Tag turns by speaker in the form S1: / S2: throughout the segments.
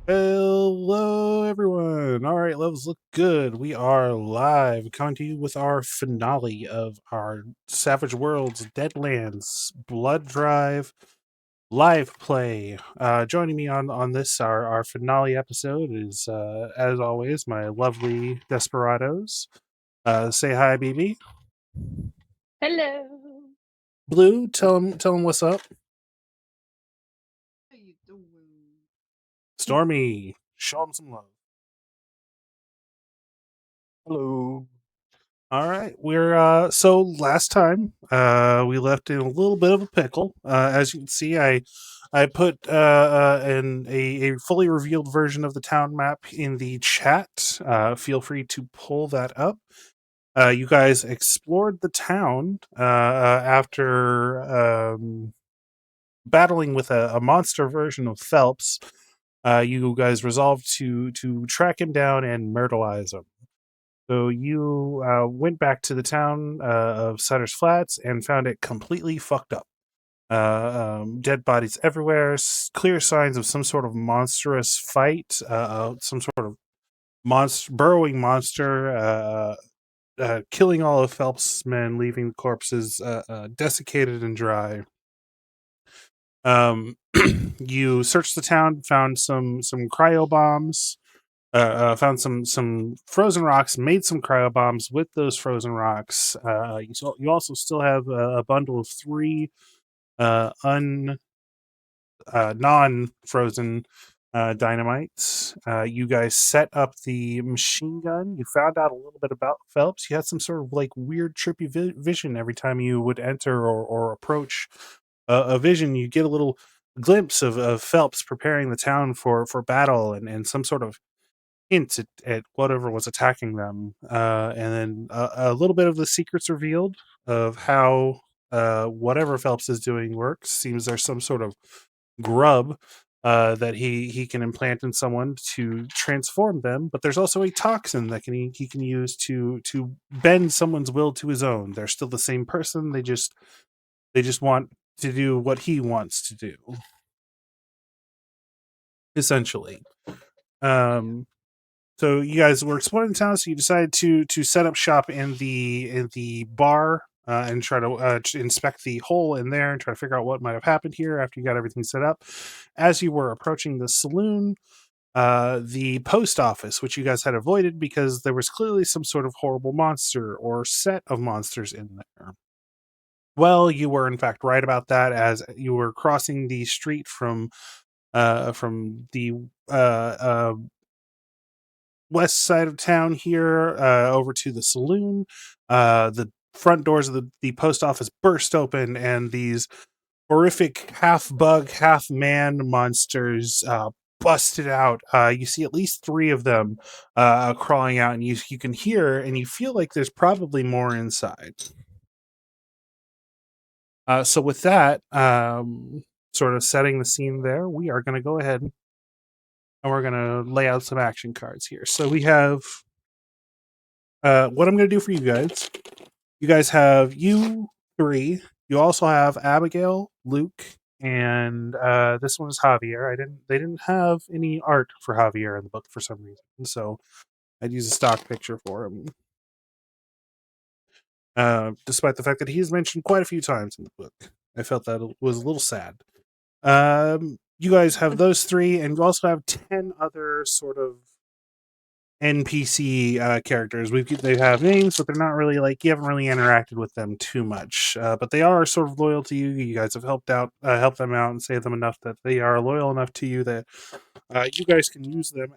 S1: Hello, everyone. All right, levels look good. We are live, coming to you with our finale of our Savage Worlds Deadlands Blood Drive live play. Joining me on this our finale episode is, as always, my lovely Desperados. Say hi, BB.
S2: Hello.
S1: Blue, tell him what's up.
S3: How you doing?
S1: Stormy, show him some love.
S3: Hello.
S1: All right, we're so last time we left in a little bit of a pickle. As you can see, I put in a fully revealed version of the town map in the chat. Feel free to pull that up. You guys explored the town after battling with a monster version of Phelps. You guys resolved to track him down and myrtleize him. So you went back to the town of Sutter's Flats and found it completely fucked up. Dead bodies everywhere, clear signs of some sort of monstrous fight, some sort of burrowing monster, killing all of Phelps' men, leaving the corpses desiccated and dry. You searched the town, found some cryo bombs, found some frozen rocks, made some cryo bombs with those frozen rocks. You also still have a bundle of three un non frozen dynamites. You guys set up the machine gun. You found out a little bit about Phelps. You had some sort of like weird trippy vision every time you would enter or approach a vision. You get a little glimpse of Phelps preparing the town for battle and some sort of hint at whatever was attacking them. And then a little bit of the secrets revealed of how whatever Phelps is doing works. Seems there's some sort of grub that he can implant in someone to transform them, but there's also a toxin that he can use to bend someone's will to his own. They're still the same person. They just want to do what he wants to do, essentially. Um, So you guys were exploring the town, so you decided to set up shop in the bar and try to inspect the hole in there and try to figure out what might have happened here after you got everything set up. As you were approaching the saloon, the post office, which you guys had avoided because there was clearly some sort of horrible monster or set of monsters in there. Well, you were in fact right about that. As you were crossing the street from the uh, uh, west side of town here over to the saloon. The front doors of the post office burst open, and these horrific half bug, half man monsters busted out. You see at least three of them crawling out, and you can hear and you feel like there's probably more inside. So with that, sort of setting the scene there, we are going to go ahead and we're going to lay out some action cards here. So we have what I'm going to do for you guys. You guys have you three. You also have Abigail, Luke, and this one is Javier. They didn't have any art for Javier in the book for some reason, so I'd use a stock picture for him. Despite the fact that he's mentioned quite a few times in the book, I felt that it was a little sad. You guys have those three, and you also have 10 other sort of NPC characters. They have names, but they're not really like you haven't really interacted with them too much. But they are sort of loyal to you. You guys have helped them out, and saved them enough that they are loyal enough to you that you guys can use them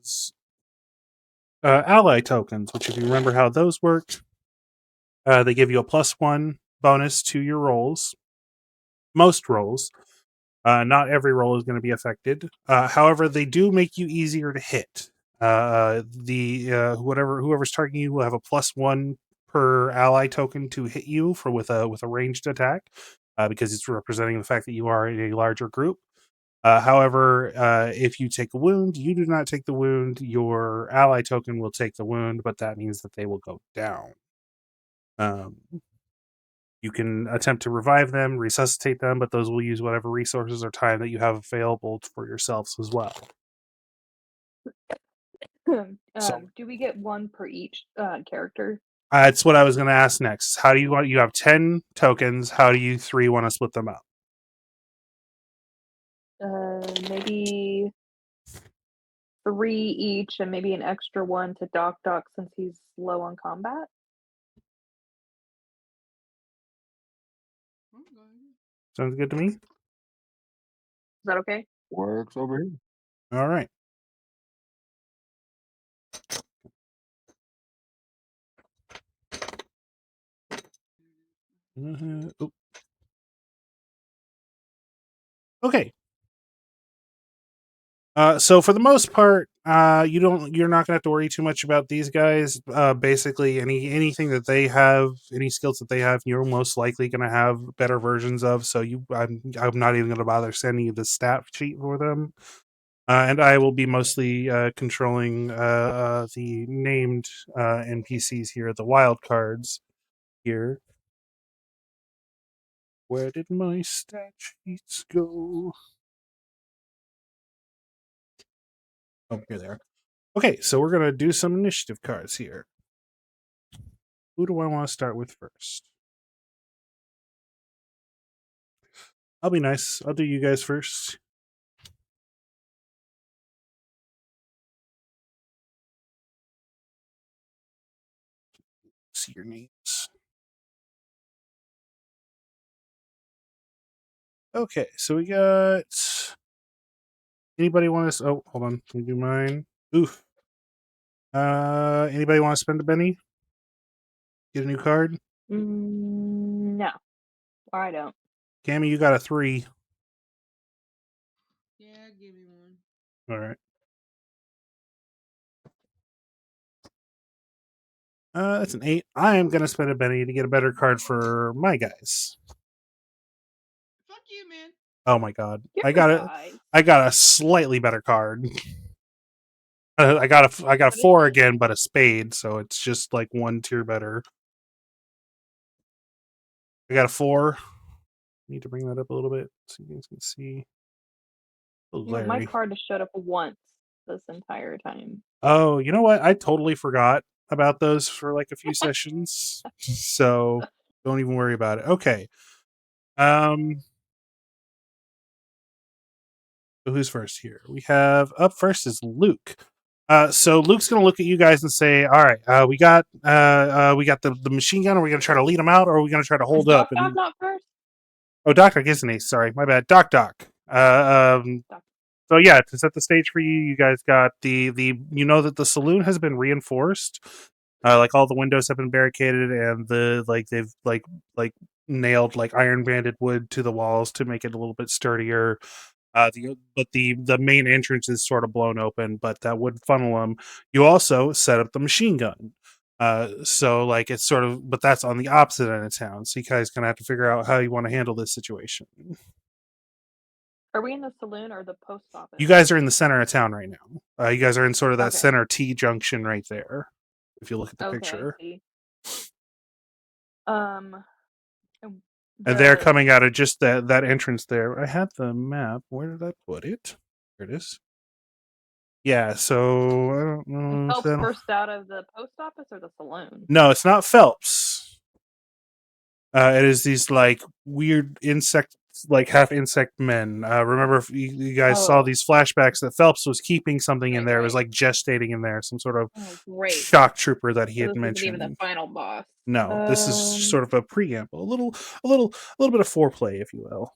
S1: as ally tokens. Which, if you remember how those worked, they give you a +1 bonus to your rolls. Most rolls. Not every roll is going to be affected. However, they do make you easier to hit. The whoever's targeting you will have a +1 per ally token to hit you for with a ranged attack, because it's representing the fact that you are in a larger group. However, if you take a wound, you do not take the wound. Your ally token will take the wound, but that means that they will go down. Um, you can attempt to revive them, resuscitate them, but those will use whatever resources or time that you have available for yourselves as well. So
S2: Do we get one per each character?
S1: that's what I was going to ask next. How do you want? You have 10 tokens. How do you three want to split them up?
S2: Maybe three each, and maybe an extra one to Doc Doc since he's low on combat.
S1: Sounds good to me.
S2: Is that okay?
S3: Works over here.
S1: All right. Oop. Okay. So for the most part, you're not gonna have to worry too much about these guys. Basically, anything that they have, any skills that they have, you're most likely gonna have better versions of. So I'm not even gonna bother sending you the stat sheet for them. And I will be mostly controlling the named NPCs here, the wild cards here. Where did my stat sheets go? Oh, here they are. Okay, so we're gonna do some initiative cards here. Who do I want to start with first? I'll be nice. I'll do you guys first. See your names. Okay, so we got. Anybody want to? Oh, hold on. Let me do mine. Oof. Anybody want to spend a penny? Get a new card.
S2: No, I don't.
S1: Cammy, you got a 3.
S4: Yeah, give me one.
S1: All right. That's an 8. I am gonna spend a penny to get a better card for my guys.
S4: Fuck you, man.
S1: Oh my god,
S2: Your
S1: I got
S2: guys.
S1: I got a slightly better card. I got a
S2: What is
S1: 4
S2: it?
S1: again, but a spade, so it's just like one tier better. I got a 4. Need to bring that up a little bit so you guys can see. Oh,
S2: You know, my
S1: Larry.
S2: card has showed up once this entire time.
S1: Oh, you know what? I totally forgot about those for like a few sessions, so don't even worry about it. Okay. So who's first here? We have up first is Luke. So Luke's gonna look at you guys and say, "All right, we got the machine gun. Are we gonna try to lead them out, or are we gonna try to
S2: Is
S1: hold
S2: Doc
S1: up?"
S2: Doc
S1: And
S2: not first?
S1: oh, Doctor isn't he? Sorry, my bad. Doc.
S2: Doc.
S1: So yeah, to set the stage for you, you guys got the you know that the saloon has been reinforced. Like all the windows have been barricaded, and the like they've like nailed like iron banded wood to the walls to make it a little bit sturdier. But the main entrance is sort of blown open, but that would funnel them. You also set up the machine gun. So like it's sort of, but that's on the opposite end of town. So you guys gonna have to figure out how you want to handle this situation.
S2: Are we in the saloon or the post office?
S1: You guys are in the center of town right now. You guys are in sort of that
S2: Okay.
S1: center T junction right there. If you look at the
S2: Okay,
S1: picture,
S2: I see.
S1: and they're
S2: The
S1: coming out of just that entrance there. I had the map. Where did I put it? Here it is. Yeah. So I don't know.
S2: Phelps burst out of the post office or the saloon?
S1: No, it's not Phelps. It is these like weird insect, like half insect men. Remember, if you guys saw
S2: Oh.
S1: these flashbacks that Phelps was keeping something in
S2: Right,
S1: there. It was
S2: right.
S1: like gestating in there, some sort of
S2: Oh, great.
S1: shock trooper that he
S2: So
S1: had
S2: this isn't even the
S1: mentioned.
S2: final boss.
S1: No, this is sort of a preamble, a little bit of foreplay, if you will.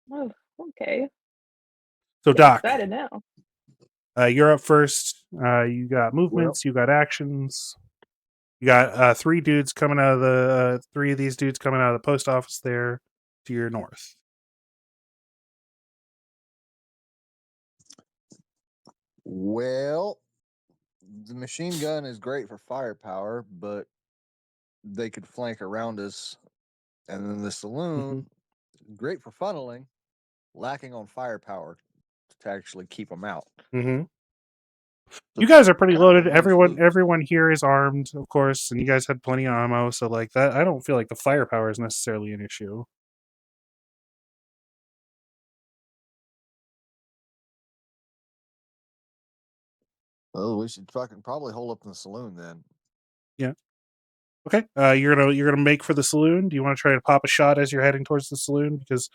S2: Oh, okay.
S1: So,
S2: Getting
S1: Doc,
S2: excited now.
S1: you're up first. You got movements, you got actions. You got 3 dudes coming out of the 3 of these dudes coming out of the post office there to your north.
S3: Well, the machine gun is great for firepower, but they could flank around us. And then the saloon, great for funneling, lacking on firepower to actually keep them out.
S1: Mm-hmm.
S3: So
S1: You guys are pretty
S3: kind of a
S1: loaded.
S3: lose-lose.
S1: Everyone here is armed, of course, and you guys had plenty of ammo. So, like that, I don't feel like the firepower is necessarily an issue.
S3: Well, we should fucking probably hold up in the saloon then.
S1: Okay. You're gonna make for the saloon. Do you want to try to pop a shot as you're heading towards the saloon? Because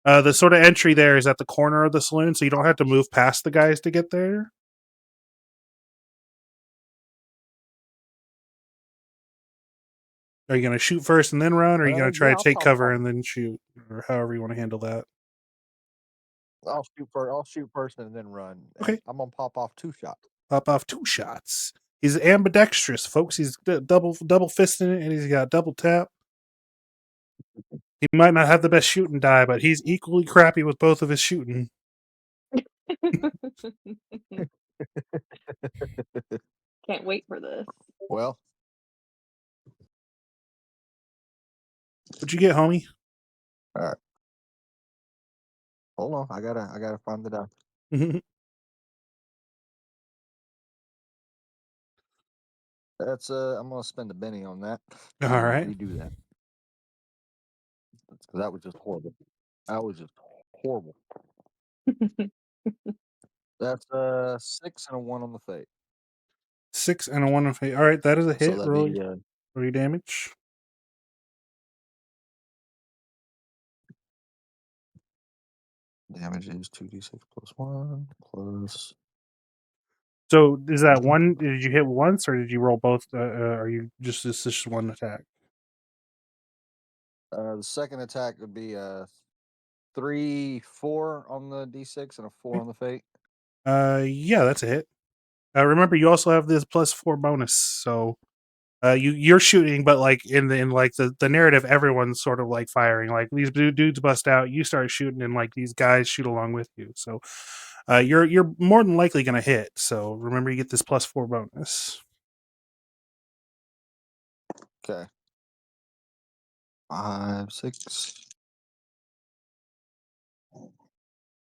S1: the sort of entry there is at the corner of the saloon, so you don't have to move past the guys to get there. Are you gonna shoot first and then run, or are you gonna try
S3: Yeah,
S1: to take
S3: I'll
S1: cover and then shoot, or however you want to handle that?
S3: I'll shoot first and then run.
S1: Okay.
S3: And I'm gonna pop off 2 shots.
S1: Pop off 2 shots. He's ambidextrous, folks. He's double fisting it, and he's got double tap. He might not have the best shooting die, but he's equally crappy with both of his shooting.
S2: Can't wait for this.
S3: Well,
S1: What'd you get, homie?
S3: hold on. I gotta find the die. That's I'm gonna spend a Benny on that.
S1: All
S3: I'm gonna
S1: right.
S3: redo that. That was just horrible. That was just horrible. That's 6 and a 1 on the fate.
S1: 6 and a 1 of fate. All right, that is a
S3: So
S1: hit.
S3: that'd
S1: Roll,
S3: be
S1: roll your damage.
S3: damage is 2d6 plus 1 plus.
S1: So is that one? Did you hit once, or did you roll both? Are you just this is just one attack?
S3: The second attack would be 3, 4 on the d6 and a 4 on the fate.
S1: Yeah, that's a hit. Remember, you also have this +4 bonus, so you're shooting, but like in like the narrative, everyone's sort of like firing. Like these dudes bust out, you start shooting, and like these guys shoot along with you. So you're more than likely gonna hit. So remember, you get this +4 bonus.
S3: Okay. 5, 6.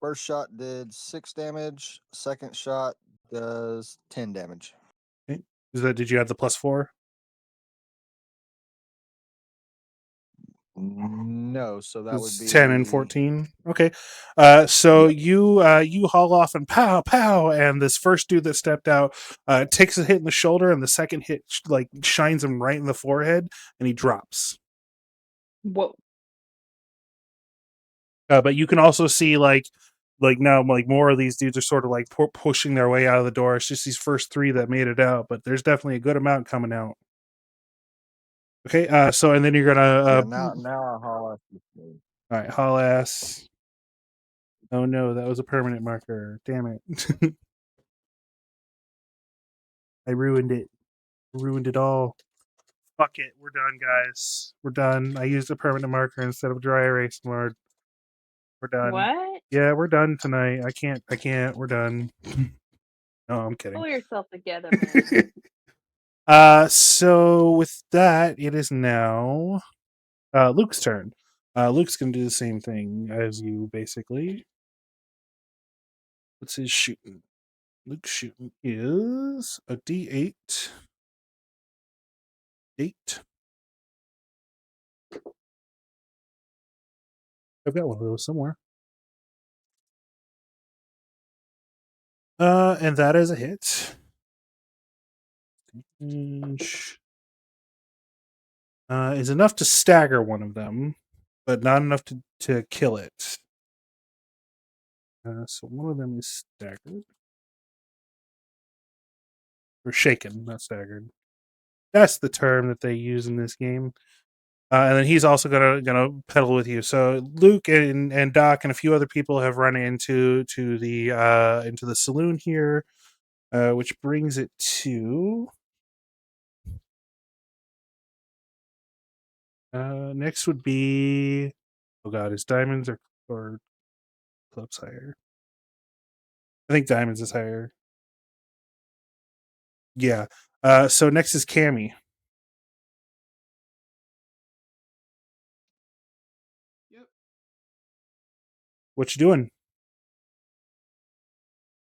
S3: First shot did 6 damage. Second shot does 10 damage.
S1: Okay. Did you have the +4?
S3: No, so that would
S1: It's
S3: be
S1: 10 and 14. Okay. So you haul off and pow pow, and this first dude that stepped out takes a hit in the shoulder, and the second hit like shines him right in the forehead, and he drops.
S2: Whoa.
S1: But you can also see like now like more of these dudes are sort of like pushing their way out of the door. It's just these first 3 that made it out, but there's definitely a good amount coming out. Okay. So and then you're gonna
S3: now I haul off this dude.
S1: all right, haul ass. Oh no, that was a permanent marker. Damn it. I ruined it. Ruined it all. Fuck it. We're done, guys. We're done. I used a permanent marker instead of dry erase mode. We're done.
S2: What?
S1: Yeah, we're done tonight. I can't. We're done. No, I'm kidding.
S2: Pull yourself together, man.
S1: So with that, it is now Luke's turn. Luke's gonna do the same thing as you, basically. What's his shooting? Luke's shooting is a D8. 8. I've got one of those somewhere. And that is a hit. Is enough to stagger one of them, but not enough to kill it. So one of them is staggered. Or shaken, not staggered. That's the term that they use in this game. And then he's also gonna pedal with you. So Luke and Doc and a few other people have run into the saloon here, which brings it to next would be, oh god, is diamonds or clubs higher? I think diamonds is higher. Yeah. So next is Cammy.
S4: Yep.
S1: What you doing?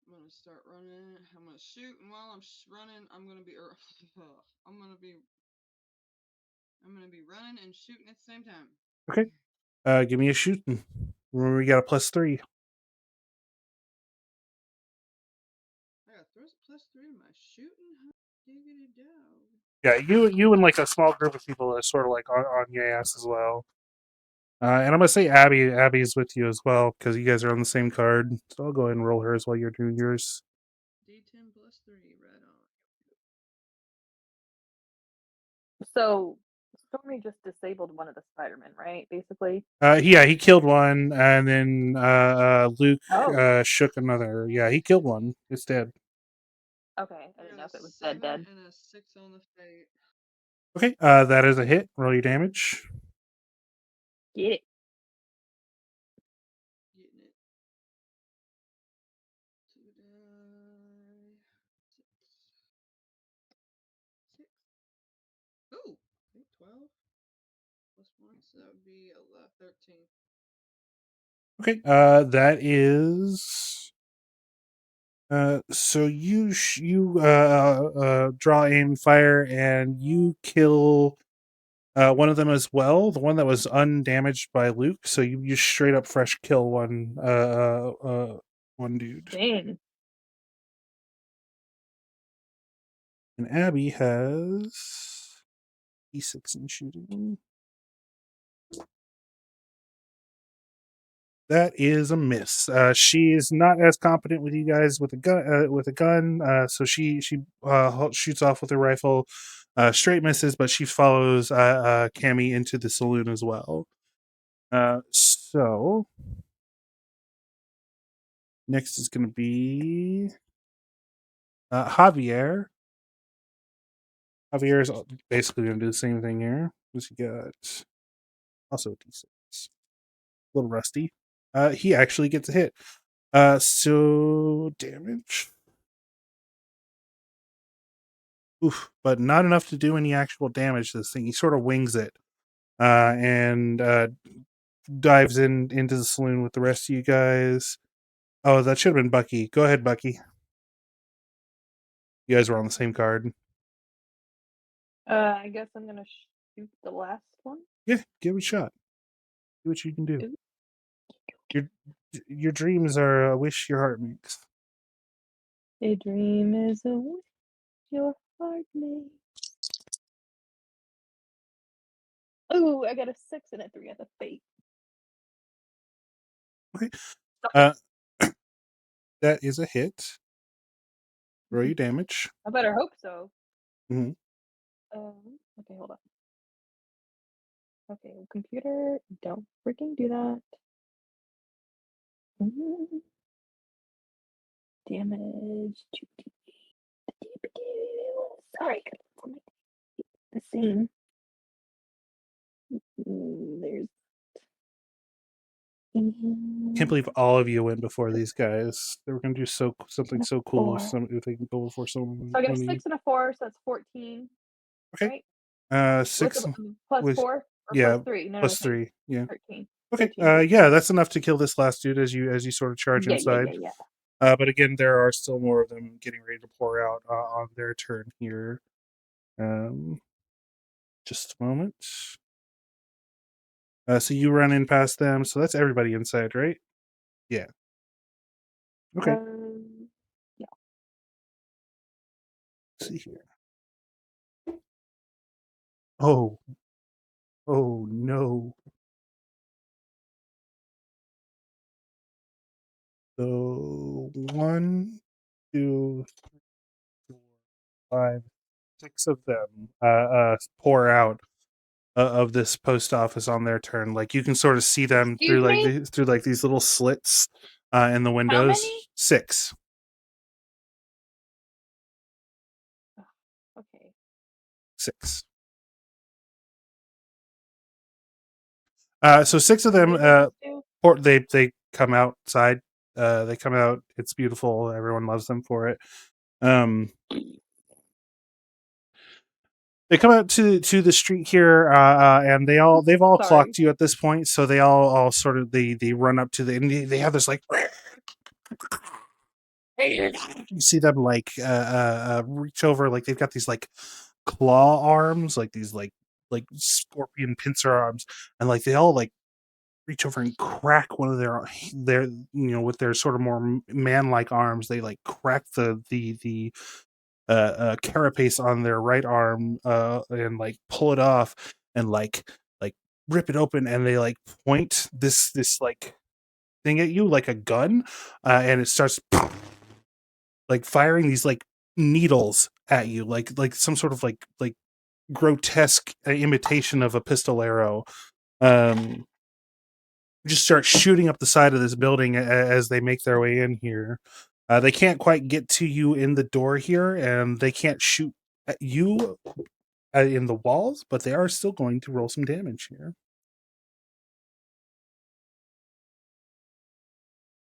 S4: I'm gonna start running. I'm gonna shoot, and while I'm running, I'm gonna be running and shooting at the same time.
S1: Okay. Give me a shooting. Remember, you got a +3.
S4: I got +3 to my shooting? Hot diggity dog.
S1: Yeah, you and like a small group of people are sort of like on your ass as well. And I'm gonna say Abby's with you as well because you guys are on the same card. So I'll go ahead and roll hers while you're doing yours.
S4: D10 +3, right on.
S2: So Stormy just disabled one of the Spider-Men, right? Basically.
S1: Yeah, he killed one, and then Luke
S2: Oh.
S1: shook another. Yeah, he killed one. It's dead.
S2: Okay, I
S4: I
S2: didn't
S4: got
S2: know
S4: a
S2: if it was
S4: 7
S2: dead.
S4: and a 6 on the fate.
S1: Okay, that is a hit. Roll your damage.
S2: Get it.
S4: Getting it. 2 die. 6. 6. Ooh, I think 12 +1, so that would be 13.
S1: Okay, that is. So you draw aim, fire, and you kill one of them as well. The one that was undamaged by Luke. So you straight up fresh kill one dude.
S2: Dang.
S1: And Abby has E6 in shooting. That is a miss. She is not as competent with you guys with a gun. So she shoots off with her rifle, straight misses, but she follows Cammy into the saloon as well. So next is going to be Javier. Javier is basically going to do the same thing here. What's he got? Also a D6. A little rusty. He actually gets a hit. So damage. Oof, but not enough to do any actual damage to this thing. He sort of wings it and dives into the saloon with the rest of you guys. Oh, that should have been Bucky. Go ahead, Bucky. You guys were on the same card.
S2: I guess I'm gonna shoot the last one.
S1: Yeah, give it a shot. See what you can do.
S2: Ooh.
S1: Your dreams are a wish your heart makes.
S2: A dream is a wish your heart makes. Ooh, I got a 6 and a 3 on the fate.
S1: Okay. That is a hit. Roll your damage.
S2: I better hope so.
S1: Mhm.
S2: Okay, hold on. Okay, computer, don't freaking do that. Damage. Sorry, the same. There's.
S1: Can't believe all of you went before these guys. They were going to do something so cool if they can go before someone.
S2: So I got a 6 and a 4, so that's 14.
S1: Okay.
S2: Right?
S1: 6
S2: plus
S1: was
S2: 4 or
S1: yeah
S2: plus 3? No,
S1: plus
S2: no,
S1: 3. Yeah.
S2: 13.
S1: Okay.
S2: 13.
S1: Yeah, that's enough to kill this last dude as you sort of charge
S2: Yeah.
S1: inside. But again, there are still more of them getting ready to pour out on their turn here. Just a moment. So you run in past them. So that's everybody inside, right? Yeah. Okay.
S2: Yeah.
S1: Let's see here. Oh no. So 1, 2, 3, 4, 5, 6 of them pour out of this post office on their turn. Like you can sort of see them
S2: Excuse me?
S1: through these little slits in the
S2: How
S1: windows.
S2: many?
S1: 6.
S2: Okay.
S1: 6. So 6 of
S2: What
S1: them
S2: do they do?
S1: they come outside. They come out. It's beautiful. Everyone loves them for it. They come out to the street here, and they've all
S2: Sorry.
S1: clocked you at this point. So they all sort of they run up to and they have this like you see them like reach over, like they've got these like claw arms, like these like scorpion pincer arms, and like they all like reach over and crack one of their with their sort of more man-like arms. They like crack the carapace on their right arm and like pull it off and like rip it open, and they like point this like thing at you like a gun, and it starts like firing these like needles at you, like some sort of like grotesque imitation of a pistol arrow. Um, just start shooting up the side of this building as they make their way in here. They can't quite get to you in the door here, and they can't shoot at you in the walls, but they are still going to roll some damage here.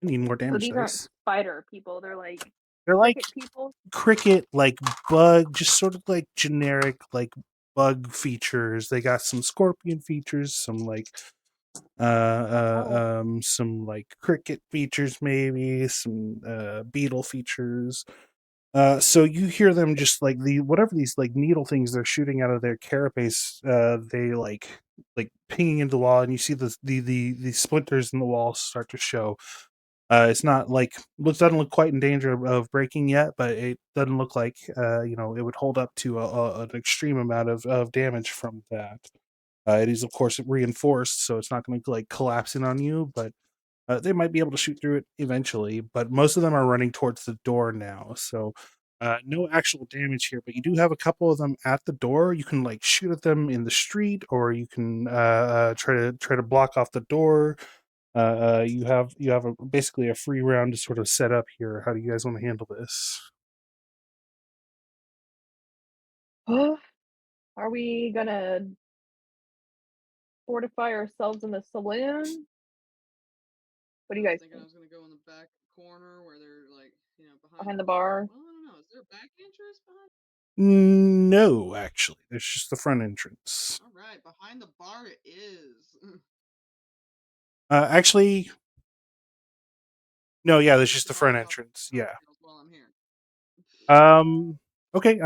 S1: I need more
S2: So
S1: damage
S2: these aren't
S1: dice.
S2: spider people. They're like
S1: They're like
S2: cricket people.
S1: cricket, like bug, just sort of like generic like bug features. They got some scorpion features, some like some like cricket features, maybe some beetle features. So you hear them just like whatever these like needle things they're shooting out of their carapace, they like pinging into the wall, and you see the splinters in the wall start to show. It's not like doesn't look quite in danger of breaking yet, but it doesn't look like it would hold up to an extreme amount of damage from that. It is of course reinforced, so it's not going to like collapse in on you, but they might be able to shoot through it eventually. But most of them are running towards the door now, so no actual damage here. But you do have a couple of them at the door. You can like shoot at them in the street, or you can try to block off the door. You have basically a free round to sort of set up here. How do you guys want to handle this?
S2: Are we gonna fortify ourselves in the saloon? What do you guys
S4: thinking I
S2: think?
S4: was gonna go in the back corner where they're like, behind
S2: Behind the bar?
S4: Well, I don't know. Is there a back entrance behind?
S1: No, actually, there's just the front entrance.
S4: All right, behind the bar it is.
S1: Actually, no, yeah, there's
S4: Make
S1: just
S4: some
S1: the front
S4: Molotov
S1: entrance. Yeah.
S4: cocktails while I'm here.
S1: Okay.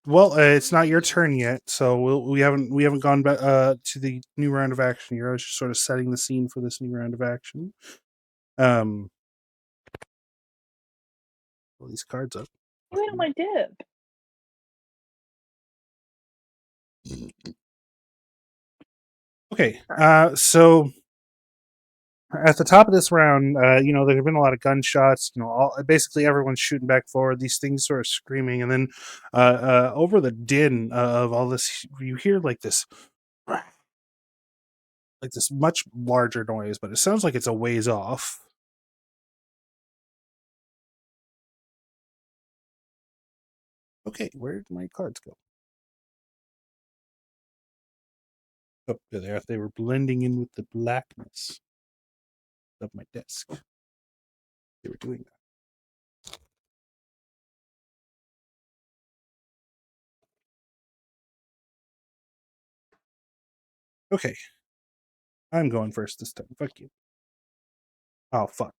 S1: Well, it's not your turn yet, so we haven't gone back to the new round of action here. I was just sort of setting the scene for this new round of action. Pull these cards up.
S2: You went on my dip.
S1: Okay. So at the top of this round, there have been a lot of gunshots. Basically everyone's shooting back forward. These things sort of screaming, and then over the din of all this, you hear like this much larger noise, but it sounds like it's a ways off. Okay, where did my cards go? Oh, there they were blending in with the blackness of my desk. They were doing that. Okay. I'm going first this time. Fuck you. Oh, fuck.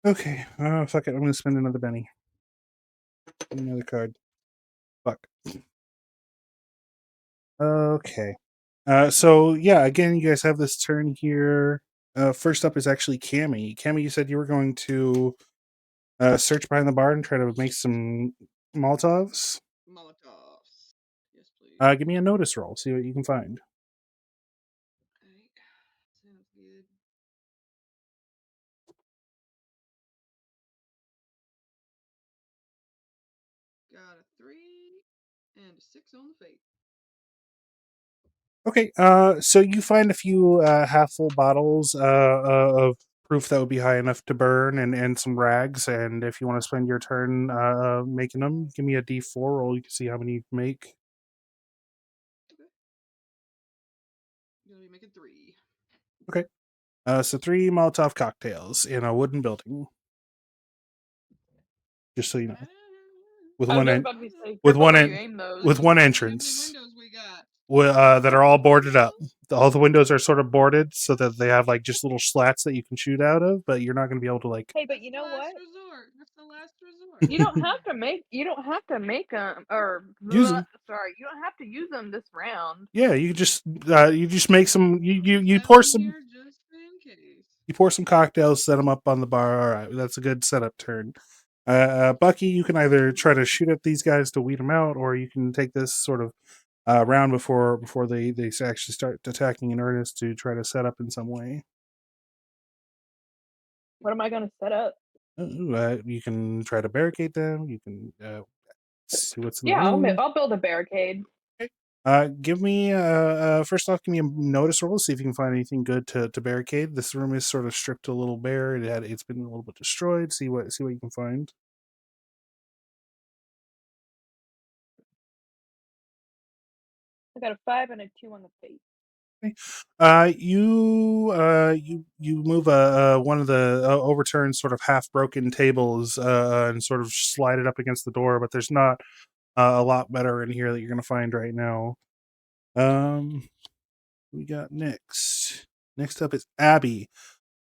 S1: Okay. Fuck it. I'm going to spend another Benny. Another card. Fuck. Okay. So, yeah, again, you guys have this turn here. First up is actually Cammy. Cammy, you said you were going to search behind the bar and try to make some Molotovs.
S4: Molotovs. Yes, please.
S1: Give me a notice roll. See what you can find.
S4: Alright. Sounds good. Got a 3 and a 6 on the fate.
S1: Okay, so you find a few half-full bottles of proof that would be high enough to burn, and some rags. And if you want to spend your turn making them, give me a D4 roll. You can see how many you can make.
S4: Okay. Gonna be making 3.
S1: Okay. So 3 Molotov cocktails in a wooden building. Just so you know, with
S2: I
S1: one
S2: was
S1: en-
S2: about to be say,
S1: with
S2: careful
S1: one
S2: how
S1: en-
S2: you aim those.
S1: with one
S4: How many
S1: entrance
S4: windows we got?
S1: that are all boarded up. all the windows are sort of boarded so that they have like just little slats that you can shoot out of, but you're not going to be able to like.
S2: Hey, but you
S4: That's
S2: know
S4: the last
S2: what?
S4: resort. That's the last resort.
S2: You don't have to make them or
S1: Use 'em.
S2: sorry, you don't have to use them this round.
S1: Yeah, you just make some. You
S4: Have
S1: pour
S4: them
S1: some.
S4: here just in case.
S1: You pour some cocktails, set them up on the bar. All right, that's a good setup turn. Bucky, you can either try to shoot at these guys to weed them out, or you can take this sort of round before they actually start attacking in earnest to try to set up in some way.
S2: What am I gonna set up?
S1: You can try to barricade them. You can see what's in the
S2: Yeah,
S1: room.
S2: I'll build a barricade.
S1: Give me first off, give me a notice roll. See if you can find anything good to barricade. This room is sort of stripped a little bare. It's been a little bit destroyed. See what you can find.
S2: I got a 5 and a 2 on the face.
S1: You move one of the overturned sort of half broken tables and sort of slide it up against the door, but there's not a lot better in here that you're gonna find right now. We got next. Next up is Abby.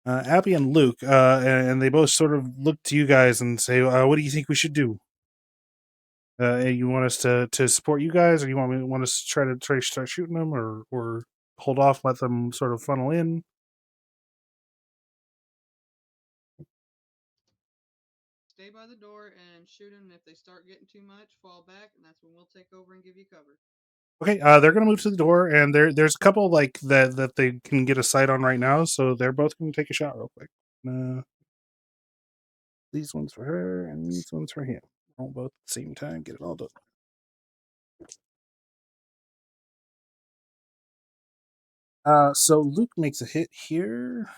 S1: Abby and Luke, and they both sort of look to you guys and say, "What do you think we should do? You want us to support you guys, or you want us to try to start shooting them, or hold off, let them sort of funnel in?"
S4: Stay by the door and shoot them. If they start getting too much, fall back, and that's when we'll take over and give you cover.
S1: Okay, they're gonna move to the door, and there's a couple like that they can get a sight on right now, so they're both gonna take a shot real quick. These ones for her, and these ones for him. Roll both at the same time. Get it all done. So Luke makes a hit here.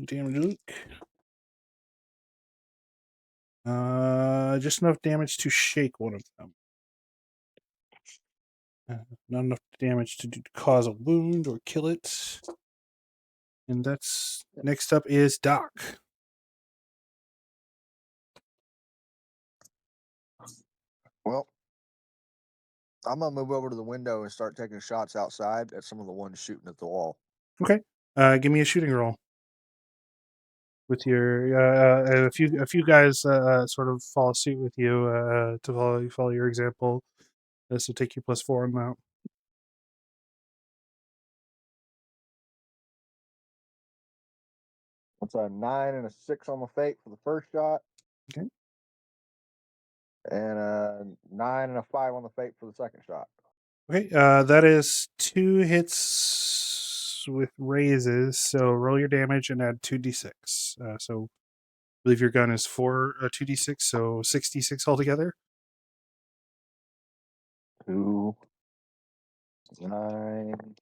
S1: Damage Luke. Just enough damage to shake one of them. Not enough damage to cause a wound or kill it. And that's next up is Doc.
S3: Well, I'm gonna move over to the window and start taking shots outside at some of the ones shooting at the wall.
S1: Okay. Give me a shooting roll. With your a few guys sort of follow suit with you to follow your example. This will take you +4 on that.
S3: That's a 9 and a 6 on the fate for the first shot.
S1: Okay.
S3: And a 9 and a 5 on the fate for the second shot.
S1: Okay, that is 2 hits with raises. So roll your damage and add 2d6. So I believe your gun is 2d6, so 66 altogether.
S3: 2, 9,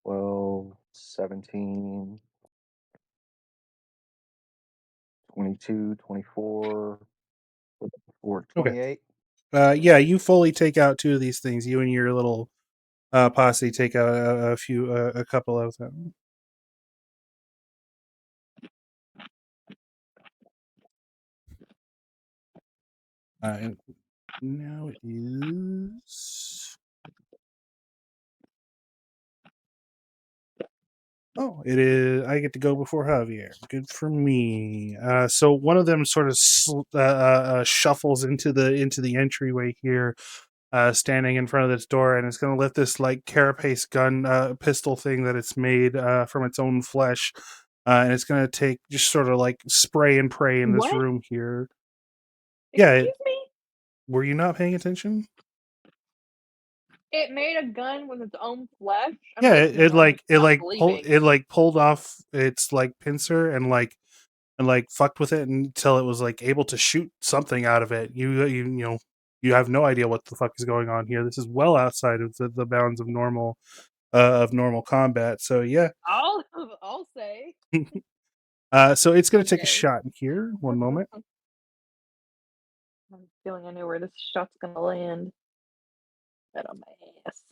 S3: 12, 17, 22, 24, 28.
S1: Yeah, you fully take out 2 of these things. You and your little posse take out a couple of them. And now it is. Oh, it is. I get to go before Javier. Good for me. So one of them sort of shuffles into the entryway here, standing in front of this door, and it's going to lift this like carapace gun pistol thing that it's made from its own flesh, and it's going to take just sort of like spray and pray in this
S2: What?
S1: room here. Yeah,
S2: Excuse me?
S1: were you not paying attention?
S2: It made a gun with its own flesh? I'm
S1: Yeah,
S2: listening, but I'm not believing.
S1: pulled off its like pincer and fucked with it until it was like able to shoot something out of it. You know you have no idea what the fuck is going on here. This is well outside of the bounds of normal combat. So yeah,
S2: I'll say.
S1: so it's gonna take a
S2: Okay.
S1: shot here. One moment.
S2: I'm feeling I know where this shot's gonna land. Right on my ass.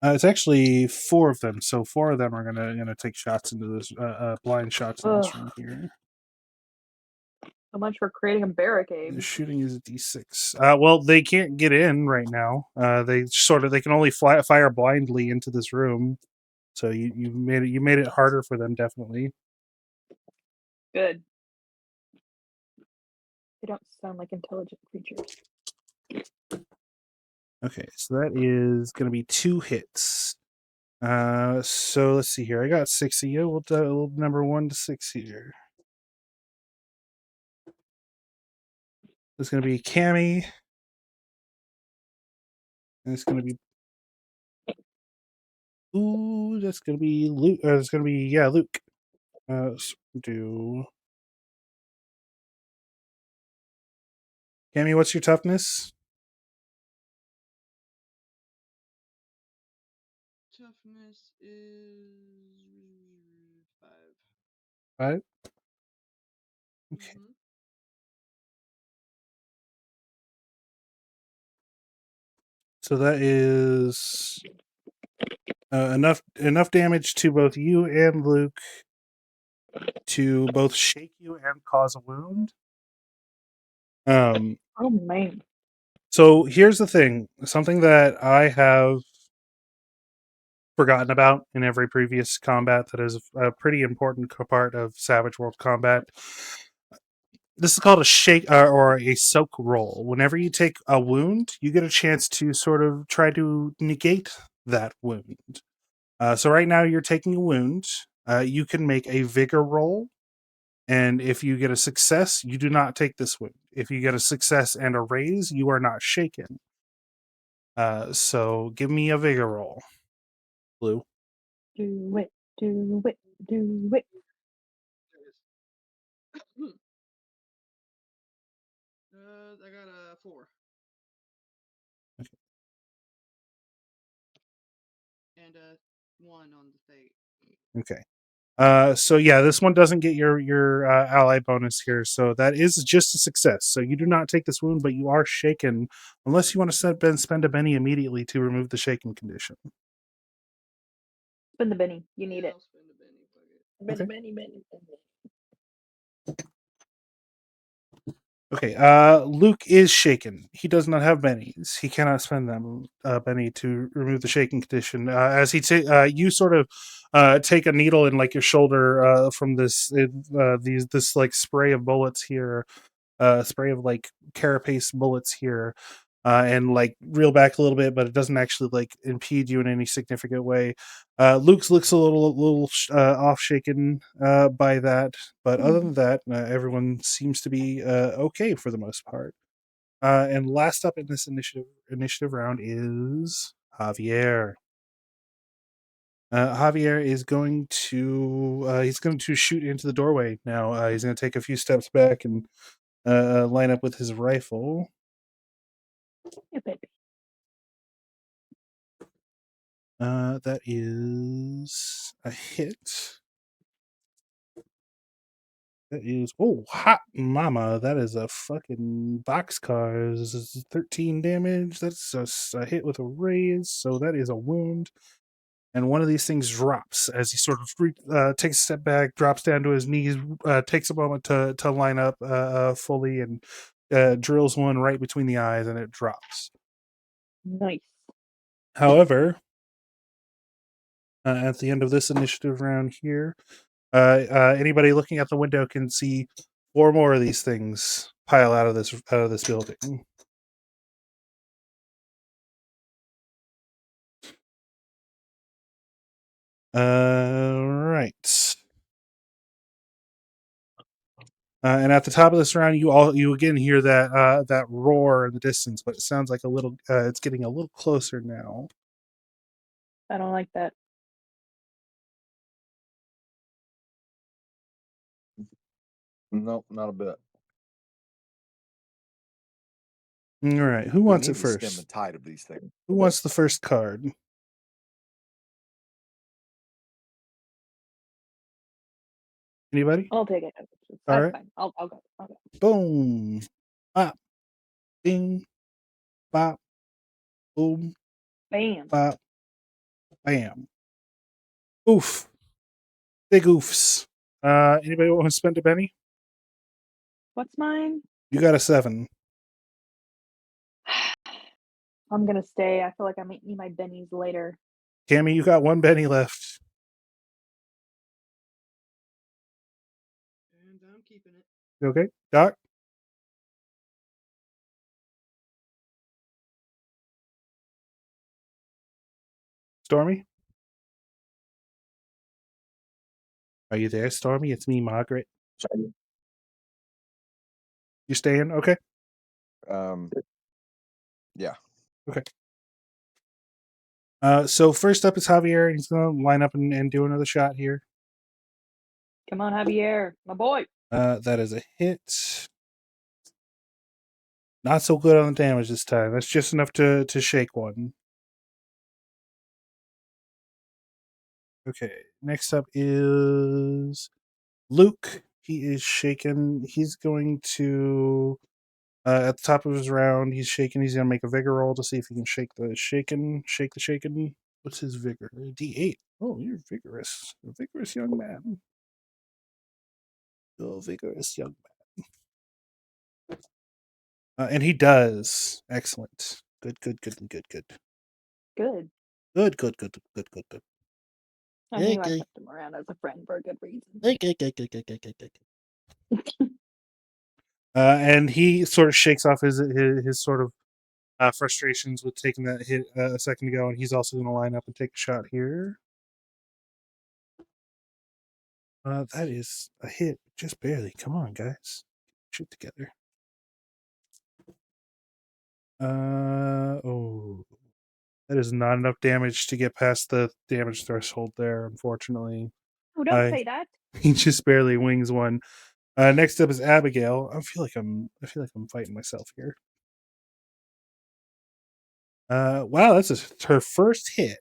S1: It's actually 4 of them, so 4 of them are gonna take shots into this blind shots in this
S2: Ugh.
S1: room here.
S2: So much for creating a barricade.
S1: Shooting is a D6. Well, they can't get in right now. They can only fire blindly into this room. So you made it harder for them, definitely.
S2: Good. They don't sound like intelligent creatures.
S1: Okay, so that is going to be 2 hits. So let's see here. I got 6 of you. We'll do number 1 to 6 here. It's going to be Cammy. And it's going to be. Ooh, that's going to be Luke. It's going to be Luke. So do. Cammy, what's your toughness?
S4: Toughness is 5.
S1: 5. Okay.
S4: Mhm.
S1: So that is enough damage to both you and Luke to both shake you and cause a wound.
S2: Oh man.
S1: So here's the thing: something that I have forgotten about in every previous combat that is a pretty important part of Savage World combat. This is called a shake or a soak roll. Whenever you take a wound, you get a chance to sort of try to negate that wound. So right now you're taking a wound. You can make a vigor roll, and if you get a success, you do not take this wound. If you get a success and a raise, you are not shaken. So give me a vigor roll, Blue.
S2: Do it. Do it. Do it.
S4: I got a 4.
S1: Okay.
S4: And a 1 on the fate.
S1: Okay. So yeah, this one doesn't get your ally bonus here, so that is just a success. So you do not take this wound, but you are shaken, unless you want to spend a Benny immediately to remove the shaken condition.
S2: Spin the Benny. You need it.
S4: I'll spend a Benny. Fuck it.
S1: Okay.
S2: Benny.
S1: Okay. Luke is shaken. He does not have bennies. He cannot spend them Benny to remove the shaken condition. As you sort of take a needle in like your shoulder from this like spray of bullets here. Spray of like carapace bullets here, and like reel back a little bit, but it doesn't actually like impede you in any significant way. Luke's looks a little off shaken by that, but other than that, everyone seems to be okay for the most part. And last up in this initiative round is Javier. Javier is going to shoot into the doorway now. He's going to take a few steps back and line up with his rifle.
S2: Yeah, baby.
S1: That is a hit. That is hot mama. That is a fucking boxcar. This is 13 damage. That's a hit with a raise, so that is a wound. And one of these things drops as he sort of takes a step back, drops down to his knees, takes a moment to line up fully, and drills one right between the eyes, and it drops.
S2: Nice.
S1: However, at the end of this initiative round here, anybody looking out the window can see 4 more of these things pile out of this building. Right. And at the top of this round, you again hear that roar in the distance, but it sounds like it's getting a little closer now.
S2: I don't like that.
S3: Nope, not a bit.
S1: All right, who
S3: We
S1: wants
S3: need
S1: it
S3: to stem the
S1: first?
S3: tide of these things.
S1: Who wants the first card? Anybody?
S2: I'll take it.
S1: All
S2: That's
S1: right.
S2: fine. I'll go. Okay.
S1: Boom. Bop. Ding. Bop. Boom.
S2: Bam.
S1: Bop. Bam. Oof. Big oofs. Anybody want to spend a penny?
S2: What's mine?
S1: You got a 7.
S2: I'm gonna stay. I feel like I might need my bennies later.
S1: Cammy, you got 1 Benny left.
S4: And I'm keeping it.
S1: You okay, Doc? Stormy? Are you there, Stormy? It's me, Margaret. You staying? Okay.
S3: Yeah.
S1: Okay. So first up is Javier. He's gonna line up and do another shot here.
S2: Come on, Javier, my boy.
S1: That is a hit. Not so good on the damage this time. That's just enough to shake one. Okay. Next up is Luke. He is shaken. He's going to at the top of his round, he's shaken. He's gonna make a vigor roll to see if he can shake the shaken. Shake the shaken. What's his vigor? D8. Oh, you're vigorous. A vigorous young man. Oh, vigorous young man. And he does. Excellent. Good.
S2: Good.
S1: Good. Good.
S2: I knew I kept him around as a friend for a good reason.
S1: Good. And he sort of shakes off his sort of frustrations with taking that hit a second ago, and he's also going to line up and take a shot here. That is a hit, just barely. Come on, guys, shoot together. Oh, that is not enough damage to get past the damage threshold there, unfortunately.
S2: Oh, don't say that.
S1: He just barely wings one. Next up is Abigail. I feel like I'm fighting myself here. Wow, that's her first hit.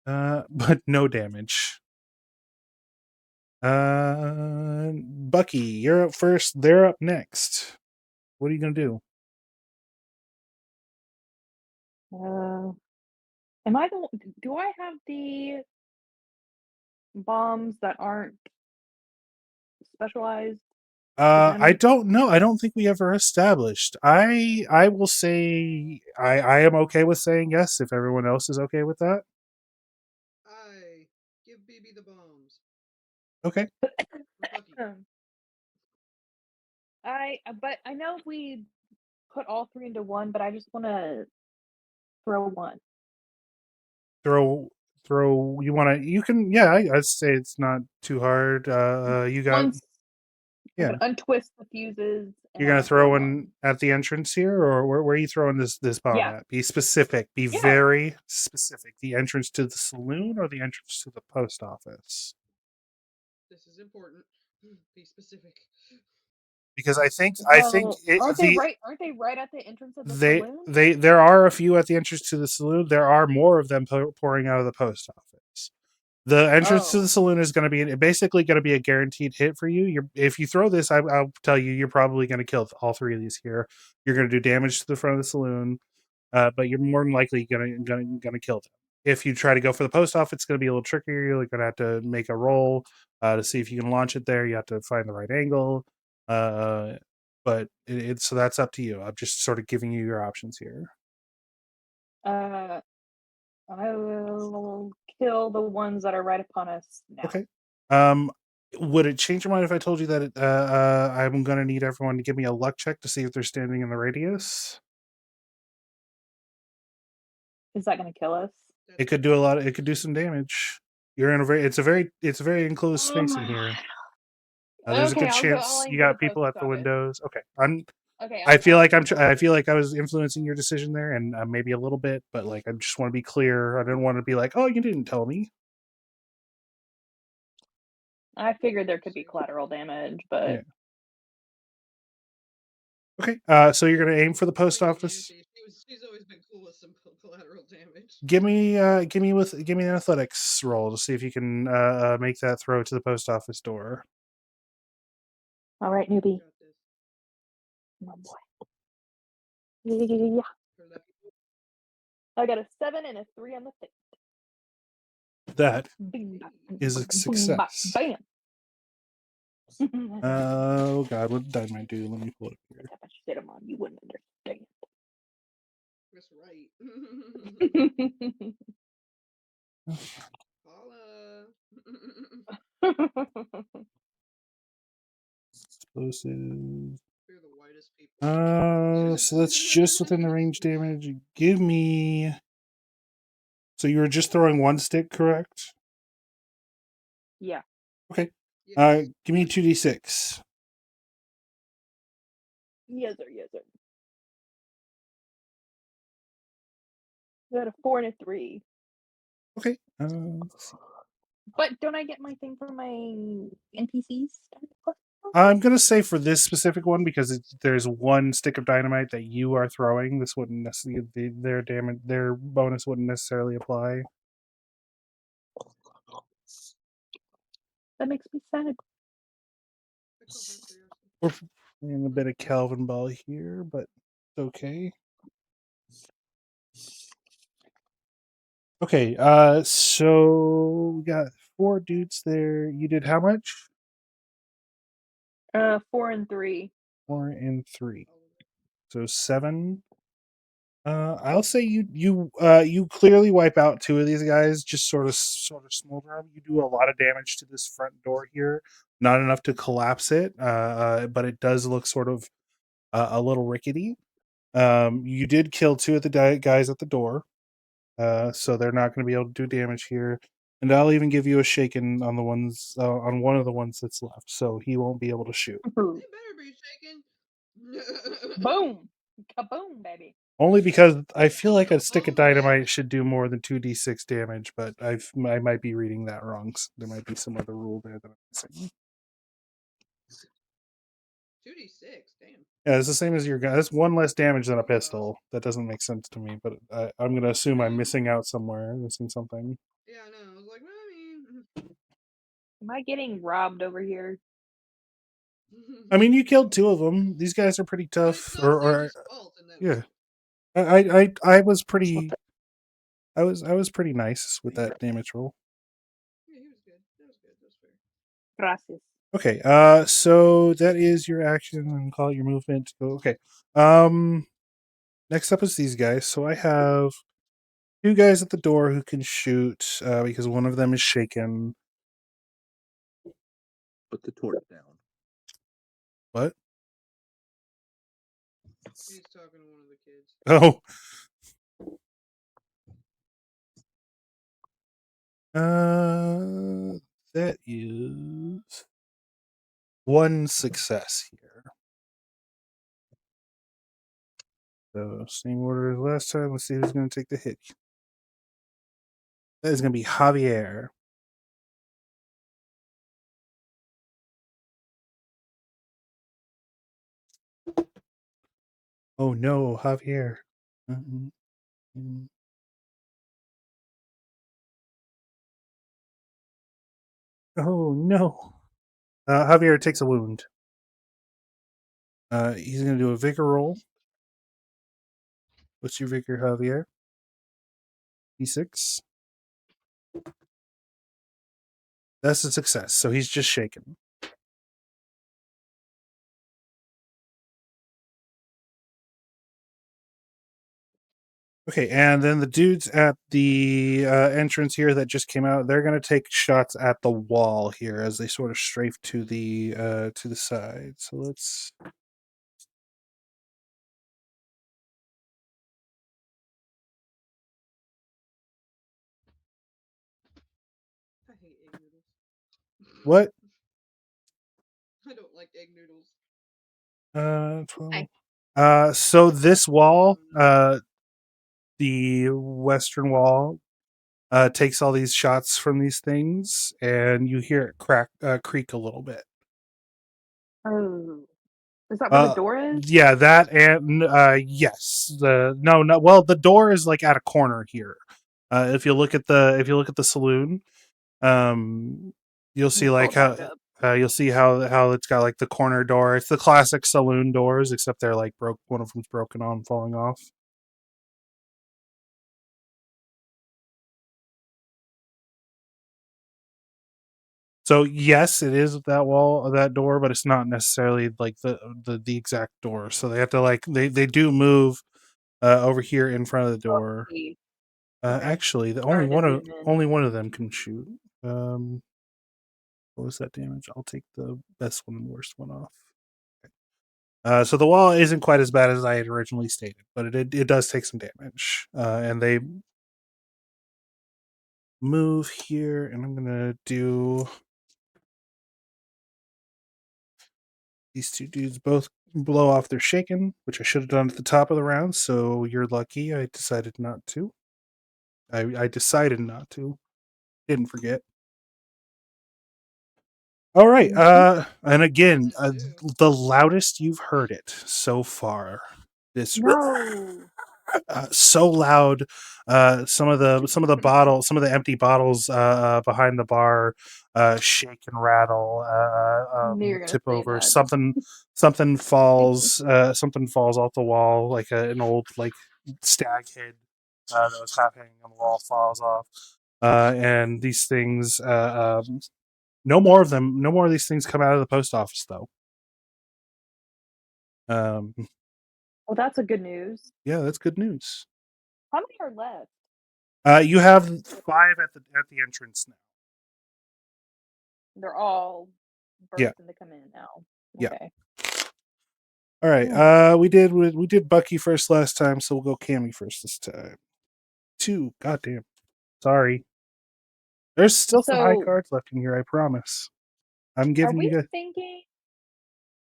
S1: But no damage. Bucky, you're up first. They're up next. What are you gonna do?
S2: Am I the? Do I have the bombs that aren't specialized?
S1: I don't know. I don't think we ever established. I will say I am okay with saying yes if everyone else is okay with that.
S4: I give BB the bombs.
S1: Okay.
S4: For Bucky.
S2: But I know we put all 3 into one, but I just want to throw one.
S1: Throw you want to you can I'd say it's not too hard. You got
S2: Once I can untwist the fuses. And
S1: you're gonna throw one at the entrance here, or where are you throwing this bomb
S2: Yeah.
S1: at? Be specific. Be
S2: Yeah.
S1: very specific. The entrance to the saloon or the entrance to the post office?
S4: This is important. Be specific.
S1: Because I think
S2: aren't they right at the entrance of the saloon?
S1: there are a few at the entrance to the saloon. There are more of them pouring out of the post office. The entrance to the saloon is going to be basically going to be a guaranteed hit for you. If you throw this, I'll tell you, you're probably going to kill all 3 of these here. You're going to do damage to the front of the saloon, but you're more than likely going to kill them. If you try to go for the post office, it's going to be a little trickier. You're going to have to make a roll to see if you can launch it there. You have to find the right angle. But so that's up to you. I'm just sort of giving you your options here.
S2: I will kill the ones that are right upon us now.
S1: Okay. Would it change your mind if I told you that I'm going to need everyone to give me a luck check to see if they're standing in the radius?
S2: Is that going to kill us?
S1: It could do it could do some damage. You're in it's a very enclosed space in here. There's a good chance you got people at the windows. Okay. I feel like I feel like I was influencing your decision there, and maybe a little bit, but like I just want to be clear. I didn't want to be like, "Oh, you didn't tell me."
S2: I figured there could be collateral damage, but
S1: yeah. Okay. So you're gonna aim for the post office.
S4: She's always been cool with some collateral damage.
S1: Give me an athletics roll to see if you can make that throw to the post office door.
S2: All right, newbie. Oh boy. Yeah. I got a 7 and a 3 on the thing.
S1: That is a success.
S2: Bam.
S1: Oh god, what did dynamite do? Let me pull it up here.
S2: If I shit him on, you wouldn't understand.
S4: That's right. Holla.
S1: Explosive.
S4: We're the whitest people.
S1: So that's just within the range damage. Give me. So you were just throwing one stick, correct?
S2: Yeah.
S1: Okay.
S4: Yes.
S1: Give me 2d6.
S2: Yes, sir. Yes, sir. I got a 4 and a 3.
S1: Okay.
S2: But don't I get my thing for my NPCs?
S1: I'm gonna say for this specific one because there's one stick of dynamite that you are throwing. This wouldn't necessarily their damage, their bonus wouldn't necessarily apply.
S2: That makes me sad.
S1: We're playing a bit of Calvin Ball here, but it's okay. Okay. So we got 4 dudes there. You did how much?
S2: 4 and 3.
S1: 4 and 3. So 7. I'll say you clearly wipe out 2 of these guys. Just sort of smolder them. You do a lot of damage to this front door here. Not enough to collapse it, but it does look sort of a little rickety. You did kill 2 of the guys at the door, so they're not going to be able to do damage here. And I'll even give you a shaken on the ones on one of the ones that's left, so he won't be able to shoot.
S4: They better be shaking.
S2: Boom! Kaboom, baby.
S1: Only because I feel like a stick of dynamite should do more than 2d6 damage, but I might be reading that wrong. There might be some other rule there that I'm missing.
S4: 2d6, damn.
S1: Yeah, it's the same as your gun. That's 1 less damage than a pistol. That doesn't make sense to me, but I'm going to assume I'm missing out somewhere, missing something.
S4: Yeah, I know. I was like, well, I mean.
S2: Am I getting robbed over here?
S1: I mean, you killed 2 of them. These guys are pretty
S4: But it's
S1: tough.
S4: not
S1: Or
S4: Sage's fault in that
S1: yeah,
S4: way.
S1: I was pretty. I was pretty nice with that damage roll.
S4: Yeah, he was good. That was good. That was fair.
S2: Gracias.
S1: Okay, so that is your action and call it your movement. Okay. Next up is these guys. So I have 2 guys at the door who can shoot, because one of them is shaken.
S3: Put the torch down.
S1: What?
S4: He's talking to one of the kids.
S1: Oh. That is 1 success here. So same order as last time. Let's see who's going to take the hit. That is going to be Javier. Oh no, Javier. Oh no. Javier takes a wound. He's going to do a vigor roll. What's your vigor, Javier? D6. That's a success. So he's just shaken. Okay, and then the dudes at the entrance here that just came out, they're going to take shots at the wall here as they sort of strafe to the side. So let's.
S4: I hate egg noodles.
S1: What?
S4: I don't like egg noodles.
S1: 12. So this wall, the western wall, takes all these shots from these things, and you hear it creak a little bit.
S2: Oh. Is that where the door is?
S1: Yeah, that and yes. Well, the door is like at a corner here. If you look at the saloon, you'll see like how you'll see how it's got like the corner door. It's the classic saloon doors, except they're like broke. One of them's broken on, falling off. So yes, it is that wall, that door, but it's not necessarily like the exact door. So they have to like they do move over here in front of the door.
S2: Okay. Okay.
S1: Actually, the
S2: Trying to zoom in.
S1: only one of them can shoot. What was that damage? I'll take the best one and worst one off. So the wall isn't quite as bad as I had originally stated, but it does take some damage. And they move here, and I'm gonna do these two dudes both blow off their shaken, which I should have done at the top of the round. So you're lucky. I decided not to. I decided not to. Didn't forget. All right. And again, the loudest you've heard it so far. This
S2: No.
S1: so loud. Some of the bottles, some of the empty bottles behind the bar shake and rattle,
S2: Knew you were gonna
S1: tip
S2: say
S1: over.
S2: that.
S1: Something falls. Something falls off the wall, like an old like stag head that was half hanging on the wall falls off. And these things, no more of them. No more of these things come out of the post office, though.
S2: Well, that's a good news.
S1: Yeah, that's good news.
S2: How many are left?
S1: You have 5 at the entrance now.
S2: They're all
S1: Yeah.
S2: bursting to come in now.
S1: Yeah.
S2: Okay.
S1: All right. We did Bucky first last time, so we'll go Cammy first this time. 2. Goddamn. Sorry. There's still some high
S2: So,
S1: cards left in here. I promise. I'm
S2: are
S1: giving you
S2: we
S1: guys.
S2: thinking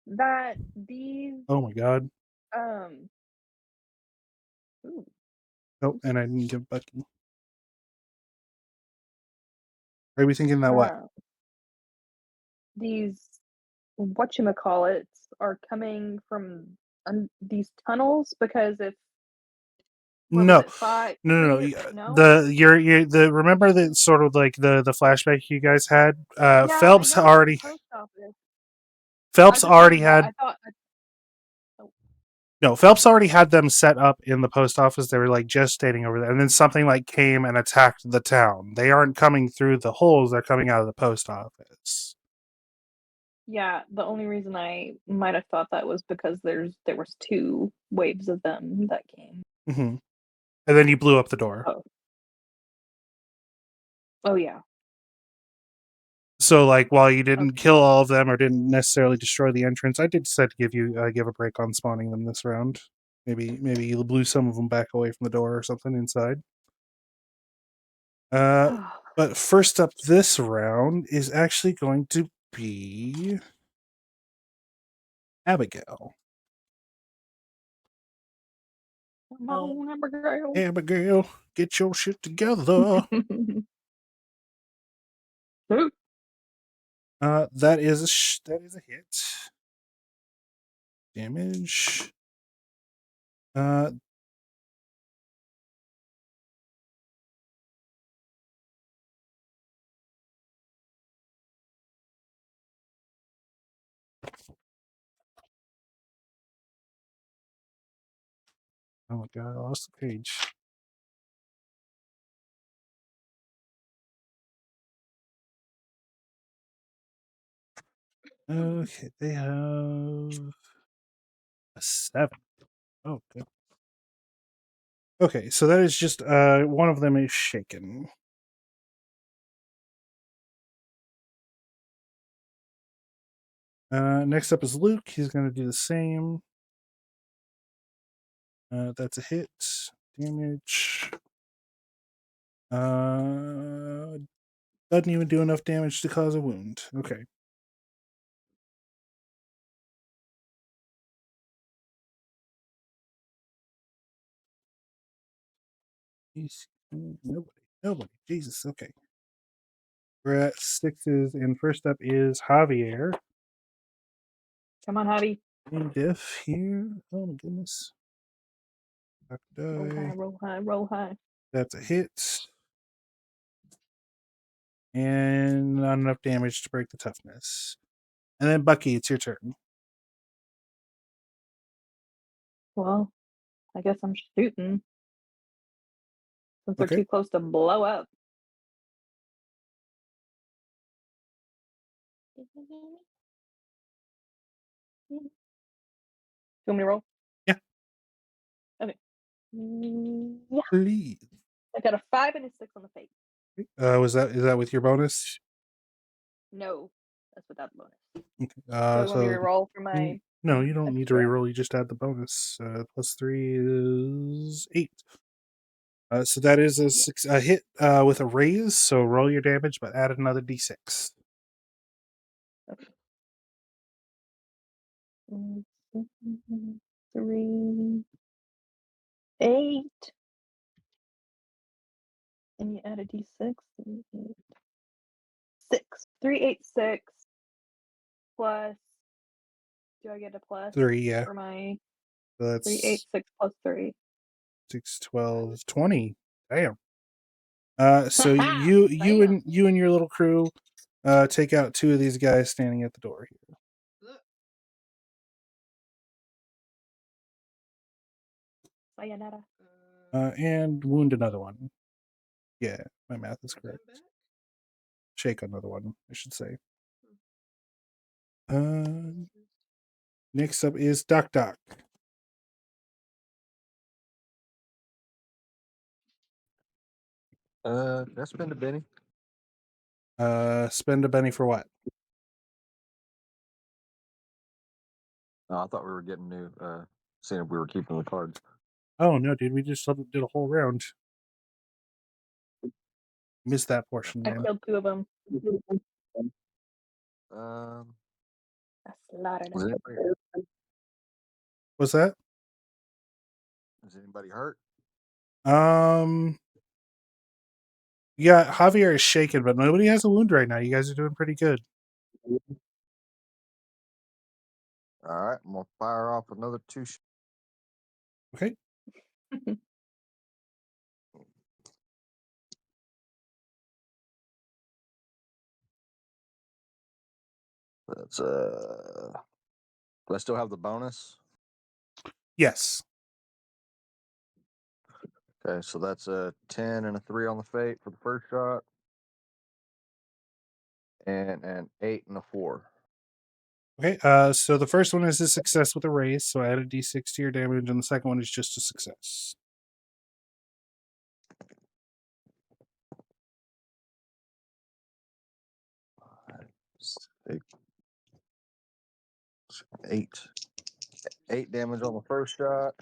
S2: that these
S1: Oh my god.
S2: ooh,
S1: Oh, and I didn't give Bucky. Are we thinking that what?
S2: these whatchamacallits are coming from these tunnels? Because if what was
S1: No.
S2: it, five,
S1: No.
S2: three, no?
S1: The remember the sort of like the flashback you guys had.
S2: Yeah, I
S1: Phelps
S2: know about the
S1: already
S2: post office. I
S1: Phelps
S2: just thought
S1: already
S2: you got.
S1: had
S2: I thought. Oh,
S1: No, Phelps already had them set up in the post office. They were like gestating over there, and then something like came and attacked the town. They aren't coming through the holes; they're coming out of the post office.
S2: yeah, the only reason I might have thought that was because there was 2 waves of them that came.
S1: Hmm. And then you blew up the door.
S2: Oh. Oh yeah.
S1: So, like, while you didn't
S2: Okay.
S1: kill all of them or didn't necessarily destroy the entrance, I did decide to give a break on spawning them this round. Maybe you blew some of them back away from the door or something inside. But first up this round is actually going to be Abigail.
S2: Come on, Abigail.
S1: Abigail, get your shit together.
S2: Oop.
S1: That is that is a hit. Damage. Oh my god, I lost the page. Okay, they have a 7. Oh, good. Okay, so that is just one of them is shaken. Next up is Luke. He's going to do the same. That's a hit. Damage. Doesn't even do enough damage to cause a wound. Okay. Nobody. Jesus. Okay. We're at 6s, and first up is Javier.
S2: Come on, Javi.
S1: And diff here. Oh my goodness.
S2: Roll high, roll high, roll high.
S1: That's a hit. And not enough damage to break the toughness. And then Bucky, it's your turn.
S2: Well, I guess I'm shooting since they're
S1: Okay.
S2: too close to blow up. want me to roll?
S1: Yeah.
S2: Okay. Yeah.
S1: Please.
S2: I got a 5 and a 6 on the fate.
S1: Is that with your bonus?
S2: No, that's without the bonus.
S1: Okay.
S2: So you want me to roll for my?
S1: No, you don't need to
S2: extra?
S1: reroll. You just add the bonus. Plus 3 is 8. So that is a hit with a raise. So roll your damage, but add another d6.
S2: Okay. 3, 8, and you add a d6. 6. 3, 8, 6 plus. Do I get a plus
S1: 3, yeah.
S2: for my
S1: So that's
S2: 3, 8, 6 plus 3?
S1: 6, 12, 20. Damn. So
S2: Haha,
S1: you
S2: bam.
S1: and your little crew take out 2 of these guys standing at the door here.
S4: Look,
S2: Sayonara.
S1: And wound another one. Yeah, my math is
S4: my turn
S1: correct.
S4: back?
S1: Shake another one, I should say.
S4: Hmm.
S1: Next up is Doc Doc.
S3: Can I spend a Benny?
S1: Spend a Benny for what?
S3: Oh, I thought we were getting new. Seeing if we were keeping the cards.
S1: Oh no, dude, we just did a whole round. Missed that portion,
S2: I
S1: man.
S2: killed 2 of them.
S3: Um,
S2: I slaughtered
S3: is
S2: them.
S3: anybody,
S1: What's that?
S3: is anybody hurt?
S1: Yeah, Javier is shaken, but nobody has a wound right now. You guys are doing pretty good.
S3: All right, I'm gonna fire off another 2.
S1: Okay.
S3: That's do I still have the bonus?
S1: Yes.
S3: Okay, so that's a 10 and a 3 on the fate for the first shot, and an 8 and a 4.
S1: Okay. So the first one is a success with a raise, so add a d6 to your damage, and the second one is just a success.
S3: Six, 8. 8 damage on the first shot,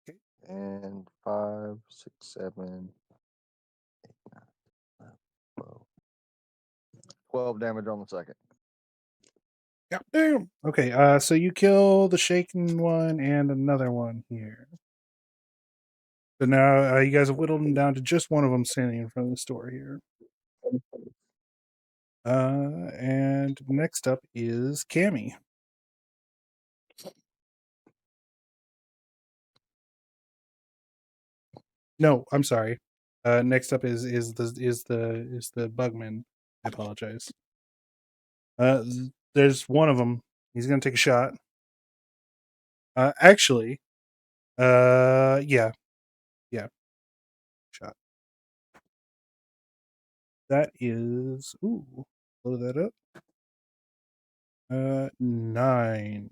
S1: Okay.
S3: and 5, 6, 7, 8, 9, 12. 12 damage on the second.
S1: Yeah. Damn. Okay. So you kill the shaken one and another one here. So now you guys have whittled them down to just one of them standing in front of the store here. And next up is Cammy. No, I'm sorry. Next up is the Bugman. I apologize. There's one of them. He's gonna take a shot. Actually, yeah, shot. That is blow that up. 9.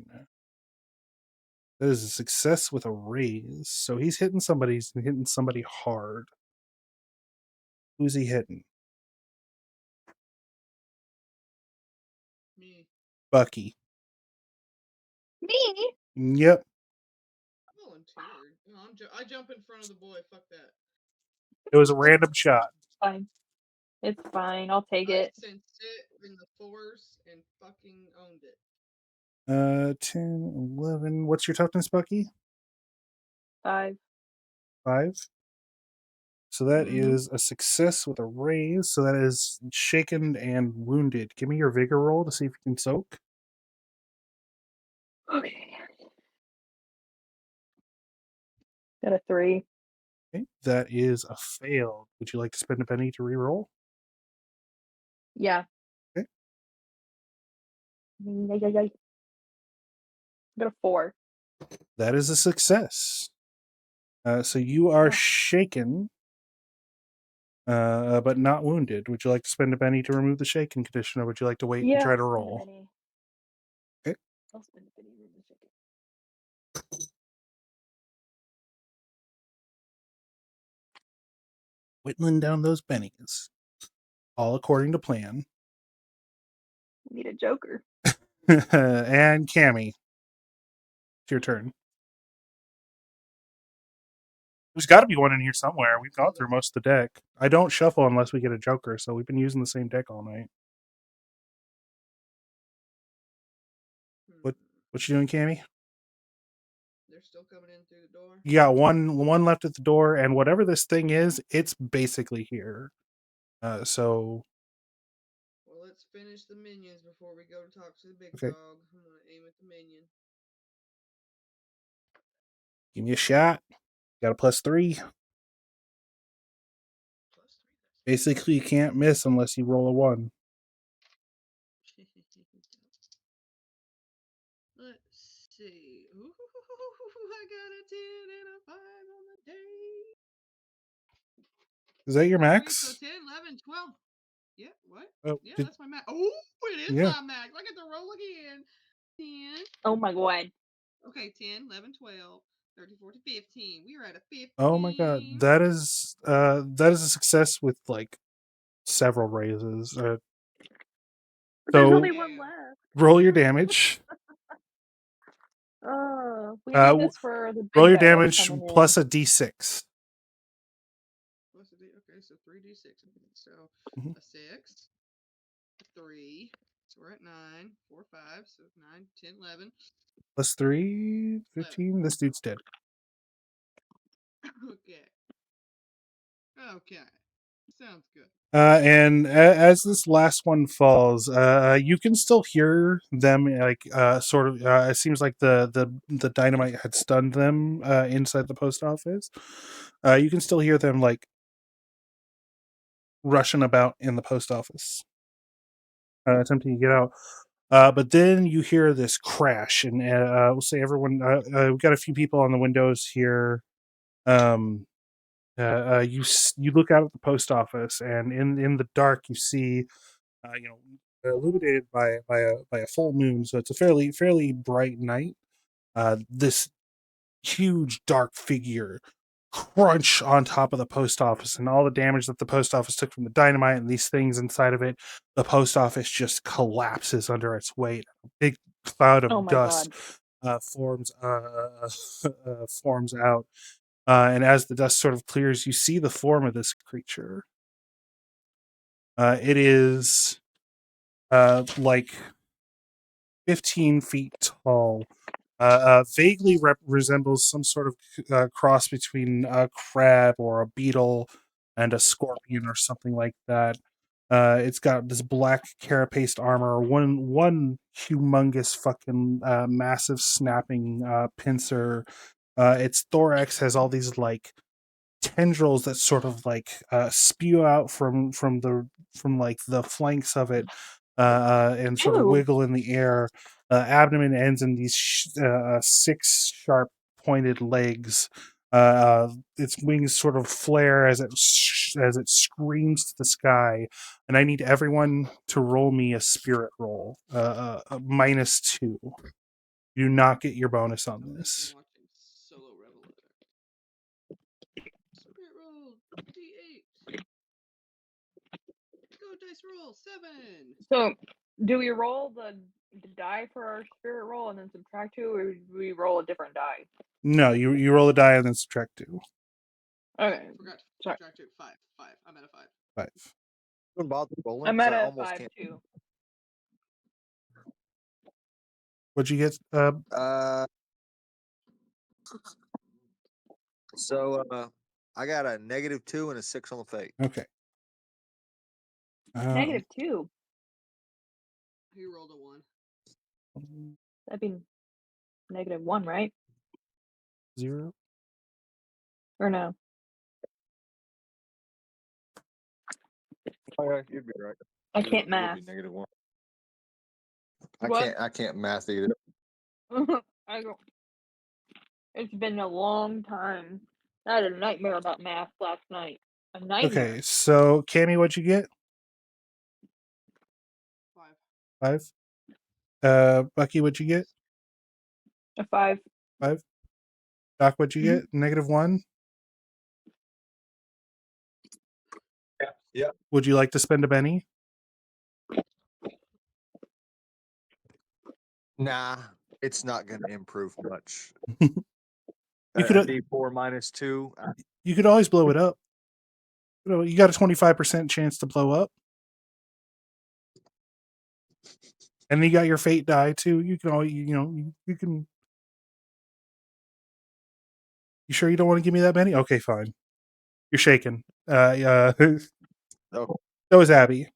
S1: That is a success with a raise. So he's hitting somebody. He's hitting somebody hard. Who's he hitting?
S4: Me.
S1: Bucky.
S2: Me?
S1: Yep.
S4: Volunteered. No, I jump in front of the boy. Fuck that.
S1: It was a random shot.
S2: Fine. It's fine. I'll take
S4: I
S2: it.
S4: sensed it in the force and fucking owned it.
S1: 10, 11. What's your toughness, Bucky?
S2: 5.
S1: 5. So that
S2: Mhm.
S1: is a success with a raise. So that is shaken and wounded. Give me your vigor roll to see if you can soak.
S2: Okay. Got a 3.
S1: Okay. That is a fail. Would you like to spend a penny to reroll?
S2: Yeah.
S1: Okay.
S2: Got a 4.
S1: That is a success. So you are
S2: Yeah.
S1: shaken, but not wounded. Would you like to spend a penny to remove the shaken condition, or would you like to wait and
S2: Yeah,
S1: try
S2: I'll
S1: to
S2: spend a
S1: roll?
S2: penny.
S1: Okay.
S2: I'll spend a penny.
S1: Whittling down those bennies. All according to plan.
S2: Need a Joker.
S1: And Cammy, it's your turn. There's got to be one in here somewhere. We've gone through most of the deck. I don't shuffle unless we get a Joker, so we've been using the same deck all night. What you doing, Cammy?
S4: They're still coming in through the door.
S1: You got one left at the door, and whatever this thing is, it's basically here. So
S4: Well, let's finish the minions before we go to talk to the big
S1: Okay.
S4: dog. I'm gonna aim at the minion.
S1: give me a shot. Got a +3.
S4: +3.
S1: Basically, you can't miss unless you roll a 1.
S4: Let's see. Ooh, I got a 10 and a 5 on the day.
S1: Is that your
S4: So
S1: max?
S4: 10, 11, 12. Yeah, what?
S1: Oh,
S4: Yeah,
S1: did-
S4: that's my max. Oh, it is
S1: Yeah.
S4: my max. I get to roll again. 10.
S2: Oh my god.
S4: Okay, 10, 11, 12, 13, 14, 15. We are at a 15.
S1: Oh my god, that is a success with like several raises.
S2: There's
S1: So-
S2: only one left.
S1: Roll your damage.
S2: Oh, we
S1: Uh,
S2: need this for the big
S1: Roll your
S2: guy that's
S1: damage
S2: coming in.
S1: plus a d6.
S4: Okay, so 3d6. So
S1: Mhm.
S4: a 6, a 3. So we're at 9, 4, 5. So 9, 10, 11.
S1: Plus 3, 15. This dude's dead.
S4: Okay. Okay. Sounds good.
S1: And as this last one falls, you can still hear them like sort of. It seems like the dynamite had stunned them inside the post office. You can still hear them like rushing about in the post office, attempting to get out. But then you hear this crash, and we'll say everyone. We've got a few people on the windows here. You look out at the post office, and in the dark you see, illuminated by a full moon, so it's a fairly bright night. This huge dark figure crunch on top of the post office, and all the damage that the post office took from the dynamite and these things inside of it, the post office just collapses under its weight. A big cloud of
S2: Oh my
S1: dust
S2: god.
S1: forms out. And as the dust sort of clears, you see the form of this creature. It is like 15 feet tall. Vaguely resembles some sort of cross between a crab or a beetle and a scorpion or something like that. It's got this black carapaced armor, one humongous fucking massive snapping pincer. Its thorax has all these like tendrils that sort of like spew out from like the flanks of it, and sort of
S2: Ew.
S1: wiggle in the air. Abdomen ends in these 6 sharp pointed legs. Its wings sort of flare as it screams to the sky. And I need everyone to roll me a spirit roll, a -2. You do not get your bonus on
S4: I'm
S1: this.
S4: watching Solo Reveler. Spirit roll D8. Go dice roll 7.
S2: So, do we roll the die for our spirit roll and then subtract 2, or do we roll a different die?
S1: No, you roll a die and then subtract 2.
S2: Okay.
S4: Forgot to
S2: Sorry.
S4: subtract 2. 5. I'm at a 5.
S1: 5.
S3: Don't bother rolling.
S2: I'm
S3: 'cause
S2: at
S3: I
S2: a
S3: almost
S2: 5
S3: can't.
S2: too.
S1: What'd you get?
S3: So I got a -2 and a 6 on the fate.
S1: Okay.
S2: -2.
S4: He rolled a 1.
S2: That'd be -1, right?
S1: 0.
S2: Or no?
S3: Oh, yeah, you'd be right.
S2: I can't
S3: It would
S2: math.
S3: be -1.
S2: What?
S3: I can't math either.
S2: I go. It's been a long time. I had a nightmare about math last night. A nightmare.
S1: Okay, so Cammy, what'd you get?
S4: 5.
S1: 5. Bucky, what'd you get?
S2: A 5.
S1: 5. Doc, what'd you get? -1.
S3: Yeah.
S1: Would you like to spend a penny?
S3: Nah, it's not going to improve much.
S1: You could
S3: D4 -2.
S1: you could always blow it up. You got a 25% chance to blow up. And then you got your fate die too. You can always, you can. You sure you don't want to give me that penny? Okay, fine. You're shaking.
S3: Oh,
S1: So is Abby.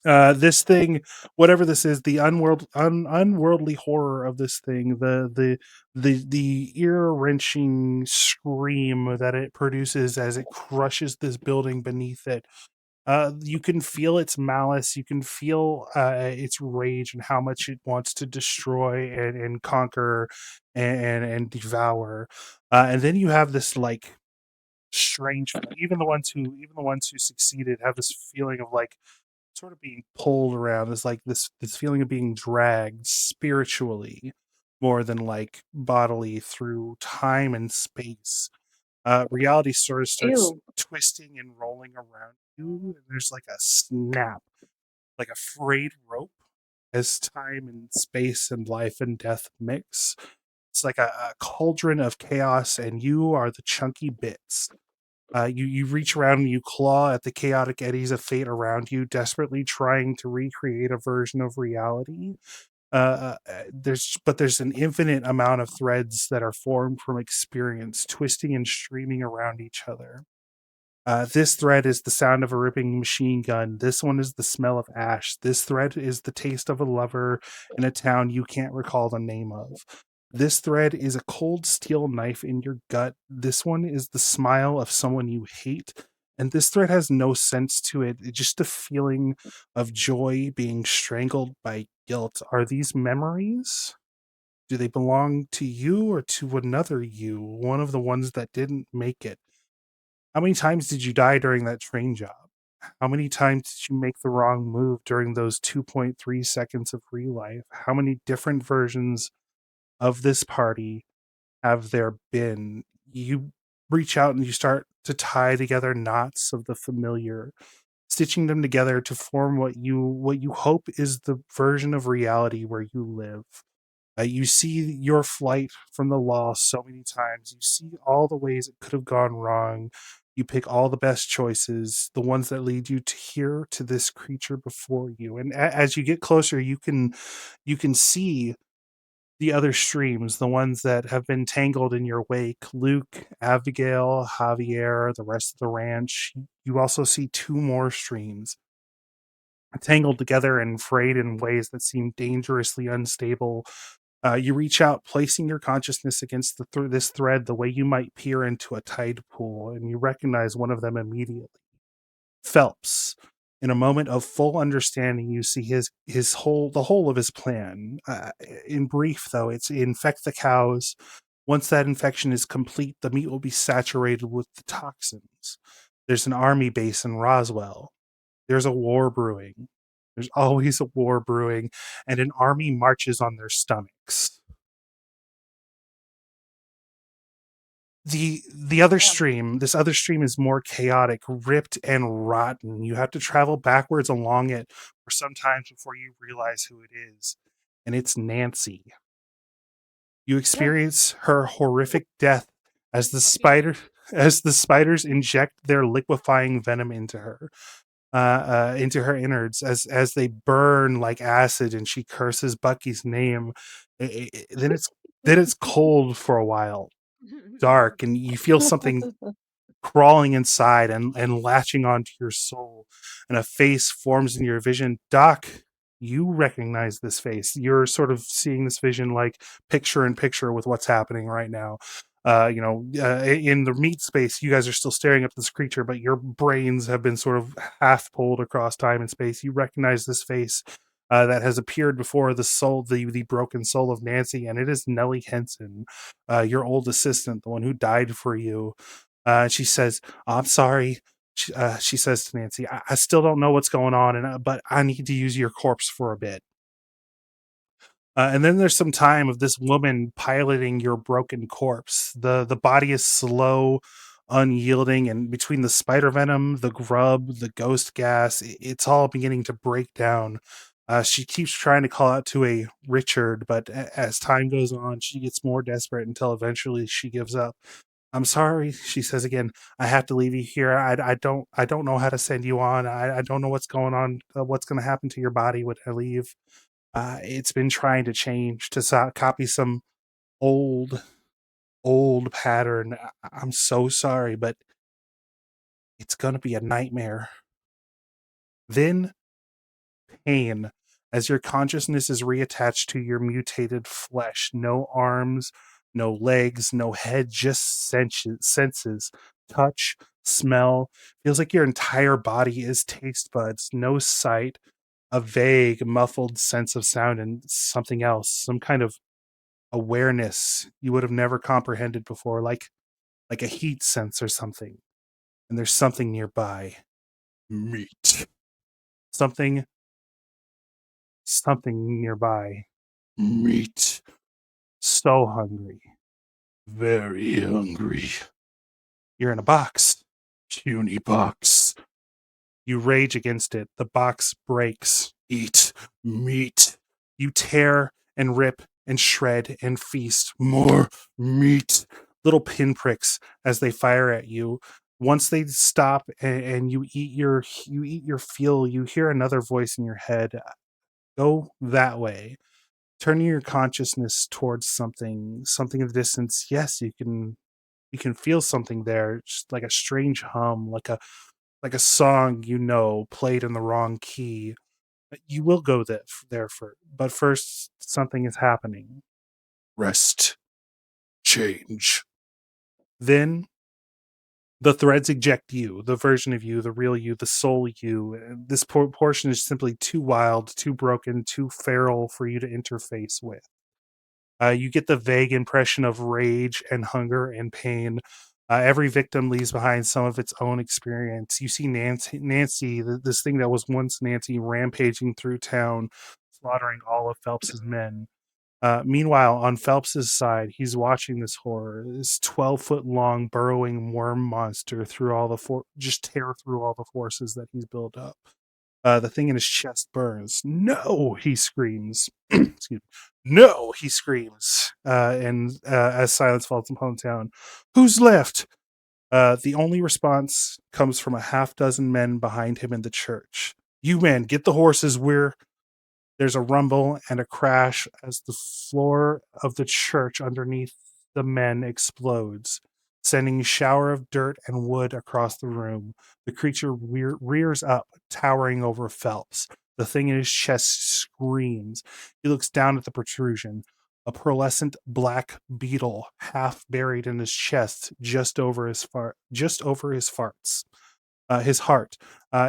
S1: This thing, whatever this is, the unworldly horror of this thing, the ear wrenching scream that it produces as it crushes this building beneath it. You can feel its malice. You can feel its rage and how much it wants to destroy and conquer and devour. And then you have this like strange. Even the ones who succeeded have this feeling of like sort of being pulled around. There's like this feeling of being dragged spiritually more than like bodily through time and space. Reality sort of starts
S2: Ew.
S1: twisting and rolling around you, and there's like a snap, like a frayed rope as time and space and life and death mix. It's like a cauldron of chaos, and you are the chunky bits. You reach around and you claw at the chaotic eddies of fate around you, desperately trying to recreate a version of reality. There's an infinite amount of threads that are formed from experience, twisting and streaming around each other. This thread is the sound of a ripping machine gun. This one is the smell of ash. This thread is the taste of a lover in a town you can't recall the name of. This thread is a cold steel knife in your gut. This one is the smile of someone you hate. And this thread has no sense to it. It's just a feeling of joy being strangled by guilt. Are these memories? Do they belong to you or to another you? One of the ones that didn't make it? How many times did you die during that train job? How many times did you make the wrong move during those 2.3 seconds of real life? How many different versions of this party have there been? You reach out and you start to tie together knots of the familiar, stitching them together to form what you hope is the version of reality where you live. You see your flight from the law so many times. You see all the ways it could have gone wrong. You pick all the best choices, the ones that lead you to here to this creature before you. And as you get closer, you can see the other streams, the ones that have been tangled in your wake. Luke, Abigail, Javier, the rest of the ranch. You also see 2 more streams tangled together and frayed in ways that seem dangerously unstable. You reach out, placing your consciousness against this thread the way you might peer into a tide pool, and you recognize one of them immediately. Phelps. In a moment of full understanding, you see the whole of his plan. In brief, though, it's infect the cows. Once that infection is complete, the meat will be saturated with the toxins. There's an army base in Roswell. There's a war brewing. There's always a war brewing, and an army marches on their stomachs. The other stream, this other stream is more chaotic, ripped and rotten. You have to travel backwards along it for sometimes before you realize who it is. And it's Nancy. You experience her horrific death as the spiders inject their liquefying venom into her innards as they burn like acid, and she curses Bucky's name. Then it's cold for a while, dark, and you feel something crawling inside and latching onto your soul, and a face forms in your vision. Doc, you recognize this face. You're sort of seeing this vision like picture in picture with what's happening right now. In the meat space, you guys are still staring at this creature, but your brains have been sort of half pulled across time and space. You recognize this face that has appeared before the broken soul of Nancy, and it is Nellie Henson, your old assistant, the one who died for you. She says, "I'm sorry." She says to Nancy, I still don't know what's going on, but I need to use your corpse for a bit. And then there's some time of this woman piloting your broken corpse. The body is slow, unyielding, and between the spider venom, the grub, the ghost gas, it's all beginning to break down. She keeps trying to call out to a Richard, but as time goes on, she gets more desperate until eventually she gives up. I'm sorry, she says again. I have to leave you here. I don't know how to send you on. I don't know what's going on. What's going to happen to your body when I leave? It's been trying to change to copy some old, old pattern. I'm so sorry, but it's going to be a nightmare. Then pain as your consciousness is reattached to your mutated flesh. No arms, no legs, no head, just senses, touch, smell. Feels like your entire body is taste buds, no sight, a vague, muffled sense of sound, and something else, some kind of awareness you would have never comprehended before, like a heat sense or something. And there's something nearby. Meat. Something nearby. Meat. So hungry. Very hungry. You're in a box. Puny box. You rage against it. The box breaks. Eat meat. You tear and rip and shred and feast. More meat. Little pinpricks as they fire at you. Once they stop and you eat your fuel, you hear another voice in your head. Go that way. Turning your consciousness towards something in the distance. Yes, you can feel something there, just like a strange hum, like a song played in the wrong key. You will go there but first something is happening. Rest, change. Then the threads eject you, the version of you, the real you, the soul you. This portion is simply too wild, too broken, too feral for you to interface with. You get the vague impression of rage and hunger and pain. Every victim leaves behind some of its own experience. You see Nancy, this thing that was once Nancy, rampaging through town, slaughtering all of Phelps's men. Meanwhile, on Phelps's side, he's watching this horror. This 12-foot long burrowing worm monster just tear through all the forces that he's built up. The thing in his chest burns. No, he screams. Excuse me. No, he screams. And as silence falls upon the town, who's left? The only response comes from a half dozen men behind him in the church. You men, get the horses. There's a rumble and a crash as the floor of the church underneath the men explodes, sending a shower of dirt and wood across the room. The creature rears up, towering over Phelps. The thing in his chest screams. He looks down at the protrusion, a pearlescent black beetle half buried in his chest, just over his farts. His heart.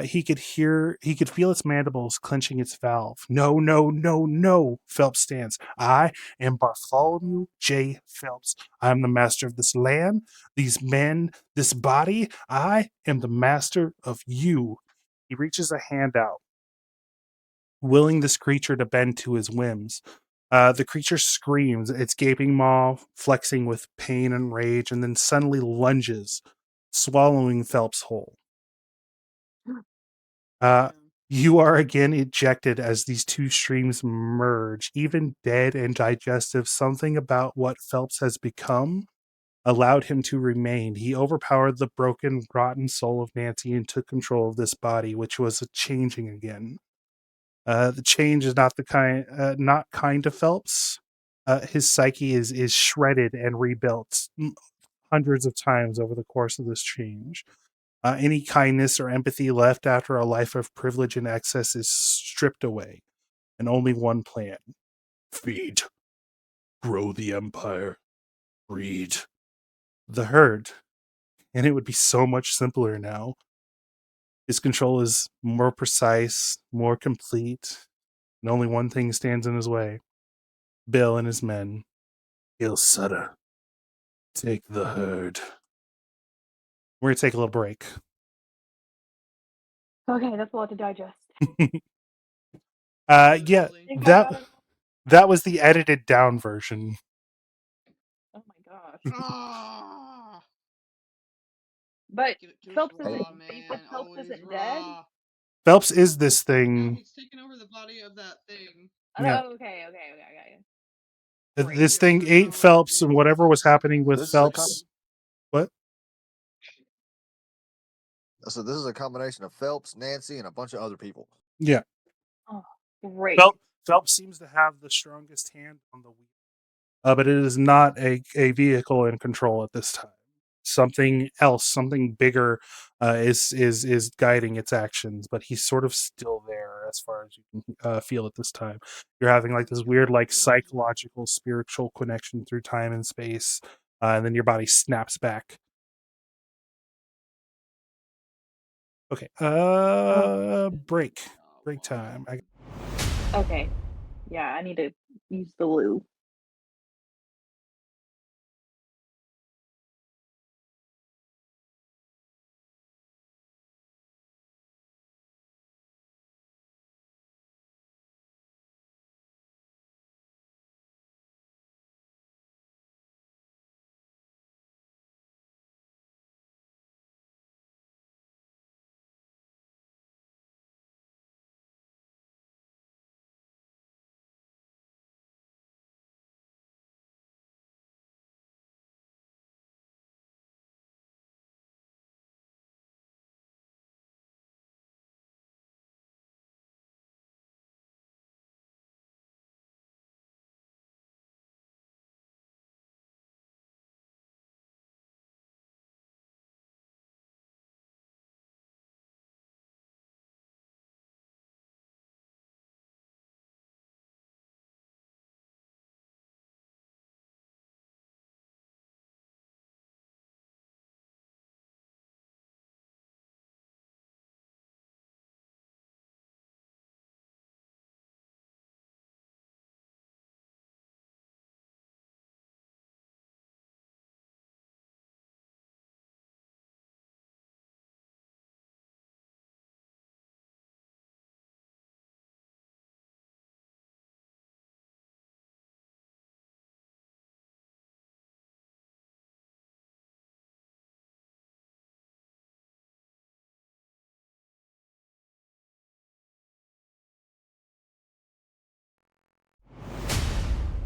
S1: He could feel its mandibles clenching its valve. No, no, no, no, Phelps stands. I am Bartholomew J. Phelps. I am the master of this land, these men, this body. I am the master of you. He reaches a hand out, willing this creature to bend to his whims. The creature screams, its gaping maw flexing with pain and rage, and then suddenly lunges, swallowing Phelps whole. Uh, you are again ejected as these two streams merge. Even dead and digestive, something about what Phelps has become allowed him to remain. He overpowered the broken, rotten soul of Nancy and took control of this body, which was changing again. The change is not kind to Phelps. His psyche is shredded and rebuilt hundreds of times over the course of this change. Any kindness or empathy left after a life of privilege and excess is stripped away, and only one plan: feed, grow the empire, breed the herd. And it would be so much simpler now. His control is more precise, more complete, and only one thing stands in his way: Bill and his men. Il Sutter, take the herd. We're going to take a little break.
S2: Okay, that's a lot to digest.
S1: Yeah,
S4: Absolutely.
S2: Think I
S1: that
S2: got it.
S1: That was the edited down version.
S2: Oh my gosh.
S4: Ah,
S2: But
S4: give it to us
S2: Phelps
S4: raw,
S2: isn't. You said
S4: man.
S2: Phelps
S4: Always
S2: isn't dead.
S4: raw.
S1: Phelps is this
S4: Yeah,
S1: thing.
S4: he's taking over the body of that thing.
S1: Yeah.
S2: Oh, okay. I got you.
S1: This
S4: Yep,
S1: thing
S4: that's
S1: ate
S4: how
S1: Phelps, and
S4: Nancy
S1: whatever was
S4: sucks
S1: happening with
S3: This is a
S1: Phelps. What?
S3: So this is a combination of Phelps, Nancy, and a bunch of other people.
S1: Yeah.
S2: Oh, great.
S1: Phelps seems to have the strongest hand on the wheel, but it is not a vehicle in control at this time. Something else, something bigger, is guiding its actions, but he's sort of still there as far as you can feel at this time. You're having like this weird, like psychological, spiritual connection through time and space, and then your body snaps back. Okay. Break time.
S2: Okay. Yeah, I need to use the loo.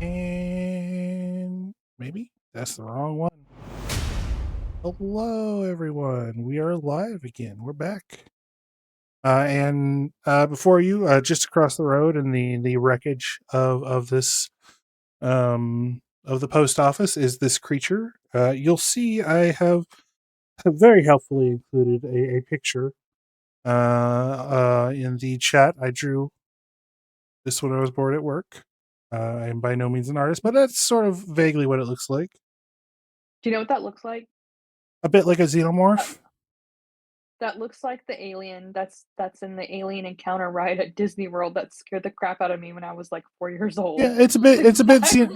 S1: And maybe that's the wrong one. Hello, everyone. We are live again. We're back. And before you, just across the road in the wreckage of this of the post office is this creature. You'll see I have very helpfully included a picture in the chat. I drew this when I was bored at work. I'm by no means an artist, but that's sort of vaguely what it looks like.
S2: Do you know what that looks like?
S1: A bit like a xenomorph.
S2: That looks like the alien that's in the Alien Encounter ride at Disney World that scared the crap out of me when I was like 4 years old.
S1: Yeah, it's a bit. It's a bit.
S2: That's
S1: It,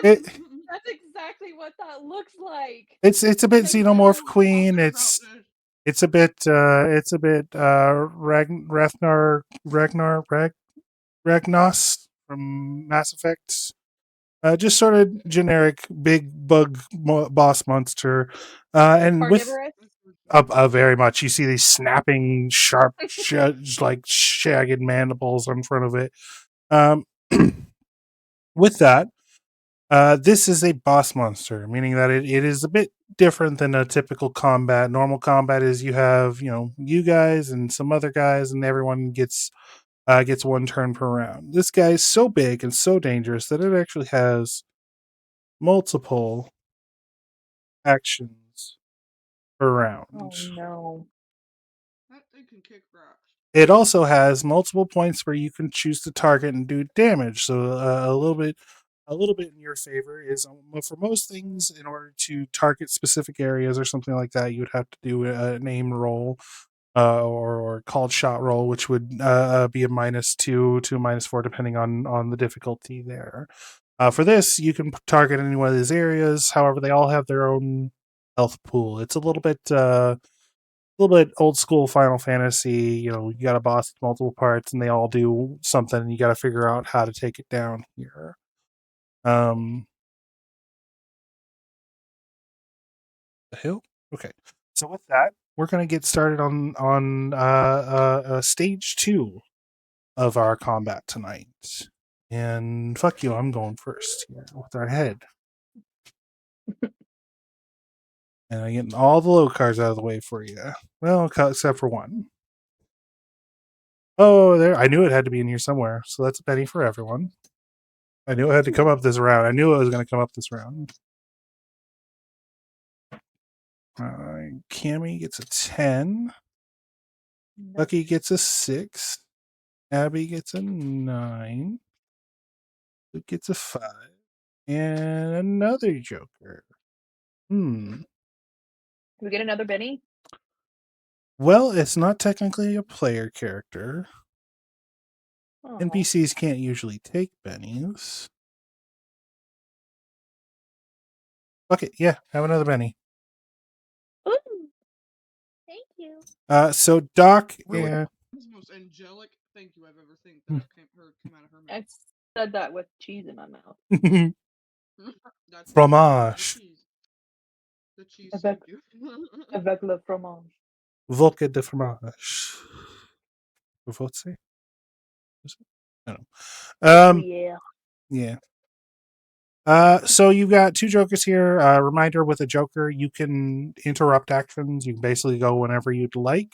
S2: that's exactly what that looks like.
S1: it's a bit
S2: Thank
S1: xenomorph
S2: you.
S1: queen.
S4: Talking about this.
S1: It's a bit. It's a bit. Ragnos from Mass Effect. Just sort of generic big bug boss monster, and with
S2: Carnivorous?
S1: very much you see these snapping sharp like shagged mandibles in front of it. Um, with that, this is a boss monster, meaning that it is a bit different than a typical combat. Normal combat is you have you guys and some other guys, and everyone gets one turn per round. This guy is so big and so dangerous that it actually has multiple actions per round.
S2: Oh no.
S4: That thing can kick rocks.
S1: It also has multiple points where you can choose to target and do damage. So a little bit in your favor is for most things. In order to target specific areas or something like that, you would have to do an aim roll or called shot roll, which would be a -2 to a -4 depending on the difficulty there. For this, you can target any one of these areas. However, they all have their own health pool. It's a little bit little bit old school Final Fantasy. You got a boss with multiple parts, and they all do something. And you got to figure out how to take it down here. The hell? Okay. So with that, we're gonna get started on stage 2 of our combat tonight. And fuck you, I'm going first here with our head. And I'm getting all the low cards out of the way for you. Well, except for one. Oh, there! I knew it had to be in here somewhere. So that's a penny for everyone. I knew it had to come up this round. I knew it was going to come up this round. Cammy gets a 10.
S2: Nope.
S1: Bucky gets a 6. Abby gets a 9. Luke gets a 5. And another Joker.
S2: Can we get another Benny?
S1: Well, it's not technically a player character.
S2: Oh.
S1: NPCs can't usually take bennies. Okay, yeah, have another Benny.
S2: Ooh. Thank you.
S1: So Doc,
S3: Really?
S1: yeah.
S4: This is the most angelic thank you I've ever seen that I've heard come out of her
S2: I
S4: mouth.
S2: said that with cheese in my mouth.
S4: That's
S1: Fromage.
S4: The cheese
S2: Avec,
S4: saved you.
S2: avec le fromage.
S1: Volca de fromage. What's it? I don't know.
S2: Yeah.
S1: Yeah. So you've got 2 Jokers here. Reminder: with a Joker, you can interrupt actions. You can basically go whenever you'd like.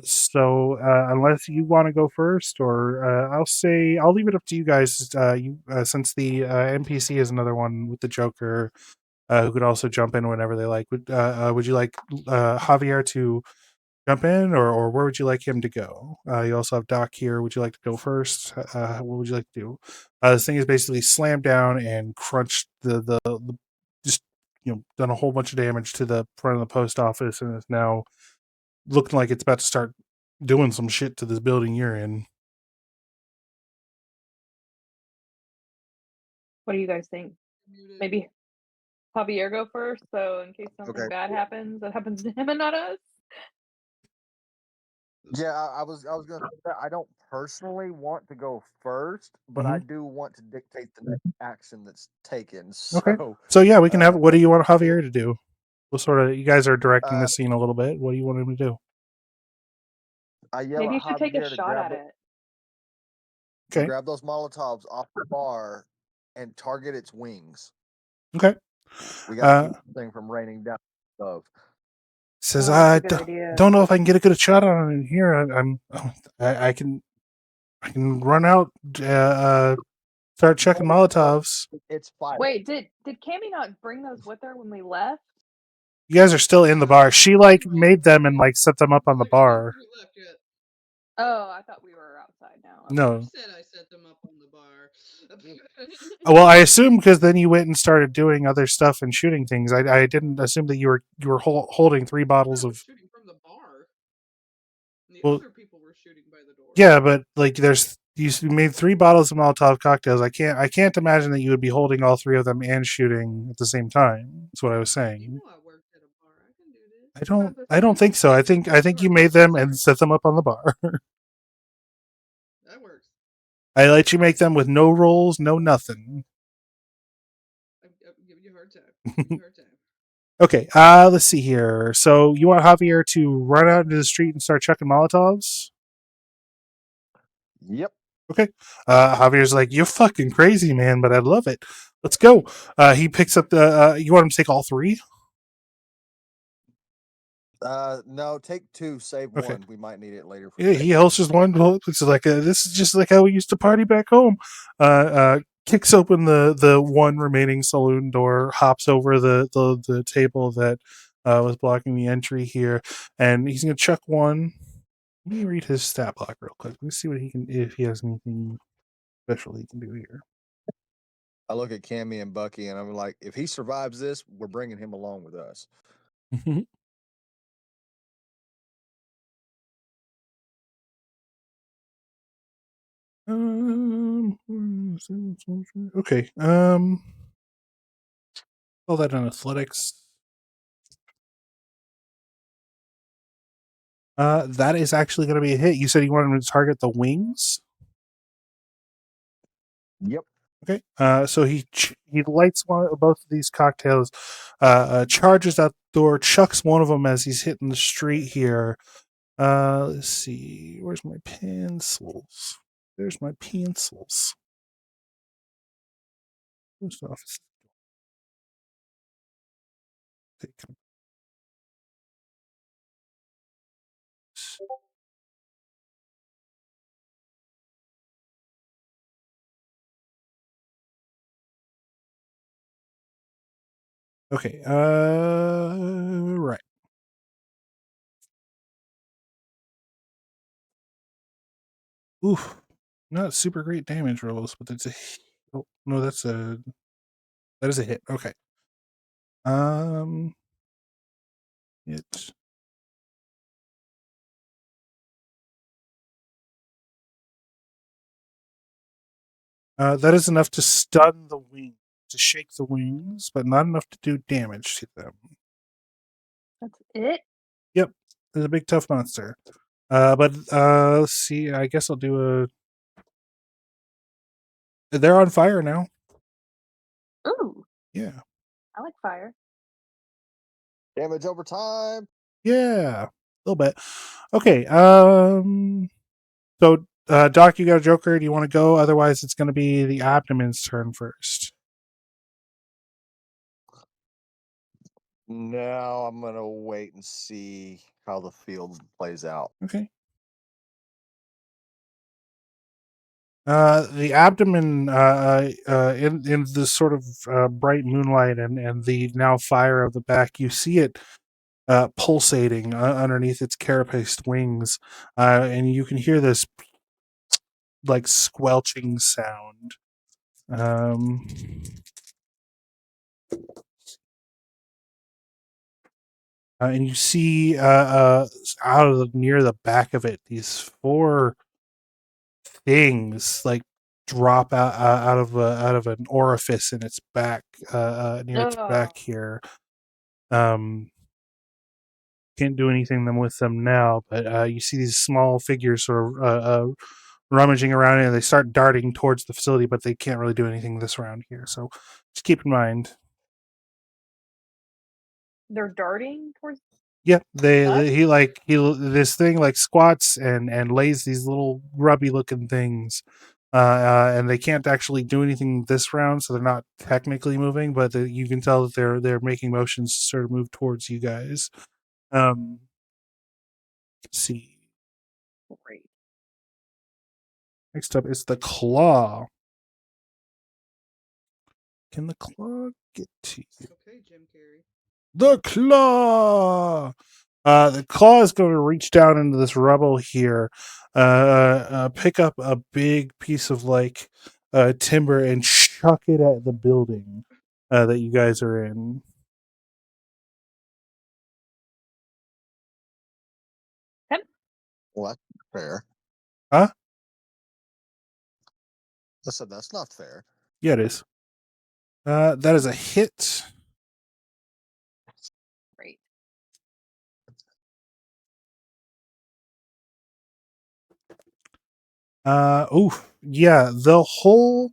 S1: So unless you want to go first, or I'll leave it up to you guys. Since the NPC is another one with the Joker, who could also jump in whenever they like. Would you like Javier to jump in, or where would you like him to go? You also have Doc here. Would you like to go first? What would you like to do? This thing is basically slammed down and crunched the just done a whole bunch of damage to the front of the post office, and is now looking like it's about to start doing some shit to this building you're in.
S2: What do you guys think?
S4: Muted.
S2: Maybe Javier go first, so in case something
S3: Okay.
S2: bad happens, that happens to him and not us.
S3: Yeah, I was gonna say that. I don't personally want to go first, but I do want to dictate the next action that's taken.
S1: Okay.
S3: So
S1: So yeah, we can have. What do you want Javier to do? What sort of? You guys are directing
S3: uh,
S1: the scene a little bit. What do you want him to do?
S3: I yell
S2: Maybe you
S3: at
S2: should take a
S3: Javier to
S2: shot at it.
S1: Okay.
S3: grab those Molotovs off the bar and target its wings.
S1: Okay.
S3: We got to keep the thing from raining down above.
S1: Says
S2: That's
S1: I
S2: a good idea.
S1: don't know if I can get a good shot on it here. I can run out. Start checking Molotovs.
S3: It's fire.
S2: Wait, did Cammy not bring those with her when we left?
S1: You guys are still in the bar. She made them and set them up on the bar.
S4: We left yet.
S2: Oh, I thought we were outside now. Okay.
S1: No.
S4: I set them up on the bar.
S1: Well, I assume because then you went and started doing other stuff and shooting things. I didn't assume that you were holding 3 bottles
S4: I
S1: of.
S4: was shooting from the bar. The
S1: Well,
S4: other people were shooting by the door.
S1: yeah, but there's you made 3 bottles of Molotov cocktails. I can't imagine that you would be holding all 3 of them and shooting at the same time. That's what I was
S4: You
S1: saying.
S4: know I worked at a bar. I can do this.
S1: I don't think so. I think you made them and set them up on the bar.
S4: That works.
S1: I let you make them with no rolls, no nothing.
S4: I'm giving you a hard time.
S1: Okay, let's see here. So you want Javier to run out into the street and start chucking Molotovs?
S3: Yep.
S1: Okay. Javier's like, you're fucking crazy, man, but I love it. Let's go. He picks up the. You want him to take all 3?
S3: No, take 2, save
S1: Okay.
S3: 1. We might need it later.
S1: Yeah, he holsters one. It's like this is just like how we used to party back home. Kicks open the one remaining saloon door, hops over the table that was blocking the entry here, and he's gonna chuck one. Let me read his stat block real quick. Let me see what if he has anything special he can do here.
S3: I look at Cammy and Bucky, and I'm like, if he survives this, we're bringing him along with us. Okay. All that on athletics.
S1: That is actually going to be a hit. You said you wanted to target the wings.
S3: Yep.
S1: Okay. So he lights both of these cocktails, charges out the door, chucks one of them as he's hitting the street here. Let's see. Where's my pencils? There's my pencils. Post office. Okay. Right. Oof. Not super great damage rolls, but that's a. Oh no, that is a hit. Okay. It. That is enough to stun the wing, to shake the wings, but not enough to do damage to them.
S2: That's it?
S1: Yep, it's a big tough monster. But let's see. I guess I'll do a. They're on fire now.
S2: Ooh,
S1: Yeah,
S2: I like fire.
S3: Damage over time.
S1: yeah, a little bit. Okay. So, Doc, you got a Joker. Do you want to go? Otherwise, it's going to be the abdomen's turn first.
S3: Now I'm gonna wait and see how the field plays out.
S1: Okay. The abdomen, in the sort of bright moonlight and the now fire of the back, you see it pulsating underneath its carapaced wings, and you can hear this like squelching sound. Um, and you see out of near the back of it these four things like drop out of an orifice in its back, near its
S2: Ugh.
S1: back here. Can't do anything with them now, but you see these small figures sort of rummaging around, and they start darting towards the facility, but they can't really do anything this round here. So just keep in mind.
S2: They're darting towards
S1: Yeah,
S2: us?
S1: this thing like squats and lays these little grubby looking things, and they can't actually do anything this round, so they're not technically moving, but you can tell that they're making motions to sort of move towards you guys. Let's see.
S2: Great.
S1: Next up is the claw. Can the claw get to you?
S4: Okay, Jim Carrey.
S1: The claw. The claw is going to reach down into this rubble here, pick up a big piece of like timber and chuck it at the building that you guys are in.
S2: Yep.
S3: Well, that's fair.
S1: Huh?
S3: I said that's not fair.
S1: Yeah, it is. That is a hit.
S2: Great.
S1: Yeah, the whole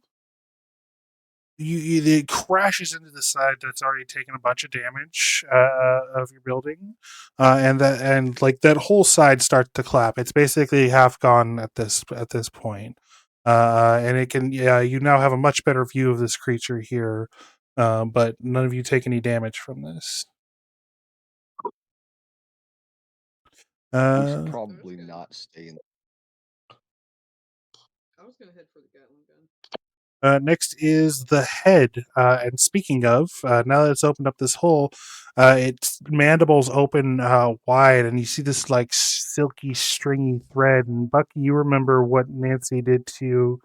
S1: it crashes into the side that's already taken a bunch of damage of your building, and like that whole side starts to clap. It's basically half gone at this point, and it can you now have a much better view of this creature here, but none of you take any damage from this.
S3: We should
S1: Uh,
S3: probably not stay in.
S4: I was gonna head for the Gatling gun.
S1: Next is the head. And speaking of, now that it's opened up this hole, its mandibles open wide, and you see this like silky, stringy thread. And Bucky, you remember what Nancy did to you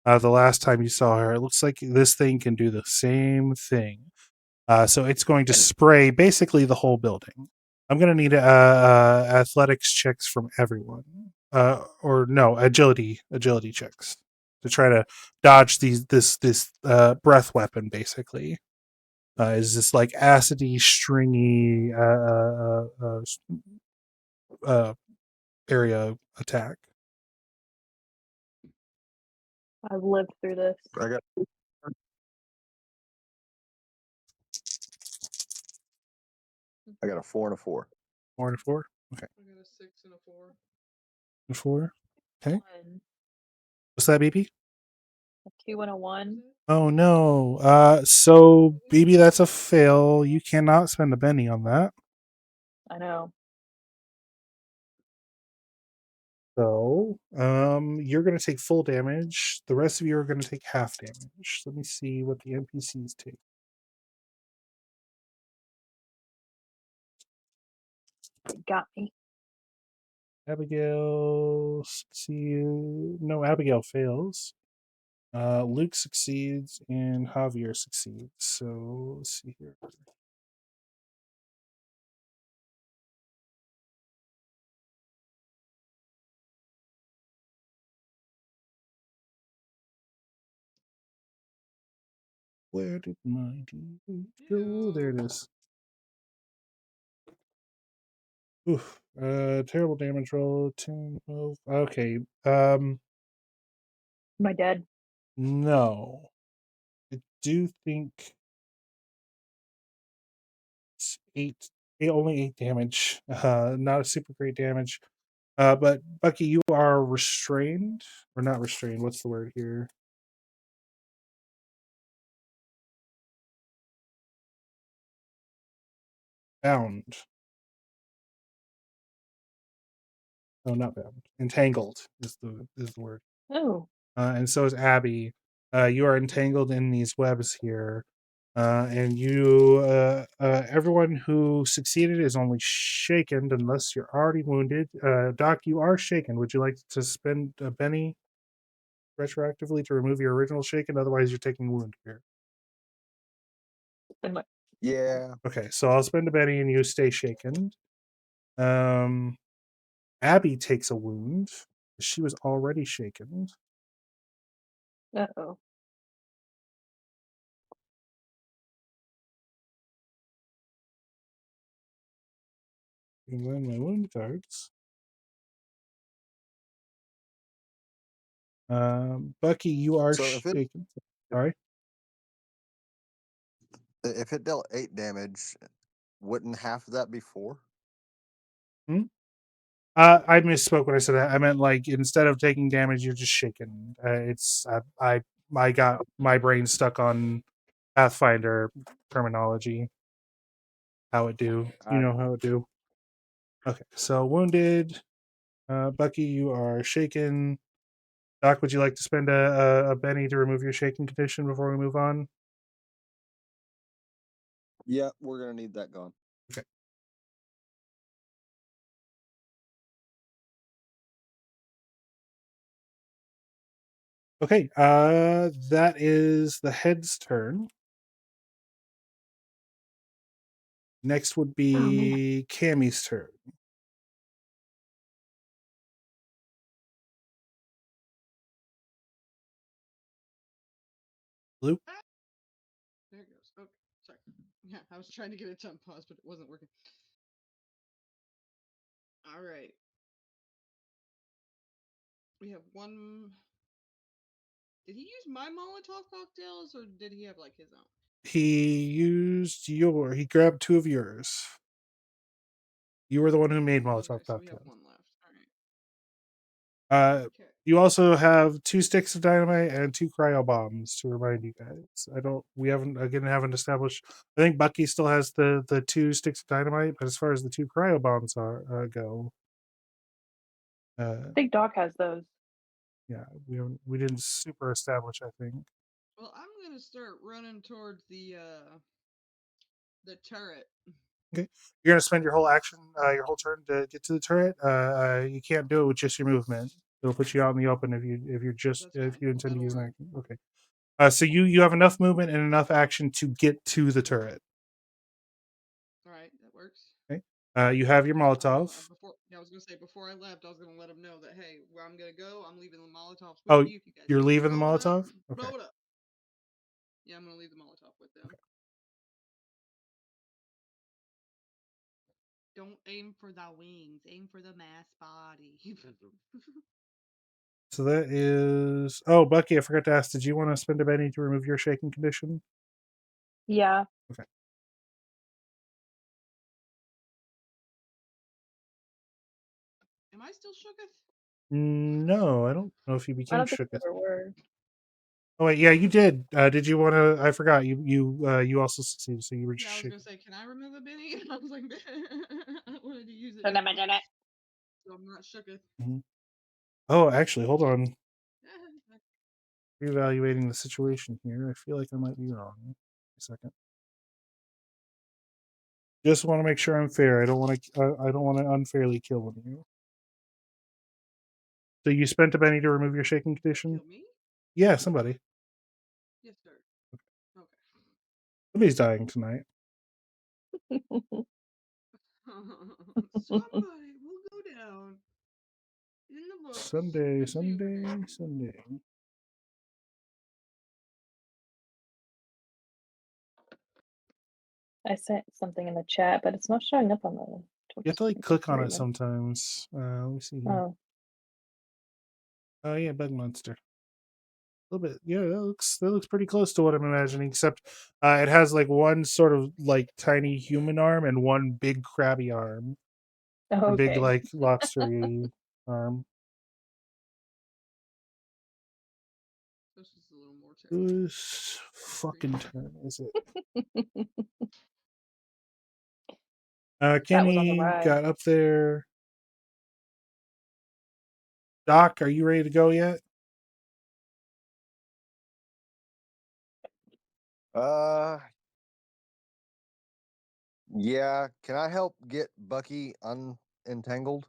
S1: the last time you saw her. It looks like this thing can do the same thing. So it's going to spray basically the whole building. I'm going to need athletics checks from everyone, or no, agility checks to try to dodge this breath weapon. Basically, is this like acidy, stringy area attack.
S2: I've lived through this.
S3: I got a 4 and a 4.
S1: 4 and a 4. Okay,
S4: I got a 6 and a 4.
S1: and 4. Okay,
S2: One,
S1: what's that, BB?
S2: a 2 and a 1.
S1: Oh no. So BB, that's a fail. You cannot spend a penny on that.
S2: I know.
S1: So, you're going to take full damage. The rest of you are going to take half damage. Let me see what the NPCs take.
S2: They got me.
S1: Abigail succeeds. No, Abigail fails. Luke succeeds and Javier succeeds. So let's see here. Where did my D go? There it is. Oof. Terrible damage roll. 10, 12. Okay.
S2: Am I dead?
S1: No. I do think it's only 8 damage. Not a super great damage. But Bucky, you are restrained. Or not restrained. What's the word here? Bound. No, not bound. Entangled is the word.
S2: Oh,
S1: And so is Abby. You are entangled in these webs here, and everyone who succeeded is only shaken unless you're already wounded. Doc, you are shaken. Would you like to spend a penny retroactively to remove your original shaken? Otherwise, you're taking wound here.
S2: and my,
S3: Yeah.
S1: Okay, so I'll spend a penny and you stay shaken. Abby takes a wound. She was already shaken.
S2: uh-oh.
S1: And then my wound cards. Bucky, you are
S3: So
S1: shaken. Sorry.
S3: if it dealt 8 damage, wouldn't half of that be 4?
S1: I misspoke when I said that. I meant like instead of taking damage, you're just shaken. I got my brain stuck on Pathfinder terminology. How it do? You know how it do. Okay, so wounded. Bucky, you are shaken. Doc, would you like to spend a penny to remove your shaking condition before we move on?
S3: Yeah, we're gonna need that gone.
S1: Okay. Okay, that is the head's turn. Next would
S2: Oh, man.
S1: be Cammy's turn. Blue?
S4: There it goes. Okay, sorry. Yeah, I was trying to get it to unpause, but it wasn't working. All right. We have one. Did he use my Molotov cocktails, or did he have like his own?
S1: He grabbed 2 of yours. You were the one who made Molotov
S4: Okay, so we have
S1: cocktails.
S4: one left. All right. Okay.
S1: You also have 2 sticks of dynamite and 2 cryo bombs to remind you guys. We haven't established. I think Bucky still has the 2 sticks of dynamite, but as far as the 2 cryo bombs go,
S2: I think Doc has those.
S1: yeah, we didn't super establish. I think.
S4: Well, I'm gonna start running towards the turret.
S1: Okay, you're gonna spend your whole action, your whole turn to get to the turret. You can't do it with just your movement. It'll put you out in the open if you intend to use an action. Okay. So you have enough movement and enough action to get to the turret.
S4: All right, that works.
S1: Okay. You have your Molotov.
S4: I was gonna say before I left, I was gonna let him know that hey, where I'm gonna go, I'm leaving the Molotovs with
S1: Oh,
S4: you. If you guys
S1: you're
S4: need to
S1: leaving the
S4: throw it out,
S1: Molotov? Okay.
S4: blow it up. Yeah, I'm gonna leave the Molotov with them. Don't aim for the wings. Aim for the mass body.
S1: So that is. Oh, Bucky, I forgot to ask. Did you want to spend a penny to remove your shaking condition?
S2: Yeah.
S1: Okay.
S4: Am I still shooketh?
S1: No, I don't know if you
S2: I
S1: became
S2: don't think we
S1: shooketh.
S2: ever were.
S1: Oh wait, yeah, you did. Did you want to? I forgot. You also succeeded, so you were just
S4: Yeah, I was
S1: shaking.
S4: gonna say, can I remove the Benny? I was like, I wanted to use it.
S2: Shouldn't have
S4: Now.
S2: done it.
S4: So I'm not shooketh.
S1: Oh, actually, hold on. Reevaluating the situation here. I feel like I might be wrong. A second. Just want to make sure I'm fair. I don't want to. I don't want to unfairly kill one of you. So you spent a penny to remove your shaking condition?
S4: Kill me?
S1: Yeah, somebody.
S4: Yes, sir. Okay.
S1: Somebody's dying tonight.
S4: Somebody will go down in the books.
S1: Sunday,
S4: Good for you,
S1: Sunday,
S4: Kate.
S1: Sunday.
S2: I sent something in the chat, but it's not showing up on the
S1: You have to like
S2: Twitch
S1: click on it
S2: screen.
S1: sometimes. Let me see here.
S2: Oh,
S1: Oh yeah, bug monster. A little bit. Yeah, that looks pretty close to what I'm imagining. Except it has like one sort of like tiny human arm and one big crabby arm. A big
S2: okay.
S1: like lobstery arm.
S4: This is a little more terrible.
S1: Whose fucking turn is it?
S2: That was on the
S1: Kenny
S2: rise.
S1: got up there. Doc, are you ready to go yet?
S3: Yeah. Can I help get Bucky unentangled?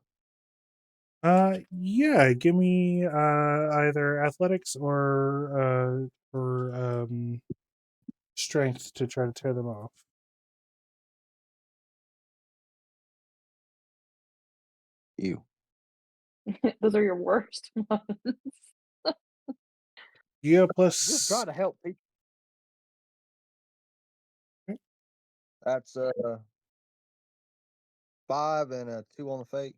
S1: Yeah. Give me either athletics or strength to try to tear them off.
S3: You.
S2: Those are your worst ones.
S1: You have
S3: Just try
S1: plus.
S3: to help people.
S1: Okay.
S3: That's 5 and a 2 on the fate.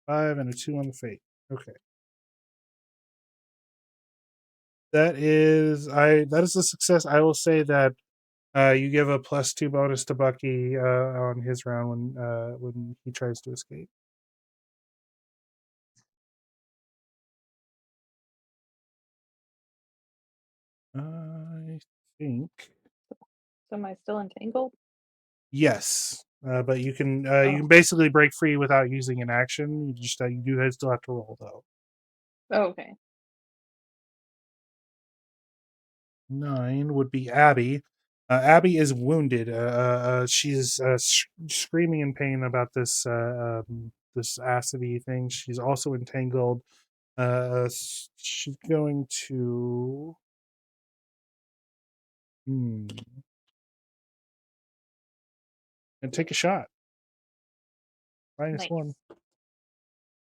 S1: 5 and a 2 on the fate. Okay. That is a success. I will say that you give a +2 bonus to Bucky on his round when he tries to escape. I think
S2: So am I still entangled?
S1: yes, but you can basically break free without using an action. You just you do still have to roll though.
S2: Oh, okay.
S1: 9 would be Abby. Abby is wounded. She's screaming in pain about this acidy thing. She's also entangled. She's going to. And take a shot.
S2: Nice.
S1: -1.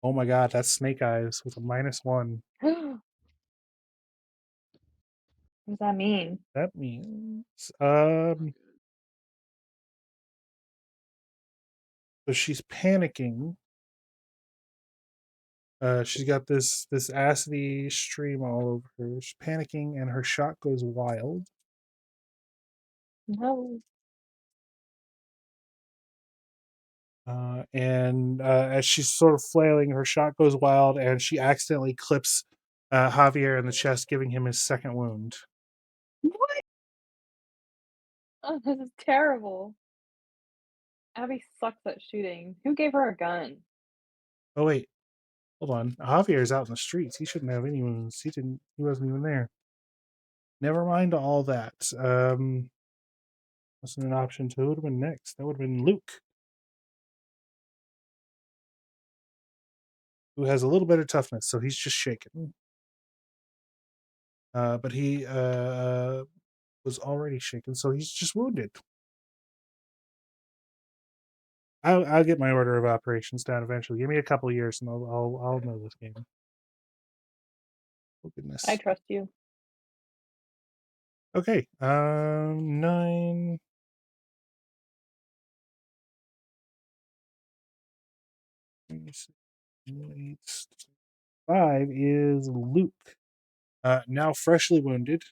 S1: Oh my god, that's Snake Eyes with a -1.
S2: What does that mean?
S1: That means
S4: Not good.
S1: so she's panicking. She's got this acidy stream all over her. She's panicking, and her shot goes wild.
S2: No.
S1: And as she's sort of flailing, her shot goes wild, and she accidentally clips Javier in the chest, giving him his second wound.
S2: What? Oh, this is terrible. Abby sucks at shooting. Who gave her a gun?
S1: Oh wait, hold on. Javier's out in the streets. He shouldn't have any wounds. He didn't. He wasn't even there. Never mind all that. Wasn't an option. So who would have been next? That would have been Luke, who has a little bit of toughness, so he's just shaken. But he was already shaken, so he's just wounded. I'll get my order of operations down eventually. Give me a couple years, and I'll know this game. Oh goodness.
S2: I trust you.
S1: Okay. 9. 5 is Luke. Now freshly wounded.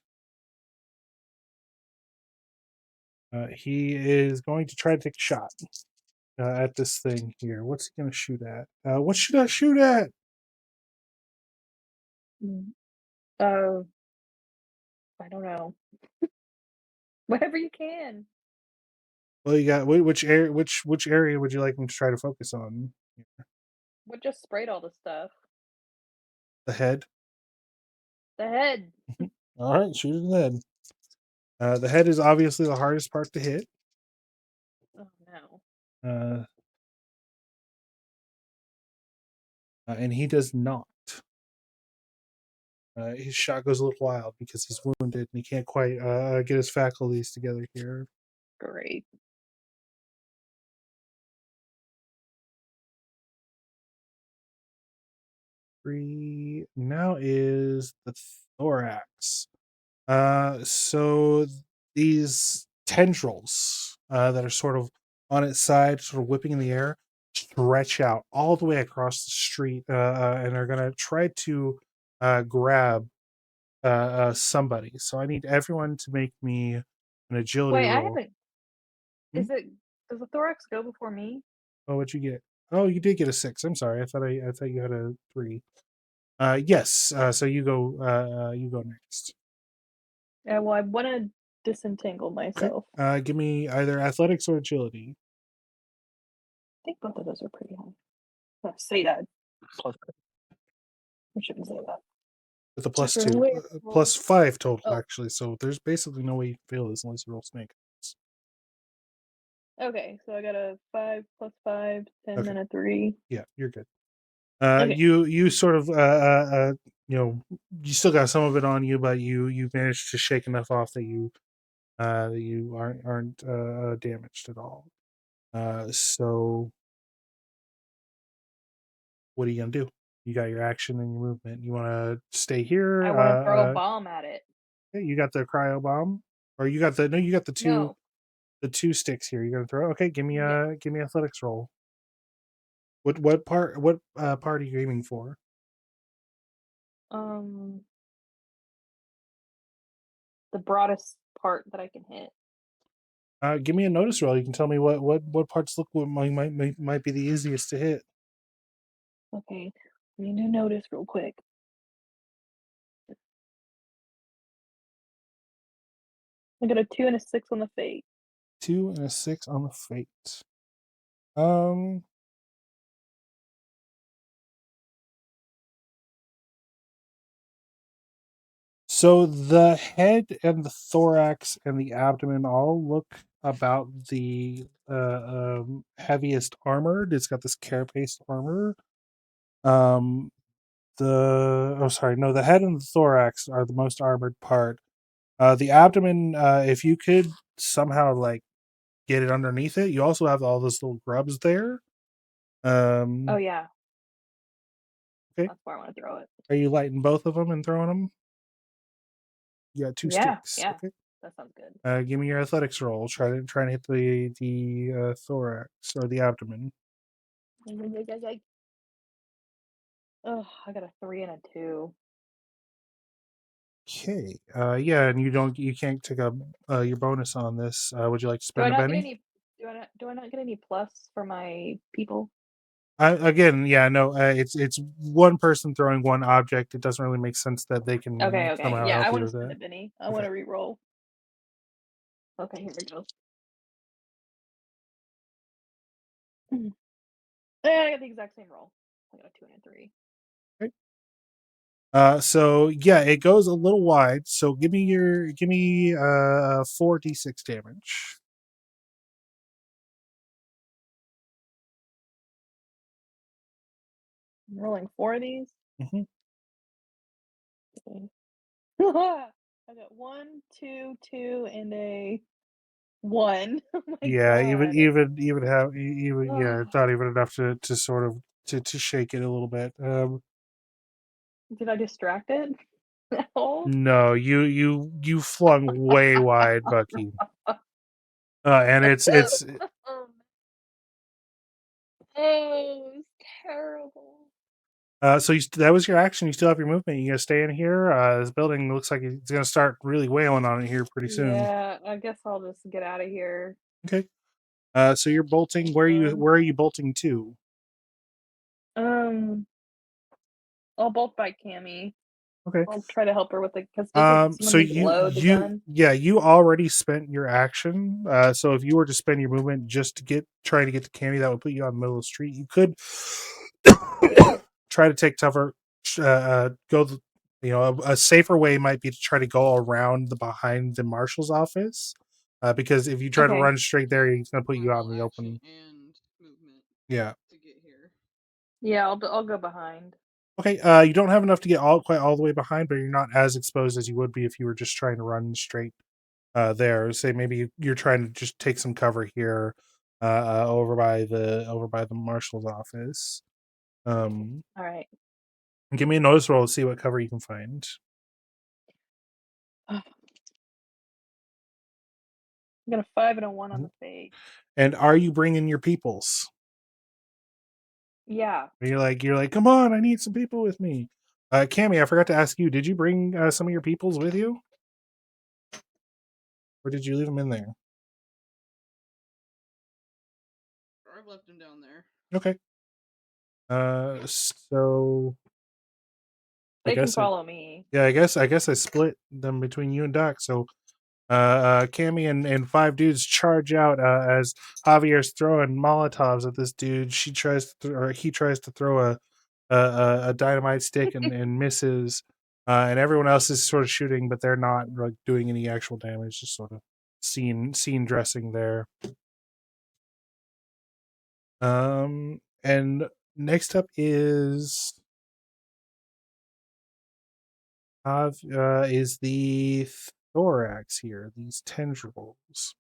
S1: He is going to try to take a shot at this thing here. What's he going to shoot at? What should I shoot at?
S2: I don't know. Whatever you can.
S1: Well, you got which area? Which area would you like me to try to focus on?
S2: What just sprayed all the stuff?
S1: The head.
S2: The head.
S1: All right, shoot it in the head. The head is obviously the hardest part to hit.
S2: Oh no.
S1: And he does not. His shot goes a little wild because he's wounded and he can't quite get his faculties together here.
S2: Great.
S1: Three now is the thorax. So these tendrils that are sort of on its side, sort of whipping in the air, stretch out all the way across the street and are going to try to grab somebody. So I need everyone to make me an agility
S2: Wait, I
S1: roll.
S2: haven't. Does the thorax go before me?
S1: Oh, what'd you get? Oh, you did get a 6. I'm sorry. I thought you had a 3. Yes. So you go. You go next.
S2: Yeah, well, I want to disentangle myself.
S1: Okay. Give me either athletics or agility.
S2: I think both of those are pretty high. Oh, say that.
S3: Plus,
S2: I shouldn't say that.
S1: With a plus
S2: After
S1: 2,
S2: way
S1: plus 5 total
S2: Oh.
S1: actually. So there's basically no way you can fail this unless you roll snake.
S2: Okay, so I got a 5 plus 5, 10,
S1: Okay.
S2: and a 3.
S1: Yeah, you're good.
S2: Okay.
S1: You sort of you still got some of it on you, but you managed to shake enough off that you aren't damaged at all. So what are you gonna do? You got your action and your movement. You want to stay here?
S2: I want to throw a bomb at it.
S1: Okay, you got the cryo bomb, or you got the
S2: No.
S1: the 2 sticks here. You're gonna throw. Okay, give me
S2: Yeah.
S1: give me athletics roll. What part are you aiming for?
S2: The broadest part that I can hit.
S1: Give me a notice roll. You can tell me what parts look might be the easiest to hit.
S2: Okay, I need to notice real quick. I got a 2 and a 6 on the fate.
S1: 2 and a 6 on the fate. So the head and the thorax and the abdomen all look about the heaviest armored. It's got this carapace armor. The head and the thorax are the most armored part. The abdomen, if you could somehow like get it underneath it, you also have all those little grubs there.
S2: Oh yeah.
S1: Okay.
S2: That's where I want to throw it.
S1: Are you lighting both of them and throwing them? You got 2 sticks.
S2: Yeah.
S1: Okay.
S2: That sounds good.
S1: Give me your athletics roll. Try to hit the thorax or the abdomen.
S2: Oh, I got a 3 and a 2.
S1: Okay. Yeah, and you can't take a your bonus on this. Would you like to
S2: Do I
S1: spend a
S2: not get
S1: penny?
S2: any? Do I not get any plus for my people?
S1: Again, yeah, no. It's one person throwing one object. It doesn't really make sense that they can
S2: Okay.
S1: somehow
S2: Yeah,
S1: help
S2: I
S1: you
S2: want to
S1: with
S2: spend
S1: that.
S2: a penny. I
S1: Okay.
S2: want to re-roll. Okay, here we go. Yeah, I got the exact same roll. I got a 2 and a 3.
S1: So yeah, it goes a little wide. So give me 4d6 damage.
S2: I'm rolling 4 of these.
S1: Mm-hmm.
S2: Okay. I got 1, 2, 2, and a 1. Oh my
S1: Yeah,
S2: god.
S1: yeah, it's not even enough to sort of to shake it a little bit.
S2: Did I distract it? No.
S1: No, you flung way wide, Bucky. And it's
S2: Oh, it's terrible.
S1: So that was your action. You still have your movement. You gonna stay in here? This building looks like it's gonna start really wailing on it here pretty soon.
S2: Yeah, I guess I'll just get out of here.
S1: Okay. So you're bolting. Where are you bolting to?
S2: I'll bolt by Cammy.
S1: Okay.
S2: I'll try to help her with it because doesn't
S1: So
S2: someone need to load the gun?
S1: you already spent your action. So if you were to spend your movement just to try to get to Cammy, that would put you on the middle of the street. You could try to take cover. A safer way might be to try to go around behind the marshal's office, because if you try to
S2: Okay.
S1: run straight there, he's gonna put you out in the
S4: Action
S1: open.
S4: and movement
S1: Yeah.
S4: to get here.
S2: Yeah, I'll go behind.
S1: Okay. You don't have enough to get quite all the way behind, but you're not as exposed as you would be if you were just trying to run straight there. Say maybe you're trying to just take some cover here, over by the marshal's office.
S2: All right.
S1: Give me a notice roll to see what cover you can find.
S2: I got a 5 and a 1 on the face.
S1: And are you bringing your peoples?
S2: Yeah.
S1: You're like, come on, I need some people with me. Cammy, I forgot to ask you, did you bring some of your peoples with you, or did you leave them in there?
S4: I've left him down there.
S1: Okay. So
S2: They can
S1: I
S2: follow me.
S1: I guess I split them between you and Doc. So Cammy and 5 dudes charge out as Javier's throwing Molotovs at this dude. He tries to throw a dynamite stick and misses, and everyone else is sort of shooting, but they're not like doing any actual damage. Just sort of scene dressing there. And next up is the thorax here. These tendrils.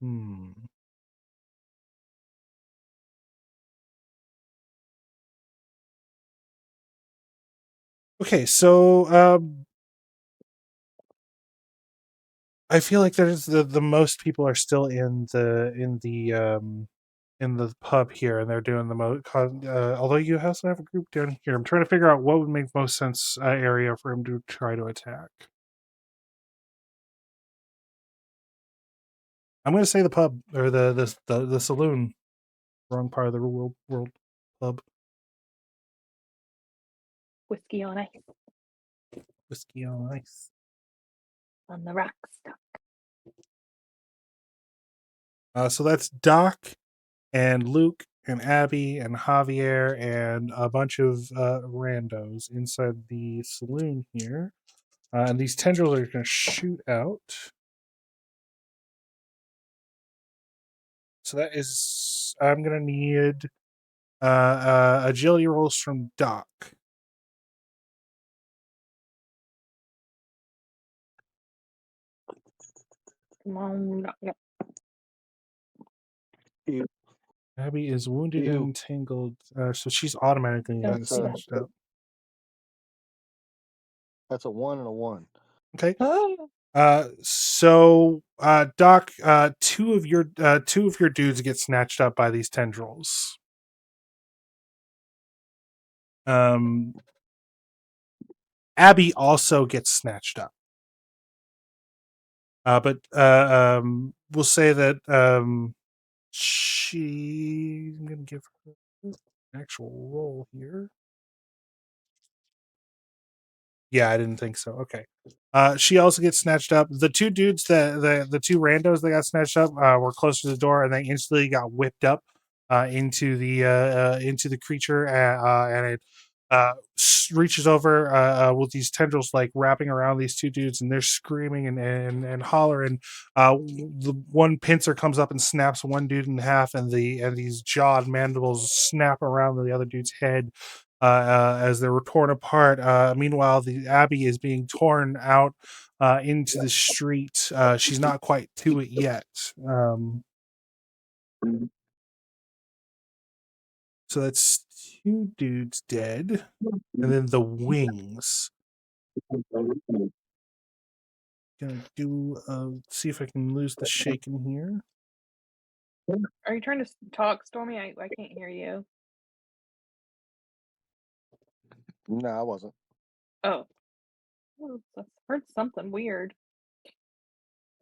S1: Okay, so I feel like there's the most people are still in the pub here, and they're doing the most. Although you also have a group down here, I'm trying to figure out what would make most sense area for him to try to attack. I'm going to say the pub or the saloon. Wrong part of the world pub.
S2: Whiskey on ice.
S1: Whiskey on ice.
S2: On the rocks.
S1: So that's Doc and Luke and Abby and Javier and a bunch of randos inside the saloon here. And these tendrils are going to shoot out. So that is, I'm going to need agility rolls from Doc.
S2: Come on. Yeah.
S1: Abby is wounded and entangled, so she's automatically
S2: Don't see that.
S1: snatched up.
S3: That's a 1 and a 1.
S1: Okay.
S2: Oh.
S1: So Doc, two of your dudes get snatched up by these tendrils. Abby also gets snatched up. But we'll say that I'm gonna give her an actual roll here. Yeah, I didn't think so. Okay. She also gets snatched up. The two dudes the two randos that got snatched up were close to the door, and they instantly got whipped up into the creature, and it reaches over with these tendrils like wrapping around these two dudes, and they're screaming and hollering. The one pincer comes up and snaps one dude in half, and these jawed mandibles snap around the other dude's head as they were torn apart. Meanwhile, the Abbey is being torn out into the street. She's not quite to it yet. So that's 2 dudes dead. And then the wings. Gonna do see if I can lose the shaking here.
S2: Are you trying to talk, Stormy? I can't hear you.
S3: No, I wasn't.
S2: Oh. Oh, I heard something weird.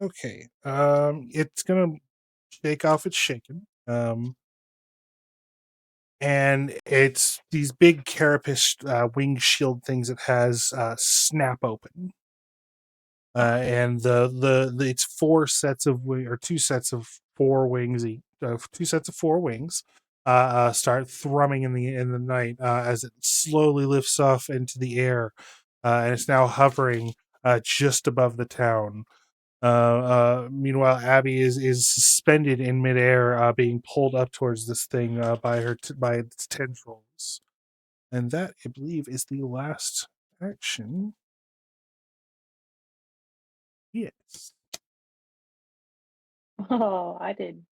S1: Okay. It's gonna shake off its shaking. And it's these big carapace wing shield things it has snap open. And the it's four sets of or two sets of four wings, two sets of four wings, start thrumming in the night as it slowly lifts off into the air, and it's now hovering just above the town. Meanwhile, Abby is suspended in midair, being pulled up towards this thing by by its tendrils, and that I believe is the last action. Yes.
S2: Oh, I did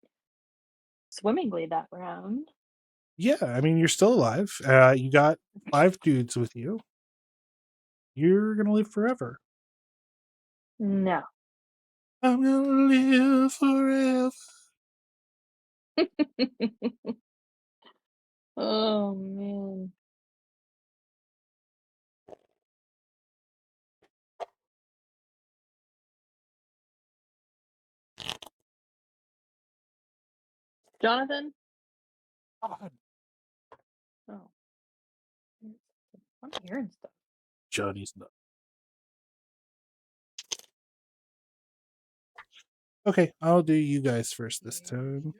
S2: swimmingly that round.
S1: Yeah, I mean you're still alive. You got 5 dudes with you. You're gonna live forever.
S2: No.
S1: I'm gonna live forever.
S2: Oh man. Jonathan?
S1: God,
S2: Oh. I'm hearing stuff.
S1: Johnny's not. Okay, I'll do you guys first this time.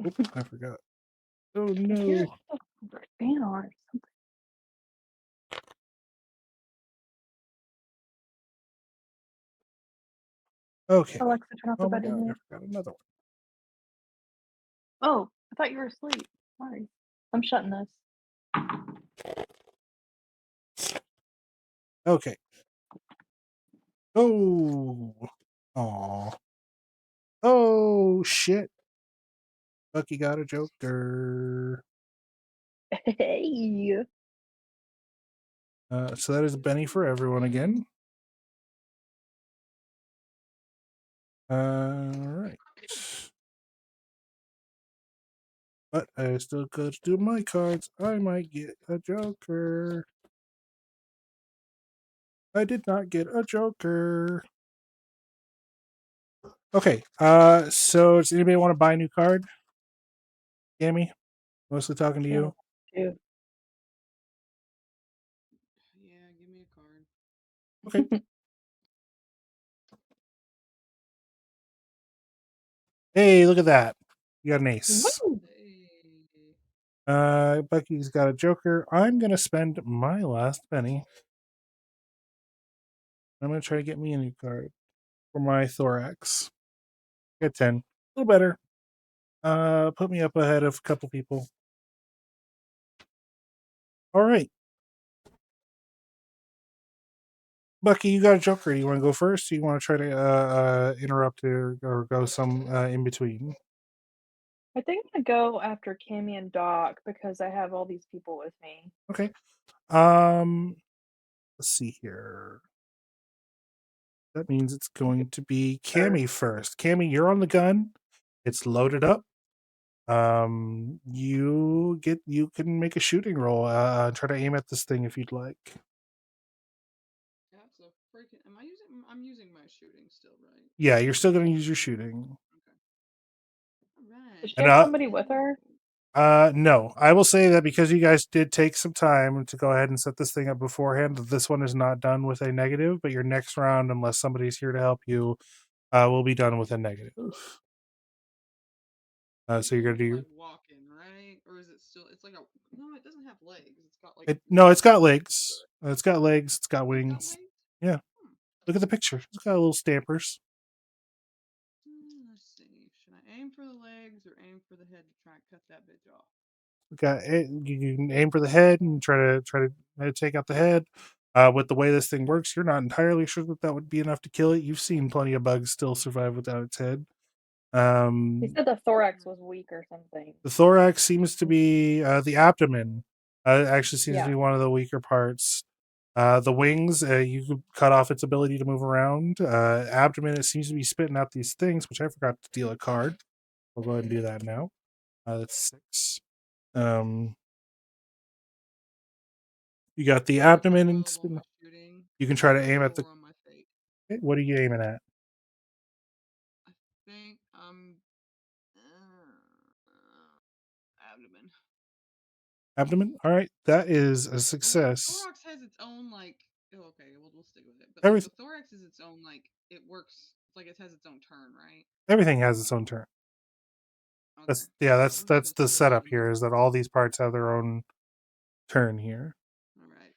S1: Oop, I forgot. Oh
S2: I hear
S1: no.
S2: stuff over fan art or something.
S1: Okay.
S2: Alexa, turn off the
S1: Oh my
S2: bed in
S1: god, I
S2: here.
S1: forgot another
S2: Oh, I thought you were asleep. Sorry. I'm shutting this.
S1: one. Okay. Oh. Aw. Oh shit. Bucky got a Joker.
S2: Hey.
S1: So that is Benny for everyone again. Alright. But I still could do my cards. I might get a Joker. I did not get a Joker. Okay. So does anybody want to buy a new card? Gammy? Mostly talking to you.
S2: Dude.
S4: Yeah, give me a card.
S1: Okay. Hey, look at that. You got an ace.
S2: Woo!
S4: Hey.
S1: Bucky's got a Joker. I'm gonna spend my last penny. I'm gonna try to get me a new card for my thorax. Get 10. A little better. Put me up ahead of a couple people. All right. Bucky, you got a Joker. Do you want to go first? Or you want to try to interrupt or go some in between?
S2: I think I'm gonna go after Cammy and Doc because I have all these people with me.
S1: Okay. Let's see here. That means it's going to be Cammy first. Cammy, you're on the gun. It's loaded up. You can make a shooting roll. Try to aim at this thing if you'd like.
S4: That's a freaking. Am I using? I'm using my shooting still, right?
S1: Yeah, you're still going to use your shooting.
S4: Okay. All right.
S2: Does she
S1: And
S2: have somebody with her?
S1: no, I will say that because you guys did take some time to go ahead and set this thing up beforehand, that this one is not done with a negative, but your next round, unless somebody's here to help you, will be done with a negative. So you're gonna do
S4: like walking, right? Or is it still? It's like a. No, it doesn't have legs. It's got like.
S1: it. No, it's got legs. It's got legs. It's got
S4: It's got
S1: wings.
S4: legs?
S1: Yeah.
S4: Hmm.
S1: Look at the picture. It's got little stampers.
S4: Let's see. Should I aim for the legs or aim for the head to try and cut that bitch off?
S1: Got it. You can aim for the head and try to take out the head. With the way this thing works, you're not entirely sure that that would be enough to kill it. You've seen plenty of bugs still survive without its head.
S2: He said the thorax was weak or something.
S1: The thorax seems to be the abdomen. Actually, seems to
S2: Yeah.
S1: be one of the weaker parts. The wings, you could cut off its ability to move around. Abdomen, it seems to be spitting out these things, which I forgot to deal a card. We'll go ahead and do that now. That's 6. You got the
S4: I got
S1: abdomen
S4: 12
S1: and
S4: on
S1: spin.
S4: my shooting.
S1: You can try to
S4: And
S1: aim at the.
S4: 4 on my fate.
S1: Okay, what are you aiming at?
S4: I think I'm abdomen.
S1: Abdomen. All right, that is a
S4: The
S1: success.
S4: thorax has its own like. Oh, okay, we'll stick with it. But like
S1: Everything.
S4: the thorax is its own like it works. It's like it has its own turn, right?
S1: Everything has its own turn.
S4: Okay.
S1: That's
S4: We'll do the
S1: the setup
S4: spin.
S1: here is that all these parts have their own turn here.
S4: All right.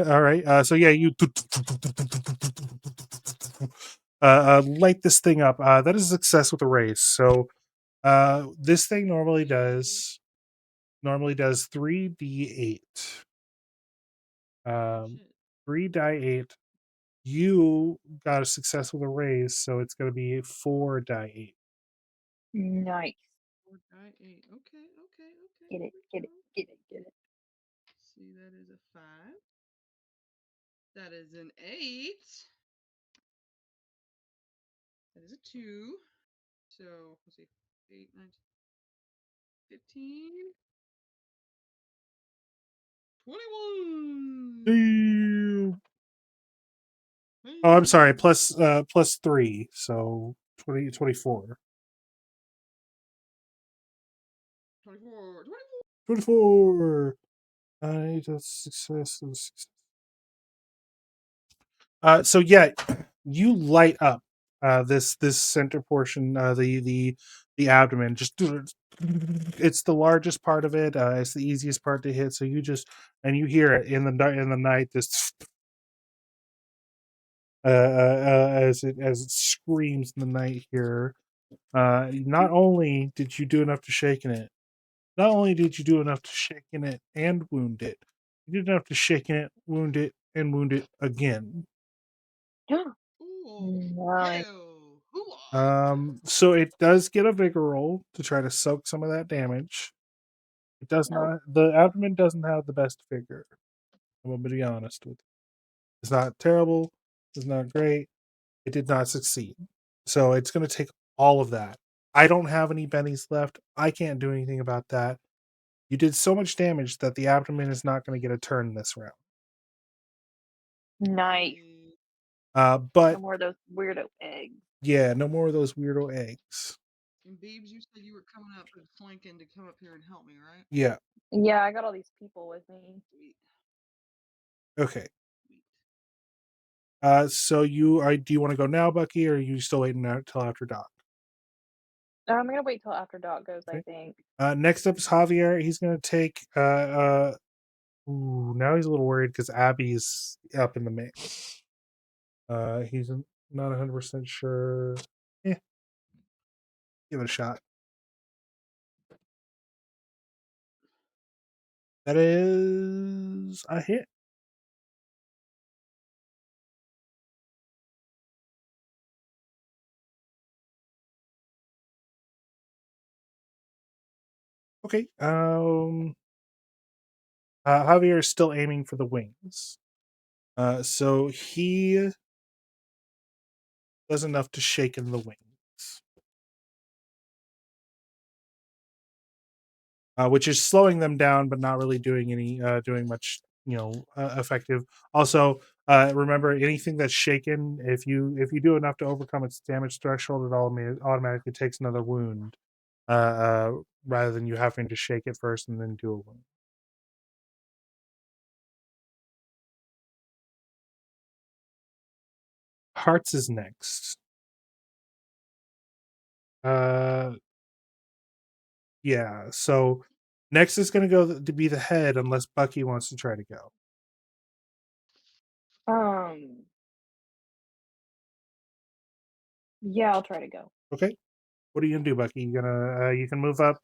S1: All right. So yeah, you light this thing up. That is a success with a raise. So this thing normally does 3d8.
S4: Shit.
S1: 3 die 8. You got a success with a raise, so it's going to be 4 die 8.
S2: Nice.
S4: 4 die 8. Okay.
S2: Get it, get it, get it, get it.
S4: See, that is a 5. That is an 8. That is a 2. So, let's see. 8, 9, 15. 21.
S1: Damn. Oh, I'm sorry. Plus 3, so 24.
S4: 24.
S1: 24. That's success. So yeah, you light up this center portion, the abdomen. Just it's the largest part of it. It's the easiest part to hit. So you just and you hear it in the night. This as it screams in the night here. Not only did you do enough to shaken it, not only did you do enough to shaken it and wound it, you did enough to shaken it, wound it, and wound it again.
S4: Ooh.
S2: Nice.
S4: Ew. Hoo-ah.
S1: So it does get a vigor roll to try to soak some of that damage. It does
S2: Nope.
S1: not. The abdomen doesn't have the best vigor. I'm gonna be honest with you. It's not terrible. It's not great. It did not succeed. So it's gonna take all of that. I don't have any bennies left. I can't do anything about that. You did so much damage that the abdomen is not going to get a turn this round.
S2: Nice.
S1: Uh,
S2: No
S1: but
S2: more of those weirdo eggs.
S1: yeah, no more of those weirdo eggs.
S4: And Babes, you said you were coming up and flanking to come up here and help me, right?
S1: Yeah.
S2: Yeah, I got all these people with me.
S4: Sweet.
S1: Okay.
S4: Sweet.
S1: So do you want to go now, Bucky, or are you still waiting out till after Doc?
S2: I'm gonna wait till after Doc goes, I
S1: Okay.
S2: think.
S1: Next up is Javier. He's gonna take ooh, now he's a little worried because Abby's up in the mix. He's not 100% sure. Give it a shot. That is a hit. Okay. Javier is still aiming for the wings. So he does enough to shake in the wings, which is slowing them down, but not really doing much, effective. Also, remember anything that's shaken, if you do enough to overcome its damage threshold, it automatically takes another wound, rather than you having to shake it first and then do a wound. Hearts is next. Yeah. So next is going to go to be the head, unless Bucky wants to try to go.
S2: Yeah, I'll try to go.
S1: Okay. What are you gonna do, Bucky? You can move up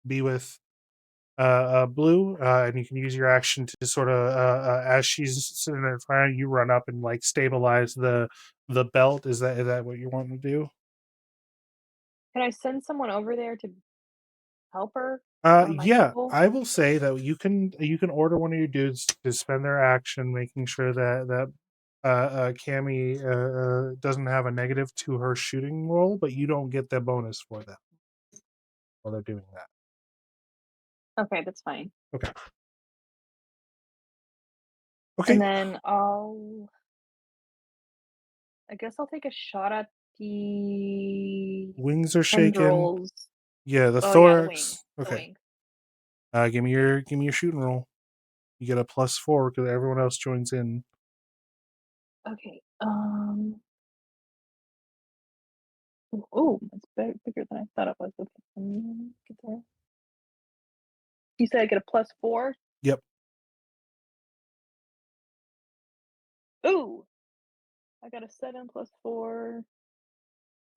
S1: be with Blue, and you can use your action to sort of as she's sitting in front of you, run up and like stabilize the belt. Is that what you want to do?
S2: Can I send someone over there to help her? One of my
S1: Yeah,
S2: people?
S1: I will say that you can order one of your dudes to spend their action making sure that Cammy doesn't have a negative to her shooting roll, but you don't get the bonus for that. while they're doing that.
S2: Okay, that's fine.
S1: Okay.
S2: And then I guess I'll take a shot at the
S1: Wings are shaking.
S2: tendrils.
S1: Yeah, the
S2: Oh
S1: thorax.
S2: yeah, the wings.
S1: Okay.
S2: The wings.
S1: Give me your shooting roll. You get a +4 because everyone else joins in.
S2: Okay. Oh, it's bigger than I thought it was. Okay. Get there. You said I get a +4?
S1: Yep.
S2: Ooh! I got a 7 + 4,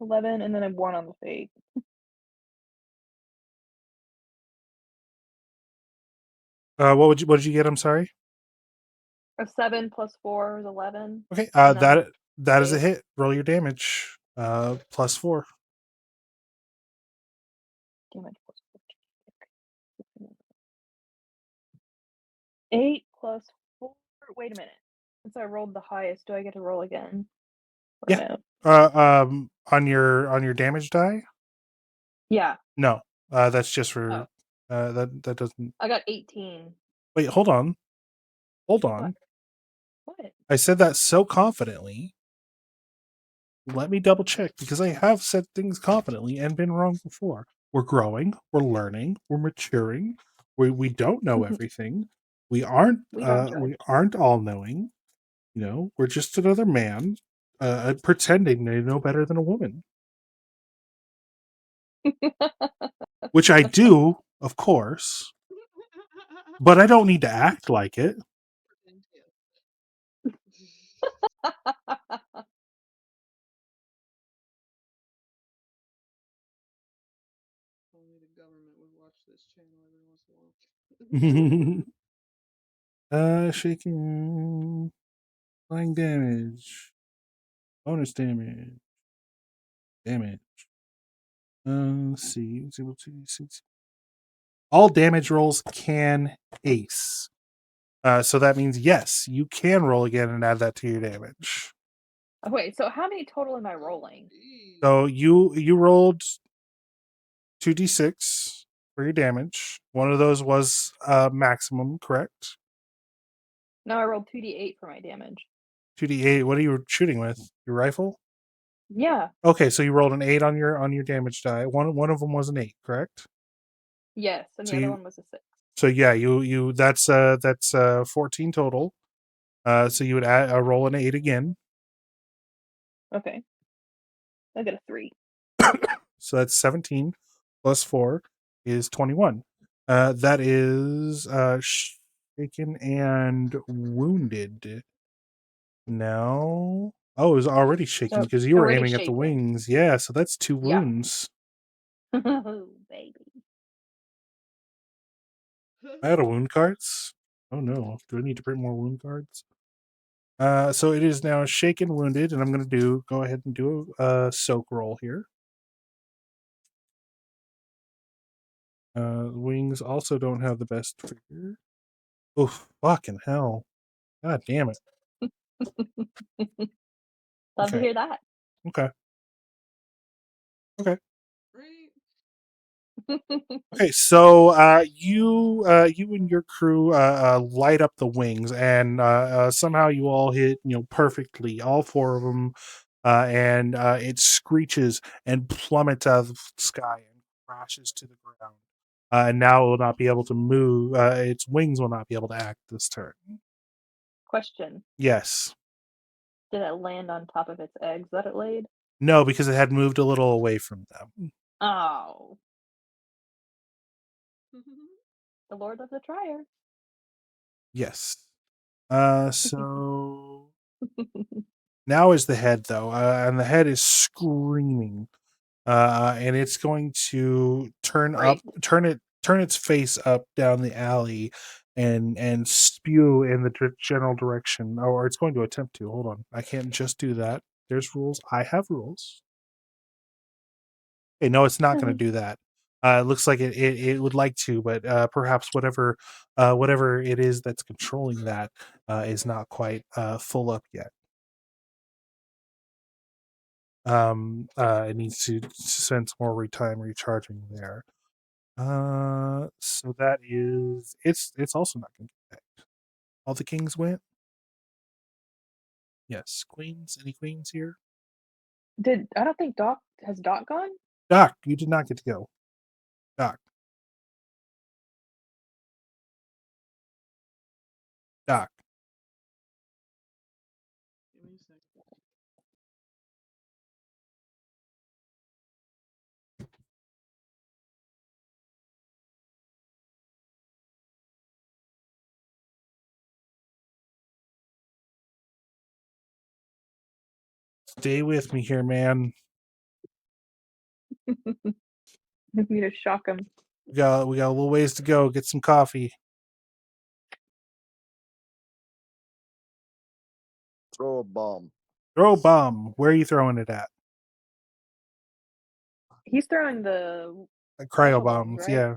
S2: 11, and then a 1 on the fate.
S1: What did you get? I'm sorry.
S2: A 7 + 4 is 11.
S1: Okay.
S2: And then
S1: That is a
S2: fate.
S1: hit. Roll your damage. +4.
S2: Damage plus 14. 8 + 4. Wait a minute. Since I rolled the highest, do I get to roll again? Or
S1: Yeah.
S2: no?
S1: On your damage die?
S2: Yeah.
S1: No. That's just for
S2: Oh,
S1: that doesn't.
S2: I got 18.
S1: Wait, hold on. Hold on.
S2: What?
S1: I said that so confidently. Let me double check because I have said things confidently and been wrong before. We're growing, we're learning, we're maturing. We don't know everything. We aren't
S2: We don't
S1: we
S2: judge.
S1: aren't all knowing. You know, we're just another man pretending they know better than a woman. Which I do, of course, but I don't need to act like it.
S4: Pretend to. Only the government would watch this channel every once in a while.
S1: Shaking, flying damage, bonus damage. Let's see. All damage rolls can ace. So that means yes, you can roll again and add that to your damage.
S2: Oh, wait, so how many total am I rolling?
S1: So you rolled 2d6 for your damage. One of those was maximum, correct?
S2: No, I rolled 2d8 for my damage.
S1: 2d8. What are you shooting with? Your rifle?
S2: Yeah.
S1: Okay, so you rolled an 8 on your damage die. One of them was an 8, correct?
S2: Yes, and the
S1: So
S2: other
S1: you
S2: one was a 6.
S1: so yeah, you that's 14 total. So you would add roll an 8 again.
S2: Okay. I got a 3.
S1: So that's 17 plus 4 is 21. That is shaken and wounded. Now, oh, it was already shaken
S2: Oh,
S1: because you were
S2: already
S1: aiming at the
S2: shaken.
S1: wings. Yeah, so that's 2
S2: Yeah.
S1: wounds.
S2: Oh, baby.
S1: I out of wound cards. Oh no, do I need to print more wound cards? So it is now shaken, wounded, and I'm going to go ahead and do a soak roll here. Wings also don't have the best trigger. Oh, fucking hell. God damn it.
S2: Love to
S1: Okay.
S2: hear that.
S1: Okay.
S4: Right?
S1: Okay, so you and your crew light up the wings, and somehow you all hit perfectly, all 4 of them, and it screeches and plummets out of the sky and crashes to the ground. And now it will not be able to move. Its wings will not be able to act this turn.
S2: Question.
S1: Yes.
S2: Did it land on top of its eggs that it laid?
S1: No, because it had moved a little away from them.
S2: Oh. The Lord of the Trier.
S1: Yes. So now is the head though, and the head is screaming, and it's going to
S2: Great.
S1: turn its face up down the alley, and spew in the general direction, or it's going to attempt to. Hold on, I can't just do that. There's rules. I have rules. Okay, no, it's not going to do that. It looks like it would like to, but perhaps whatever it is that's controlling that is not quite full up yet. It needs to spend some more time recharging there. So that is it's also not going to get back. All the kings went. Yes, queens. Any queens here?
S2: I don't think Doc has Doc gone?
S1: Doc, you did not get to go. Doc. Doc.
S4: Give me a second.
S1: Stay with me here, man.
S2: We need to shock him.
S1: We got a little ways to go. Get some coffee.
S3: Throw a bomb.
S1: Throw a bomb. Where are you throwing it at?
S2: He's throwing the
S1: Cryo
S2: special bombs,
S1: bombs,
S2: right?
S1: yeah.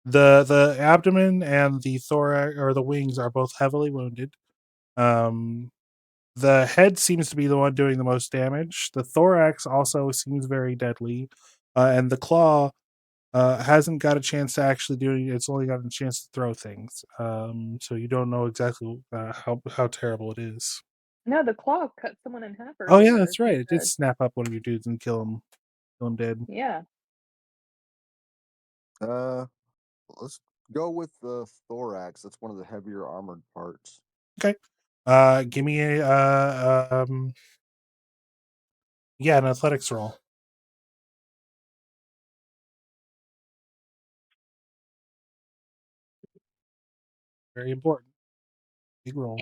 S1: The abdomen and the thorax or the wings are both heavily wounded. The head seems to be the one doing the most damage. The thorax also seems very deadly, and the claw hasn't got a chance to actually do it. It's only got a chance to throw things. So you don't know exactly how terrible it is.
S2: No, the claw cut someone in half
S1: Oh yeah,
S2: earlier,
S1: that's right.
S2: you
S1: It did
S2: said.
S1: snap up one of your dudes and kill him dead.
S2: Yeah.
S3: Let's go with the thorax. That's one of the heavier armored parts.
S1: Okay. Give me a an athletics roll. Very important. Big roll.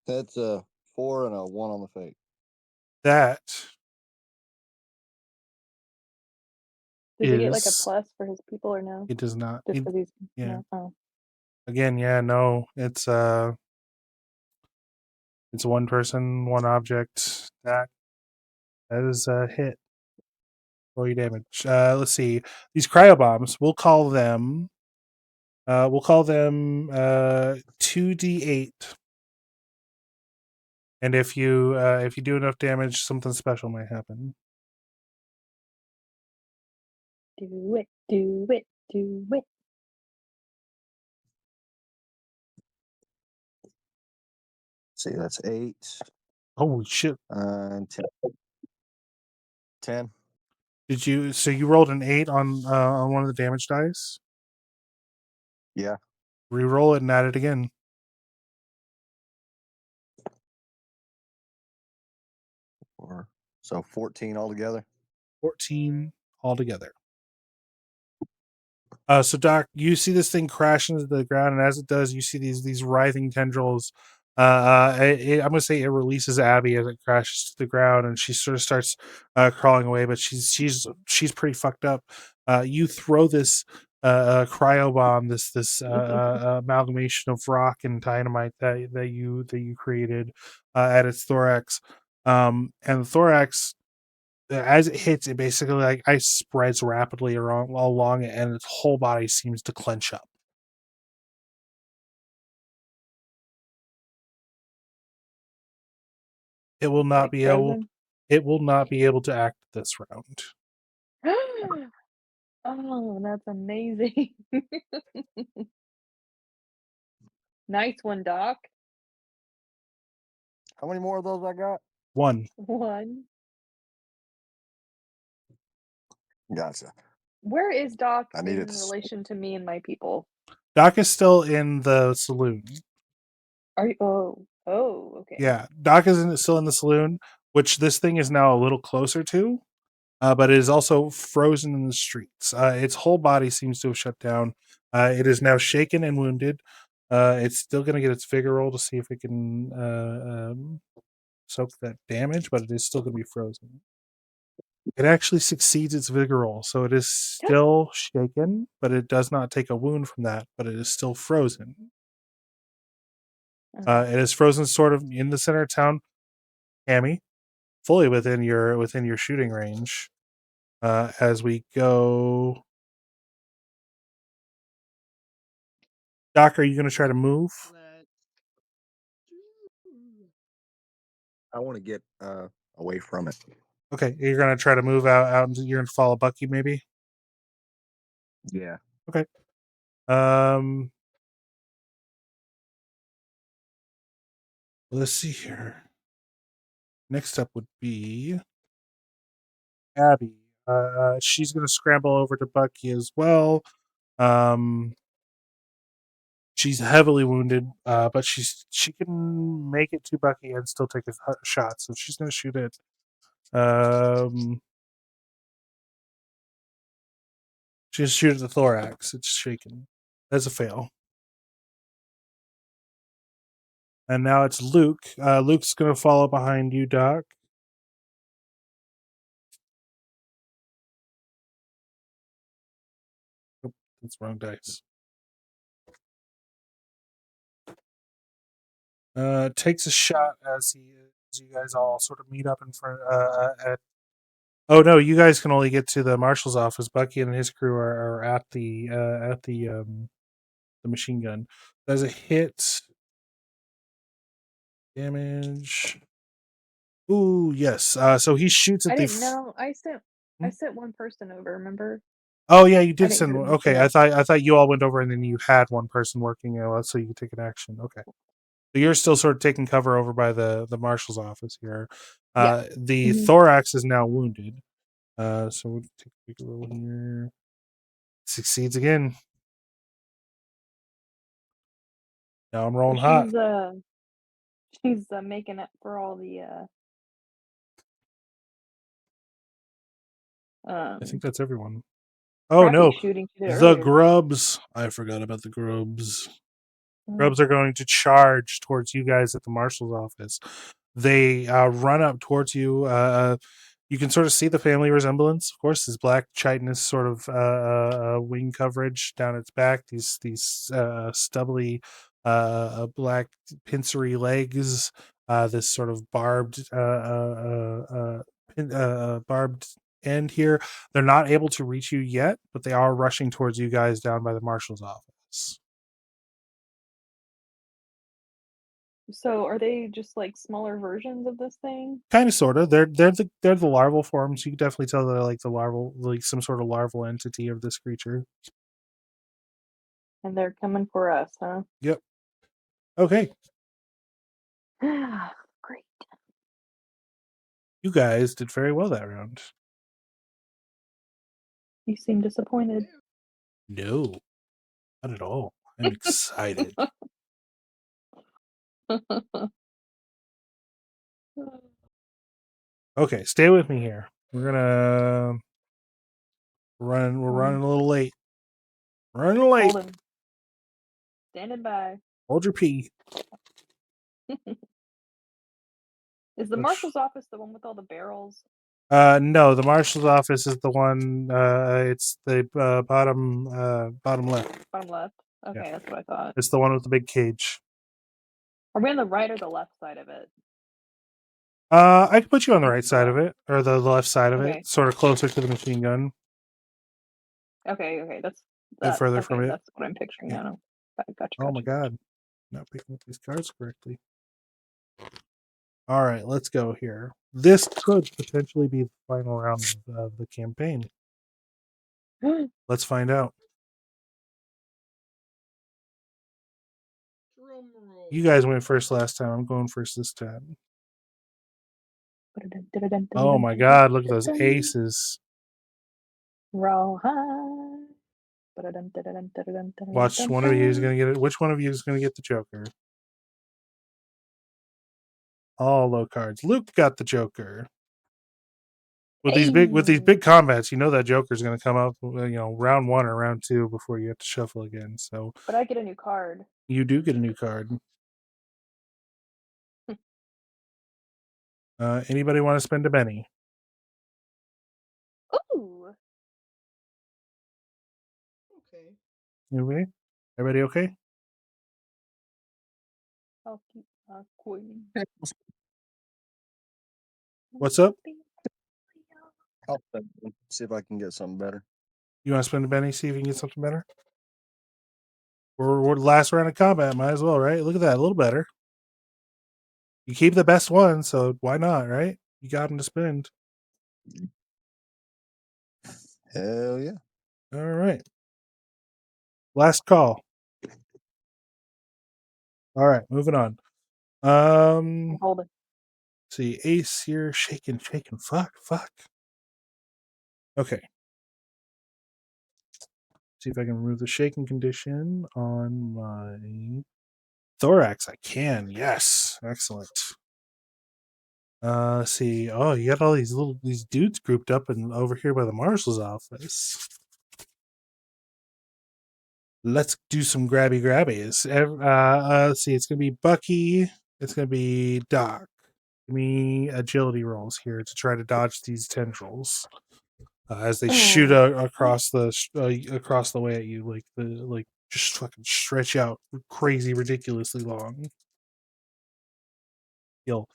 S3: That's a 4 and a 1 on the fake.
S1: That
S2: Does he get like a
S1: is
S2: plus for his people or no?
S1: it does not.
S2: Just
S1: It,
S2: because he's
S1: yeah.
S2: no. Oh.
S1: Again, yeah, no. It's one person, one object. That is a hit. Roll your damage. Let's see. These cryo bombs, we'll call them 2d8. And if you do enough damage, something special might happen.
S2: Do it, do it, do it.
S3: See, that's 8
S1: Holy shit.
S3: and 10. 10.
S1: Did you so you rolled an 8 on one of the damage dice?
S3: Yeah.
S1: Reroll it and add it again.
S3: So 14 altogether.
S1: 14 altogether. So Doc, you see this thing crash into the ground, and as it does, you see these writhing tendrils. I'm gonna say it releases Abby as it crashes to the ground, and she sort of starts crawling away. But she's pretty fucked up. You throw this cryo bomb, this amalgamation of rock and dynamite that you created at its thorax, and the thorax as it hits, it basically like ice spreads rapidly along it, and its whole body seems to clench up. It will not
S2: Like
S1: be able.
S2: Frozen?
S1: It will not be able to act this round.
S2: Oh, that's amazing. Nice one, Doc.
S3: How many more of those I got?
S1: One.
S2: One.
S3: Gotcha.
S2: Where is Doc
S3: I
S2: in
S3: needed to.
S2: relation to me and my people?
S1: Doc is still in the saloon.
S2: Are you? Oh, okay.
S1: Yeah, Doc is still in the saloon, which this thing is now a little closer to. But it is also frozen in the streets. Its whole body seems to have shut down. It is now shaken and wounded. It's still going to get its vigor roll to see if it can soak that damage, but it is still going to be frozen. It actually succeeds its vigor roll, so it is still shaken, but it does not take a wound from that, but it is still frozen. It is frozen sort of in the center of town, Hammy, fully within your shooting range. As we go, Doc, are you going to try to move?
S4: Let's do-
S3: I want to get away from it.
S1: Okay, you're gonna try to move out, and you're gonna follow Bucky, maybe.
S3: Yeah.
S1: Okay. Um, let's see here. Next up would be Abby. She's gonna scramble over to Bucky as well. She's heavily wounded, but she can make it to Bucky and still take a shot. So she's gonna shoot it. She's shoot at the thorax. It's shaken. That's a fail. And now it's Luke. Luke's gonna follow behind you, Doc. Oh, that's wrong dice. Takes a shot as you guys all sort of meet up in front at. Oh no, you guys can only get to the marshal's office. Bucky and his crew are at the machine gun. Does a hit damage? Ooh, yes. So he shoots
S2: I
S1: at the.
S2: didn't know. I
S1: Hmm?
S2: sent one person over. Remember?
S1: Oh yeah, you
S2: I
S1: did
S2: didn't
S1: send
S2: hear
S1: one.
S2: them
S1: Okay, I
S2: finish.
S1: thought you all went over and then you had one person working so you could take an action. Okay, so you're still sort of taking cover over by the marshal's office here.
S2: Yeah.
S1: The
S2: Mhm.
S1: thorax is now wounded. So we'll take a roll here. Succeeds again. Now I'm rolling hot.
S2: She's making up for all the
S1: I think
S2: um
S1: that's everyone. Oh
S2: crappy
S1: no,
S2: shooting she did
S1: the
S2: earlier.
S1: grubs. I forgot about the grubs.
S2: Mm.
S1: Grubs are going to charge towards you guys at the marshal's office. They run up towards you. You can sort of see the family resemblance. Of course, this black chitinous sort of wing coverage down its back. These stubbly black pincery legs. This sort of barbed end here. They're not able to reach you yet, but they are rushing towards you guys down by the marshal's office.
S2: So are they just like smaller versions of this thing?
S1: Kind of, sort of. They're the larval forms. You can definitely tell they're like the larval, like some sort of larval entity of this creature.
S2: And they're coming for us, huh?
S1: Yep. Okay,
S2: Great.
S1: you guys did very well that round.
S2: You seem disappointed.
S1: No, not at all. I'm excited. Okay, stay with me here. We're gonna run. We're running a little late. Running late.
S2: Hold him. Standing by.
S1: Hold your pee.
S2: Is the marshal's office the one with all the barrels?
S1: No, the marshal's office is the one. It's the bottom left.
S2: Bottom left. Okay,
S1: Yeah.
S2: that's what I thought.
S1: It's the one with the big cage.
S2: Are we on the right or the left side of it?
S1: I can put you on the
S2: Think
S1: right side of it, or the left side of
S2: Okay.
S1: it, sort of closer to the machine gun,
S2: Okay, that's
S1: a bit further
S2: okay,
S1: from it.
S2: that's what I'm picturing
S1: Yeah.
S2: now. Gotcha.
S1: Oh my god, not picking up these cards correctly. All right, let's go here. This could potentially be the final round of the campaign. Let's find out.
S4: Drum roll.
S1: You guys went first last time. I'm going first this time. Oh my god, look at those aces.
S2: Roll high.
S1: Watch, one of you is going to get it. Which one of you is going to get the Joker? All low cards. Luke got the Joker. With these big combats, you know that Joker's going to come up, round 1 or round 2 before you have to shuffle again. So,
S2: but I get a new card.
S1: You do get a new card. Anybody want to spend a penny?
S2: Ooh.
S4: Okay.
S1: Anybody? Everybody okay?
S2: I'll keep my queen.
S1: What's up?
S3: I'll see if I can get something better.
S1: You want to spend a penny? See if you can get something better. We're last round of combat. Might as well, right? Look at that, a little better. You keep the best one, so why not, right? You got them to spend.
S3: Hell yeah.
S1: All right. Last call. All right, moving on.
S2: Hold it.
S1: See, Ace here, shaking. Fuck. Okay. See if I can remove the shaking condition on my thorax. I can. Yes. Excellent. See. Oh, you got all these dudes grouped up and over here by the marshal's office. Let's do some grabbies. Let's see. It's gonna be Bucky. It's gonna be Doc. Give me agility rolls here to try to dodge these tendrils as they shoot across the way at you, like just fucking stretch out crazy, ridiculously long. You'll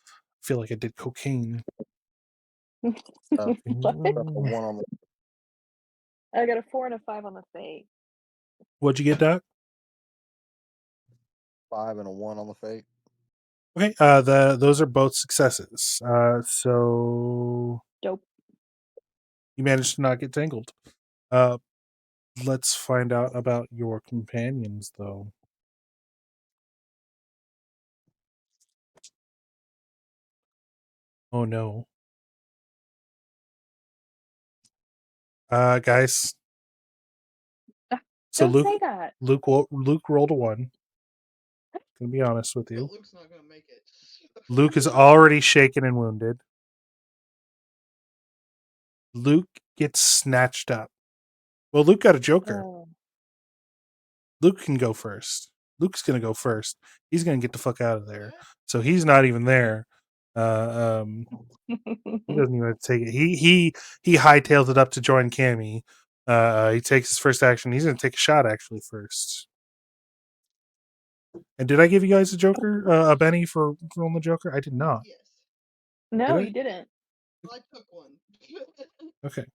S1: feel like I did cocaine.
S3: What?
S1: Mm.
S3: One on the
S2: I got a 4 and a 5 on the fate.
S1: What'd you get, Doc?
S3: 5 and a 1 on the fate.
S1: Okay, those are both successes. So
S2: Dope.
S1: you managed to not get tangled. Let's find out about your companions, though. Oh no. Guys. So
S2: Don't say that.
S1: Luke rolled a 1. Gonna be honest with
S4: But
S1: you.
S4: Luke's not gonna make it.
S1: Luke is already shaken and wounded. Luke gets snatched up. Well, Luke got a joker. Luke can go first. Luke's gonna go first. He's gonna get the fuck out of there. So he's not even there. He doesn't even have to take it. He hightails it up to join Cammy. He takes his first action. He's gonna take a shot actually first. And did I give you guys a joker, a Benny for rolling the joker? I did not.
S4: Yes.
S2: No,
S1: Did I?
S2: you didn't.
S4: I took one.
S1: Okay.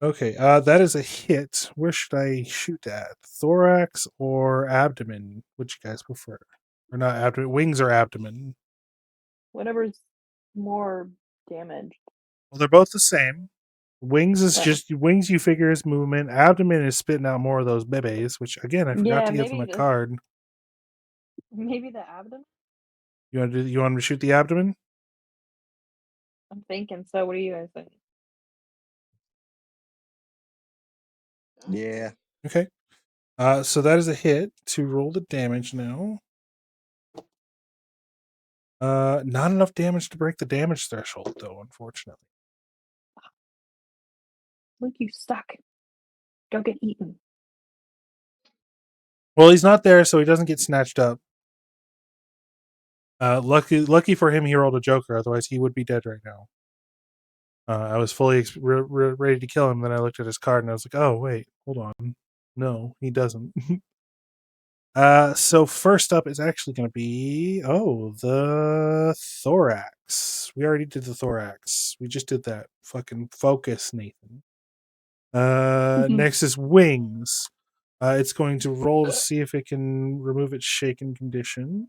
S1: Okay, that is a hit. Where should I shoot at? Thorax or abdomen? Which you guys prefer? Or not abdomen? Wings or abdomen?
S2: Whatever's more damaged.
S1: Well, they're both the same. Wings is
S2: Oh.
S1: just wings. You figure is movement. Abdomen is spitting out more of those bebes. Which again, I forgot
S2: Yeah,
S1: to give them a
S2: maybe
S1: card.
S2: maybe the abdomen?
S1: You want to do? You want me to shoot the abdomen?
S2: I'm thinking so. What do you guys think?
S3: Yeah.
S1: Okay. So that is a hit. To roll the damage now. Not enough damage to break the damage threshold, though. Unfortunately.
S2: Luke, you suck. Go get eaten.
S1: Well, he's not there, so he doesn't get snatched up. Lucky for him, he rolled a joker. Otherwise, he would be dead right now. I was fully ready to kill him. Then I looked at his card and I was like, "Oh wait, hold on. No, he doesn't." So first up is actually going to be the thorax. We already did the thorax. We just did that. Fucking focus, Nathan. Next is wings. It's going to roll to see if it can remove its shaken condition.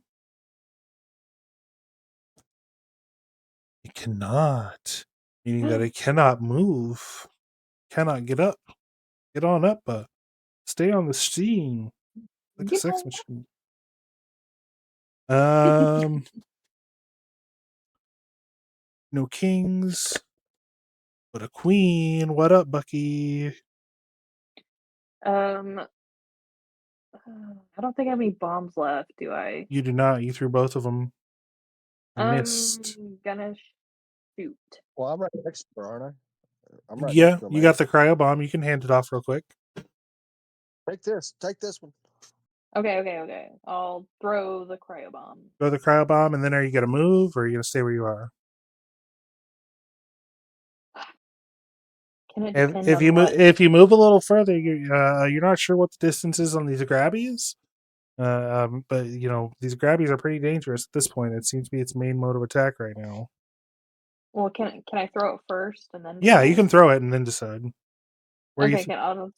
S1: It cannot, meaning that it cannot move, cannot get up. Get on up, stay on the scene like a
S2: Get
S1: sex
S2: on.
S1: machine. No kings, but a queen. What up, Bucky?
S2: I don't think I have any bombs left, do I?
S1: You do not. You threw both of them. You
S2: I'm
S1: missed.
S2: gonna shoot.
S3: Well, I'm right next to her, aren't I? I'm right
S1: Yeah,
S3: next to him.
S1: you got the cryo bomb. You can hand it off real quick.
S3: Take this. Take this one.
S2: Okay. I'll throw the cryo bomb.
S1: Throw the cryo bomb, and then are you gonna move or are you gonna stay where you are?
S2: Can it depend
S1: If
S2: on
S1: you move,
S2: what?
S1: if you move a little further, you're not sure what the distance is on these grabbies. But you know these grabbies are pretty dangerous at this point. It seems to be its main mode of attack right now.
S2: Well, can I throw it first and then
S1: Yeah, you
S2: decide?
S1: can throw it and then decide.
S2: Okay, I'll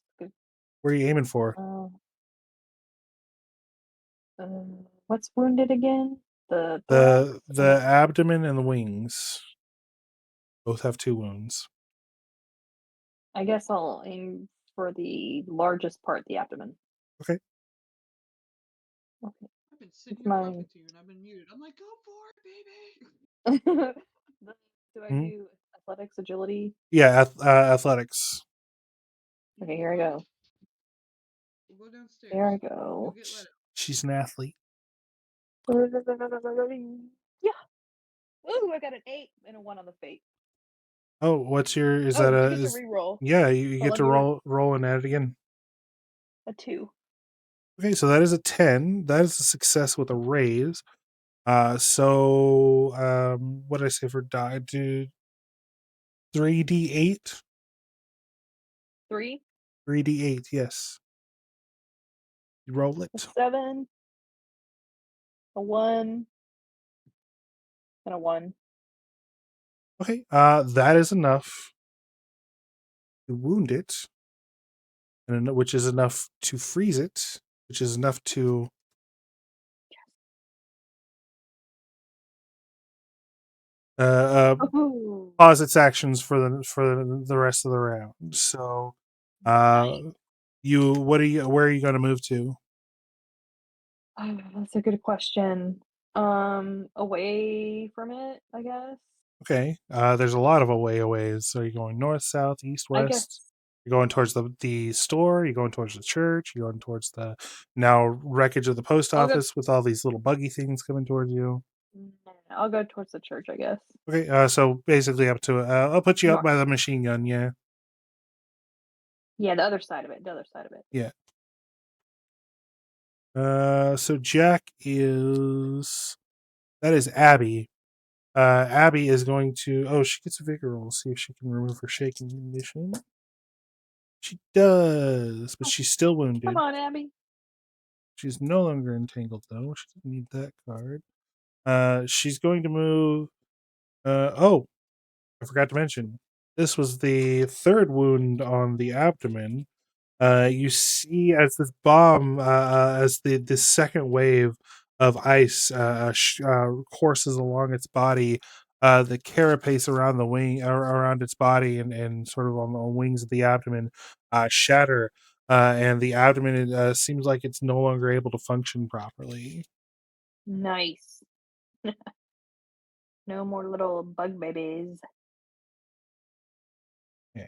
S1: Where are you aiming for?
S2: what's wounded again? The thorax?
S1: The abdomen and the wings. Both have 2 wounds.
S2: I guess I'll aim for the largest part, the abdomen.
S1: Okay.
S2: Okay.
S4: I've been sitting
S2: It's
S4: here
S2: my
S4: talking to you and I've been muted. I'm like, go for it, baby.
S2: Do I
S1: Mhm.
S2: do athletics, agility?
S1: Yeah, athletics.
S2: Okay, here I go.
S4: We'll go downstairs.
S2: Here I
S4: You'll
S2: go.
S4: get let out.
S1: She's an athlete.
S2: Yeah. Ooh, I got an 8 and a 1 on the fate.
S1: Oh, what's your is
S2: Oh,
S1: that
S2: you
S1: a
S2: get to
S1: is
S2: re-roll.
S1: yeah, you
S2: Hold
S1: get
S2: on,
S1: to
S2: you were
S1: roll and add it again.
S2: a 2.
S1: Okay, so that is a 10. That is a success with a raise. So what did I say for die? Do 3d8?
S2: 3,
S1: 3d8, yes. You roll
S2: a
S1: it.
S2: 7, a 1, and a 1.
S1: Okay, that is enough to wound it, and which is enough to freeze it, which is enough to
S2: Ooh,
S1: pause its actions for the rest of the round. So,
S2: nice.
S1: where are you going to move to?
S2: Oh, that's a good question. Away from it, I guess.
S1: Okay, there's a lot of aways. So you're going north, south, east,
S2: I guess.
S1: west. You're going towards the store. You're going towards the church. You're going towards the now wreckage of the post
S2: I'll go.
S1: office with all these little buggy things coming towards you.
S2: I'll go towards the church, I guess.
S1: Okay, so basically up to I'll put you up
S2: North.
S1: by the machine gun. Yeah,
S2: Yeah, the other side of it. The other side of it.
S1: yeah. So Jack is that is Abby. Abby is going to. Oh, she gets a vigor roll. See if she can remove her shaking condition. She does, but
S2: Oh,
S1: she's still
S2: come
S1: wounded.
S2: on, Abby.
S1: She's no longer entangled though. She doesn't need that card. She's going to move. Oh, I forgot to mention. This was the third wound on the abdomen. You see as this bomb, as the second wave of ice courses along its body, the carapace around the wing, around its body, and sort of on the wings of the abdomen, shatter, and the abdomen seems like it's no longer able to function properly.
S2: Nice. No more little bug babies.
S1: Okay.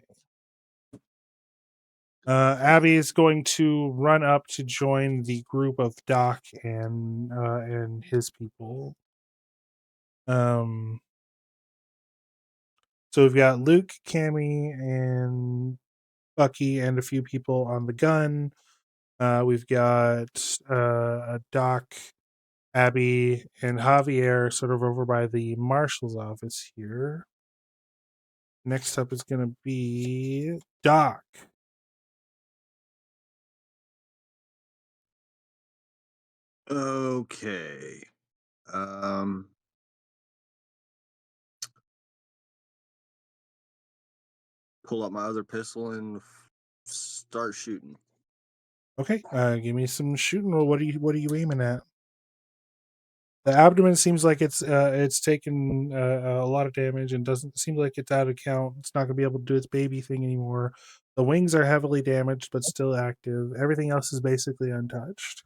S1: Abby is going to run up to join the group of Doc and his people. So we've got Luke, Cammy, and Bucky, and a few people on the gun. We've got Doc, Abby, and Javier sort of over by the marshal's office here. Next up is going to be Doc.
S3: Okay. Um, pull up my other pistol and start shooting.
S1: Okay, give me some shooting roll. What are you aiming at? The abdomen seems like it's taken a lot of damage and doesn't seem like it's out of count. It's not going to be able to do its baby thing anymore. The wings are heavily damaged but still active. Everything else is basically untouched.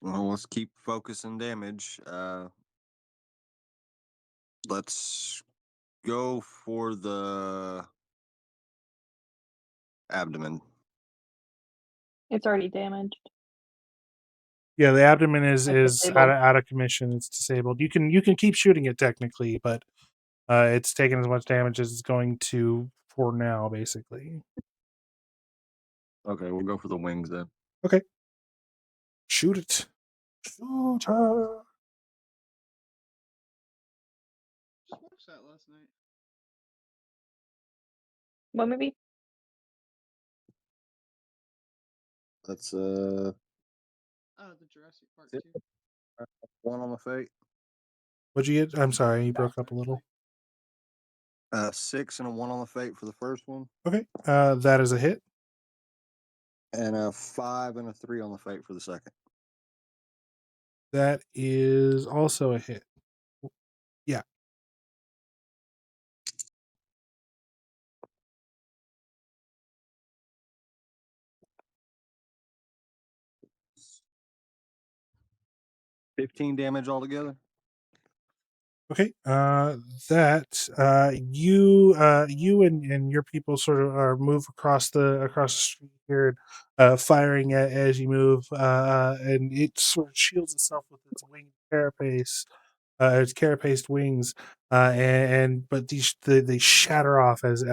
S3: Well, let's keep focusing damage. Let's go for the abdomen.
S2: It's already damaged.
S1: Yeah, the abdomen
S2: It's
S1: is
S2: disabled.
S1: out of commission. It's disabled. You can keep shooting it technically, but it's taken as much damage as it's going to for now, basically.
S3: Okay, we'll go for the wings then.
S1: Okay, shoot it. Shoot her.
S4: Just watched that last night.
S2: What movie?
S3: That's
S4: Oh, the Jurassic Park
S3: Yep.
S4: 2.
S3: one on the fate.
S1: What'd you get? I'm sorry, you broke up a little.
S3: 6 and a 1 on the fate for the first one,
S1: Okay, that is a hit.
S3: and a 5 and a 3 on the fate for the second.
S1: That is also a hit. Yeah.
S3: 15 damage altogether.
S1: Okay. You and your people sort of move across the street here, as you move, and it sort of shields itself with its winged carapace, its carapaced wings, but they shatter off as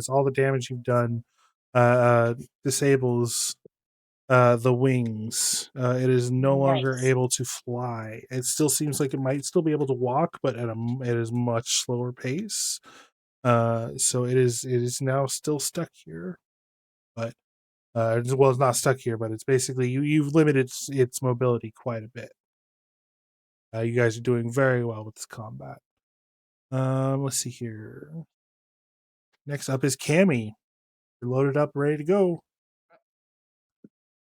S1: all the damage you've done disables the wings. It is no longer
S2: Nice.
S1: able to fly. It still seems like it might still be able to walk, but it is much slower pace. So it is now still stuck here, but well, it's not stuck here, but it's basically you've limited its mobility quite a bit. You guys are doing very well with this combat. Let's see here. Next up is Cammy. You're loaded up, ready to go.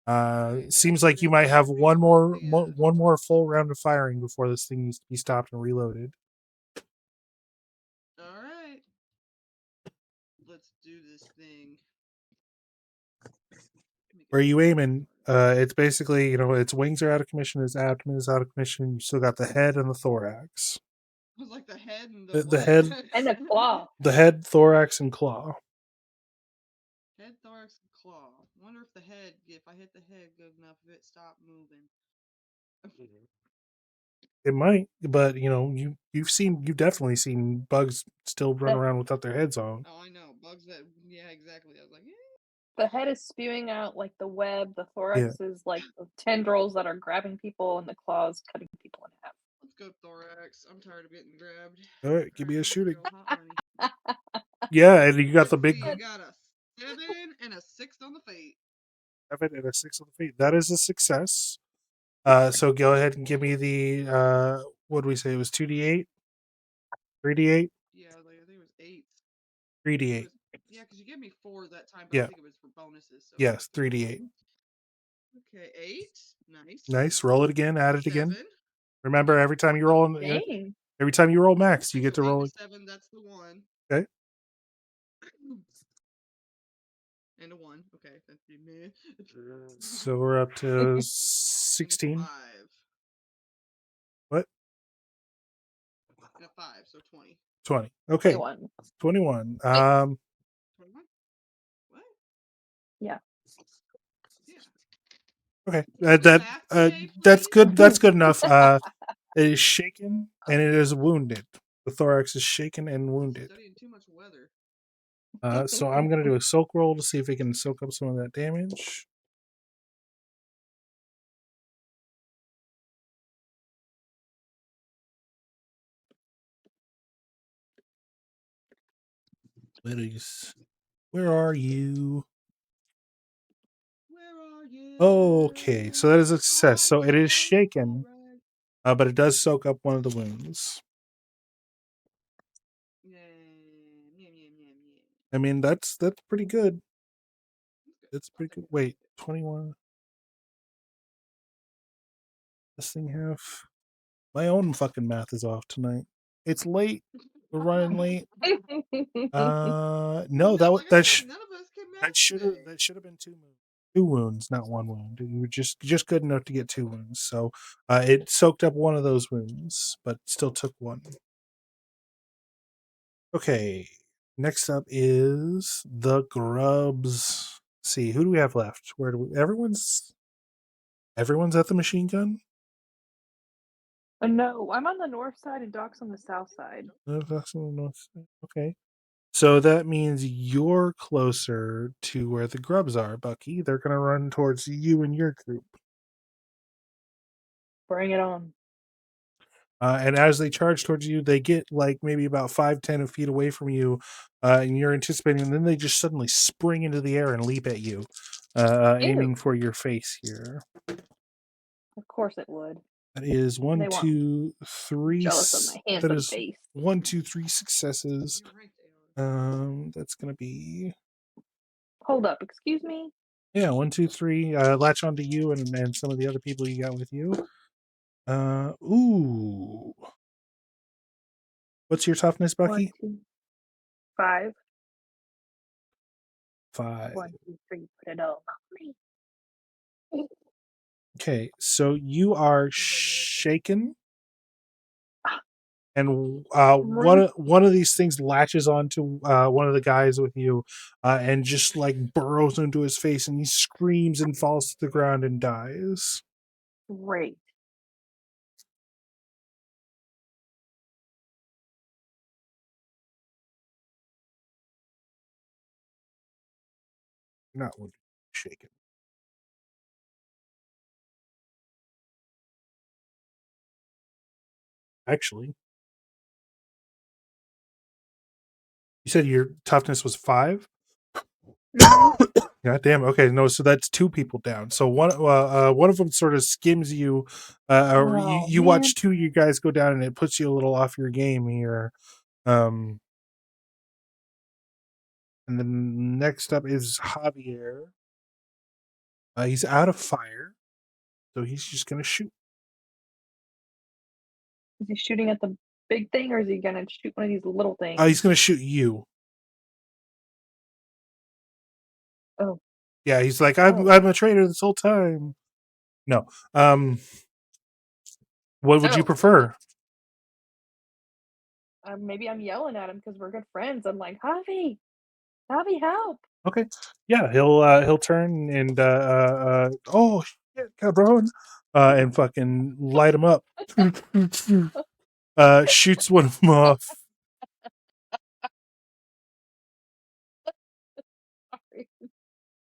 S4: Alright,
S1: Seems like you might have one more full round of firing before this thing needs to be stopped and reloaded.
S4: Alright. Let's do this thing.
S1: Where are you aiming? It's basically, its wings are out of commission, its abdomen is out of commission. You still got the head and the thorax.
S4: I was like the head and the
S1: The
S4: what?
S1: head,
S2: And a claw.
S1: the head, thorax, and claw.
S4: Head, thorax, and claw. Wonder if if I hit the head good enough, if it stopped moving.
S1: It might, but you've definitely seen bugs still run
S2: The,
S1: around without their heads on.
S4: Oh, I know. Bugs that, yeah, exactly. I was like,
S2: the head is spewing out like the web. The
S1: Yeah.
S2: thorax is like the tendrils that are grabbing people, and the claws cutting people in half.
S4: let's go thorax. I'm tired of getting grabbed.
S1: All right, give me a
S4: Alright, let's
S1: shooting.
S4: go hot money.
S1: Yeah, and you got
S4: Let's
S1: the big
S4: see, got a 7 and a 6 on the fate.
S1: 7 and a 6 on the feet. That is a success. So go ahead and give me the what did we say? It was 2d8, 3d8,
S4: Yeah, like, I think it was 8.
S1: 3d8.
S4: Yeah, because you gave me 4 that time, but
S1: Yeah.
S4: I think it was for bonuses. So
S1: Yes, 3d8.
S4: Okay, 8. Nice.
S1: Nice. Roll it again. Add it again.
S4: 7.
S1: Remember, every time you roll,
S2: Dang.
S1: every time you roll max, you
S4: Okay,
S1: get
S4: so
S1: to
S4: 8
S1: roll.
S4: and a 7, that's the 1.
S1: Okay.
S4: And a 1. Okay, that's the meh.
S1: So we're up to
S4: And a
S1: 16.
S4: 5.
S1: What?
S4: And a 5, so 20.
S1: 20. Okay.
S2: 21.
S1: 21.
S4: 21? What?
S2: Yeah.
S4: Yeah.
S1: Okay.
S4: Can we half today,
S1: That's
S4: please?
S1: good. That's good enough. It is shaken and it is wounded. The thorax is shaken and wounded.
S4: Studying too much weather.
S1: So I'm gonna do a soak roll to see if it can soak up some of that damage. Where are you?
S4: Where are you?
S1: Okay, so that is a success. So it is shaken,
S4: Alright.
S1: but it does soak up one of the wounds.
S4: Yeah. Yeah, yeah, yeah, yeah.
S1: I mean, that's pretty good. That's
S4: I'll
S1: pretty
S4: take
S1: good.
S4: it.
S1: Wait, 21. This thing have my own fucking math is off tonight. It's late. We're running late. No,
S4: No, like I said, none of us can math today.
S1: that should have been two wounds, not one wound. You were just good enough to get 2 wounds. So it soaked up one of those wounds, but still took one. Okay. Next up is the grubs. Let's see, who do we have left? Where do we everyone's at the machine gun?
S2: No, I'm on the north side and Doc's on the south side.
S1: That's on the north side. Okay. So that means you're closer to where the grubs are, Bucky. They're gonna run towards you and your group.
S2: Bring it on.
S1: And as they charge towards you, they get like maybe about 5-10 feet away from you, and you're anticipating, and then they just suddenly spring into the air and leap at you, aiming
S2: Ew.
S1: for your face here.
S2: Of course it would.
S1: That is one,
S2: They want
S1: 2, 3.
S2: jealous of my
S1: That
S2: handsome
S1: is
S2: face.
S1: 1, 2, 3 successes.
S4: You're right, they are.
S1: That's gonna be
S2: Hold up, excuse me?
S1: 1, 2, 3. Latch onto you and some of the other people you got with you. Ooh. What's your toughness,
S2: 1,
S1: Bucky?
S2: 2, 5.
S1: 5.
S2: 1, 2, 3. Put it all on me.
S1: Okay, so you are
S4: think I know this.
S1: shaken, and
S2: Rude.
S1: one of these things latches onto one of the guys with you, and just like burrows into his face, and he screams and falls to the ground and dies.
S2: Great.
S1: Not shaken. Actually, you said your toughness was 5.
S2: Mhm.
S1: God damn. Okay, no. So that's 2 people down. So one of them sort of skims you, or
S2: Oh,
S1: you
S2: man.
S1: watch 2 of you guys go down, and it puts you a little off your game here. Um, and then next up is Javier. He's out of fire, so he's just gonna shoot.
S2: Is he shooting at the big thing, or is he gonna shoot one of these little
S1: He's
S2: things?
S1: gonna shoot you.
S2: Oh.
S1: Yeah, he's like,
S2: Oh.
S1: I'm a traitor this whole time. No. What would you
S2: Oh.
S1: prefer?
S2: Maybe I'm yelling at him because we're good friends. I'm like, Javi, Javi, help!
S1: Okay. Yeah, he'll turn and oh shit, cabron, and fucking light him up. Shoots one of them off.
S2: Sorry.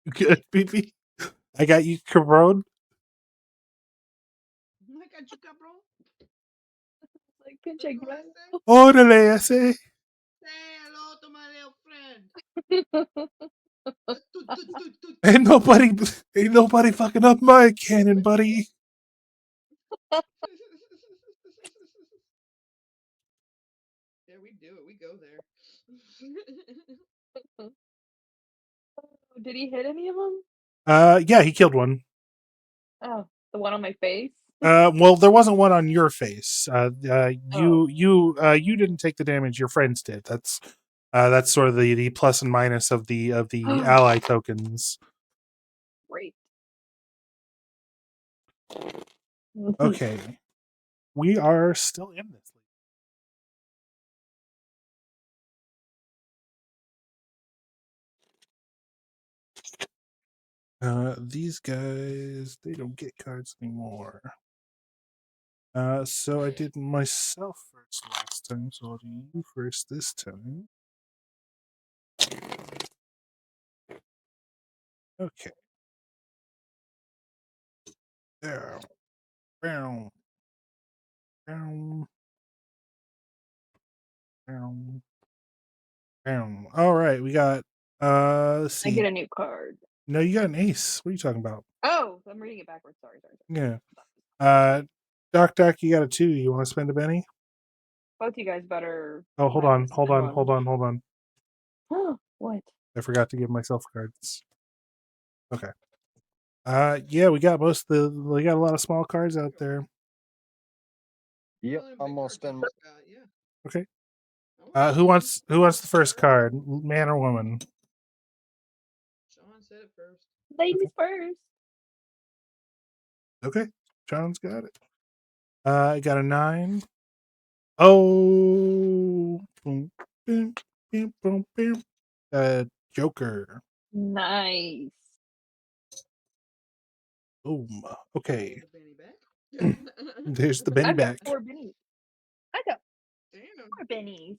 S1: Good, BB. I got you, cabron.
S4: I got you, cabrón.
S2: Like,
S4: That's
S2: pinche
S4: what I
S2: glow.
S4: say.
S1: Órale, ese.
S4: Say hello to my little friend.
S1: Ain't nobody fucking up my cannon, buddy.
S4: Yeah, we do it. We go there.
S2: Did he hit any of them?
S1: Yeah, he killed one.
S2: Oh, the one on my face?
S1: Well, there wasn't one on your face.
S2: Oh,
S1: You didn't take the damage. Your friends did. That's sort of the plus and minus of the ally tokens.
S2: great.
S1: Okay, we are still in this. These guys, they don't get cards anymore. So I did myself first last time, so I'll do you first this time. Okay. There. Bow. Bow. Bow. Bow. All right, we got. Let's
S2: I get
S1: see.
S2: a new card.
S1: No, you got an ace. What are you talking about?
S2: Oh, I'm reading it backwards. Sorry.
S1: Yeah. Doc, you got a 2. You want to spend a penny?
S2: Both you guys better
S1: Oh, hold
S2: let me
S1: on, hold
S2: spend
S1: on,
S2: one.
S1: hold on, hold on.
S2: What?
S1: I forgot to give myself cards. Okay. Yeah, we got we got a lot of small cards out there.
S3: Yep,
S4: Well, them
S3: I'm
S4: big
S3: gonna
S4: cards
S3: spend.
S4: you just got, yeah.
S1: Okay.
S4: I wanna
S1: Who
S4: see.
S1: wants the first card? Man or woman?
S4: Sean said it first.
S2: Ladies first.
S1: Okay. John's got it. I got a 9. Oh, boom, boom, boom, boom, boom. Joker.
S2: Nice.
S1: Boom. Okay.
S4: Hand the Benny back.
S1: There's the Benny
S2: I've got
S1: back.
S2: 4 bennies. I got
S4: Damn.
S2: 4 bennies.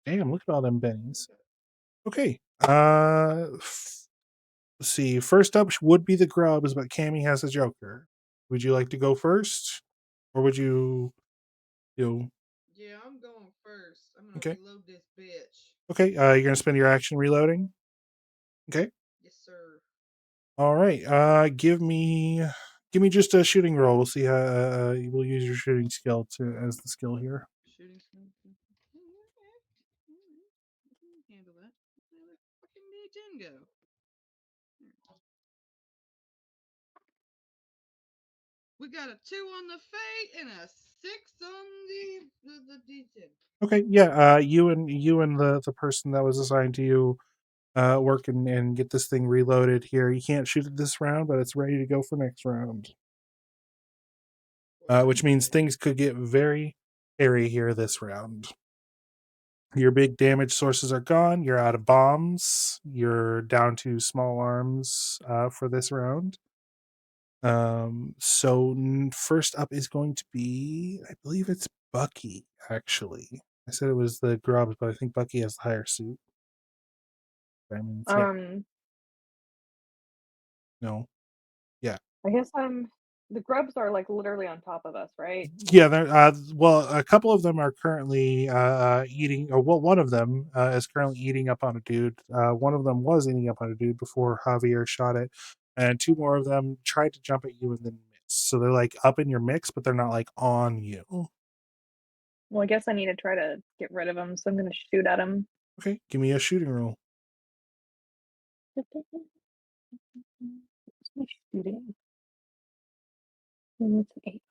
S1: Damn, look at all them bennies.
S3: Okay.
S1: Okay. Let's see. First up would be the Grubs, but Cammy has a Joker. Would you like to go first, or would you?
S4: Yeah, I'm going first. I'm gonna
S1: Okay.
S4: reload this bitch.
S1: Okay. You're gonna spend your action reloading. Okay.
S4: Yes, sir.
S1: All right. Give me just a shooting roll. We'll see how we'll use your shooting skill to as the skill here.
S4: Shooting skill. Handle that. Where the fucking D10 go? We got a 2 on the fate and a 6 on the D10.
S1: Okay. Yeah. You and the person that was assigned to you work and get this thing reloaded here. You can't shoot it this round, but it's ready to go for next round. which means things could get very hairy here this round. Your big damage sources are gone. You're out of bombs. You're down to small arms for this round. So first up is going to be, I believe it's Bucky, actually. I said it was the Grubs, but I think Bucky has the higher suit. I mean, no. Yeah.
S2: I guess the grubs are like literally on top of us, right?
S1: Yeah, well, a couple of them are currently eating, or well, one of them is currently eating up on a dude. One of them was eating up on a dude before Javier shot it, and two more of them tried to jump at you and then missed. So they're like up in your mix, but they're not like on you.
S2: Well, I guess I need to try to get rid of them, so I'm gonna shoot at them.
S1: Okay, give me a shooting roll.
S2: What's my shooting? It's an 8.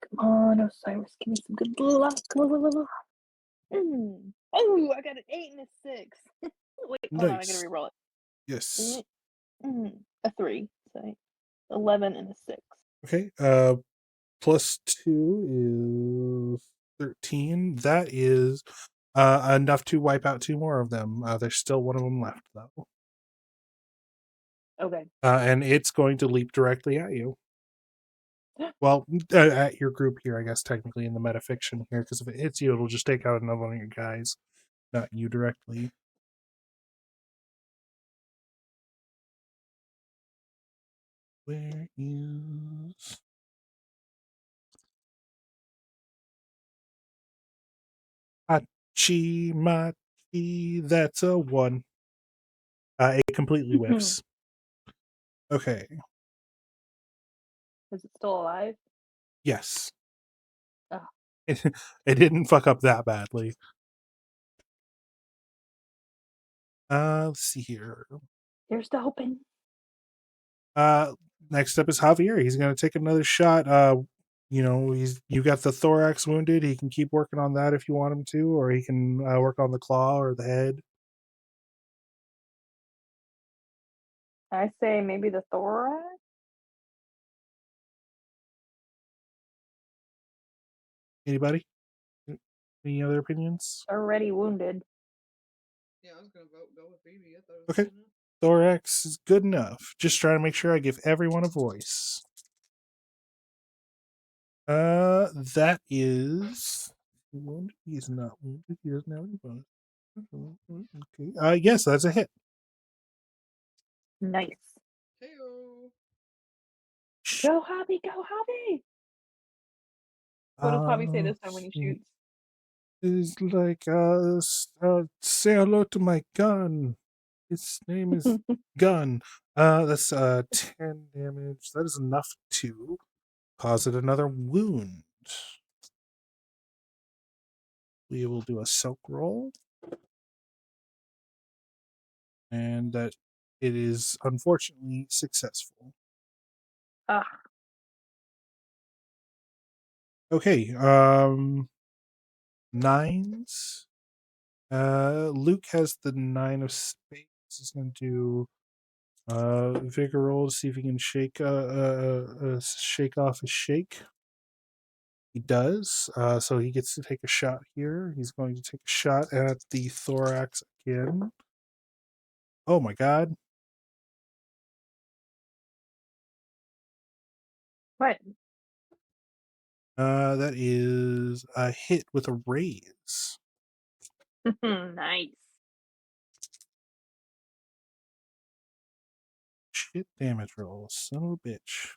S2: Come on, Osiris, give me some good luck. Oh, I got an 8 and a 6. Wait, hold on, I gotta
S1: Nice.
S2: reroll it.
S1: Yes.
S2: A 3, so 11 and a 6.
S1: Okay. Plus 2 is 13. That is enough to wipe out two more of them. There's still one of them left, though.
S2: Okay.
S1: And it's going to leap directly at you. Well, at your group here, I guess, technically in the metafiction here, because if it hits you, it'll just take out another one of your guys, not you directly. Where is... Hachi Machi, that's a 1. It completely whiffs. Okay.
S2: Is it still alive?
S1: Yes.
S2: Oh.
S1: It didn't fuck up that badly. Let's see here.
S2: Here's the open.
S1: Next up is Javier. He's gonna take another shot. You got the thorax wounded. He can keep working on that if you want him to, or he can work on the claw or the head.
S2: I say maybe the thorax.
S1: Anybody? Any other opinions?
S2: Already wounded.
S4: Yeah, I was gonna go with baby. I thought it was
S1: Okay.
S4: good enough.
S1: Thorax is good enough. Just trying to make sure I give everyone a voice. That is wounded. He's not wounded. He doesn't have any bonus. Okay. Yes, that's a hit.
S2: Nice.
S4: Heyo.
S2: Go, Hobby! Go, Hobby! What does Hobby say this time when he shoots?
S1: It's like say hello to my gun. His name is Gun. That's 10 damage. That is enough to cause it another wound. We will do a soak roll. And that it is unfortunately successful.
S2: Ah.
S1: Okay, 9s. Luke has the 9 of spades. He's gonna do vigor roll to see if he can shake off his shake. He does. So he gets to take a shot here. He's going to take a shot at the thorax again. Oh my god.
S2: What?
S1: That is a hit with a raise.
S2: Nice.
S1: Shit damage roll. Son of a bitch.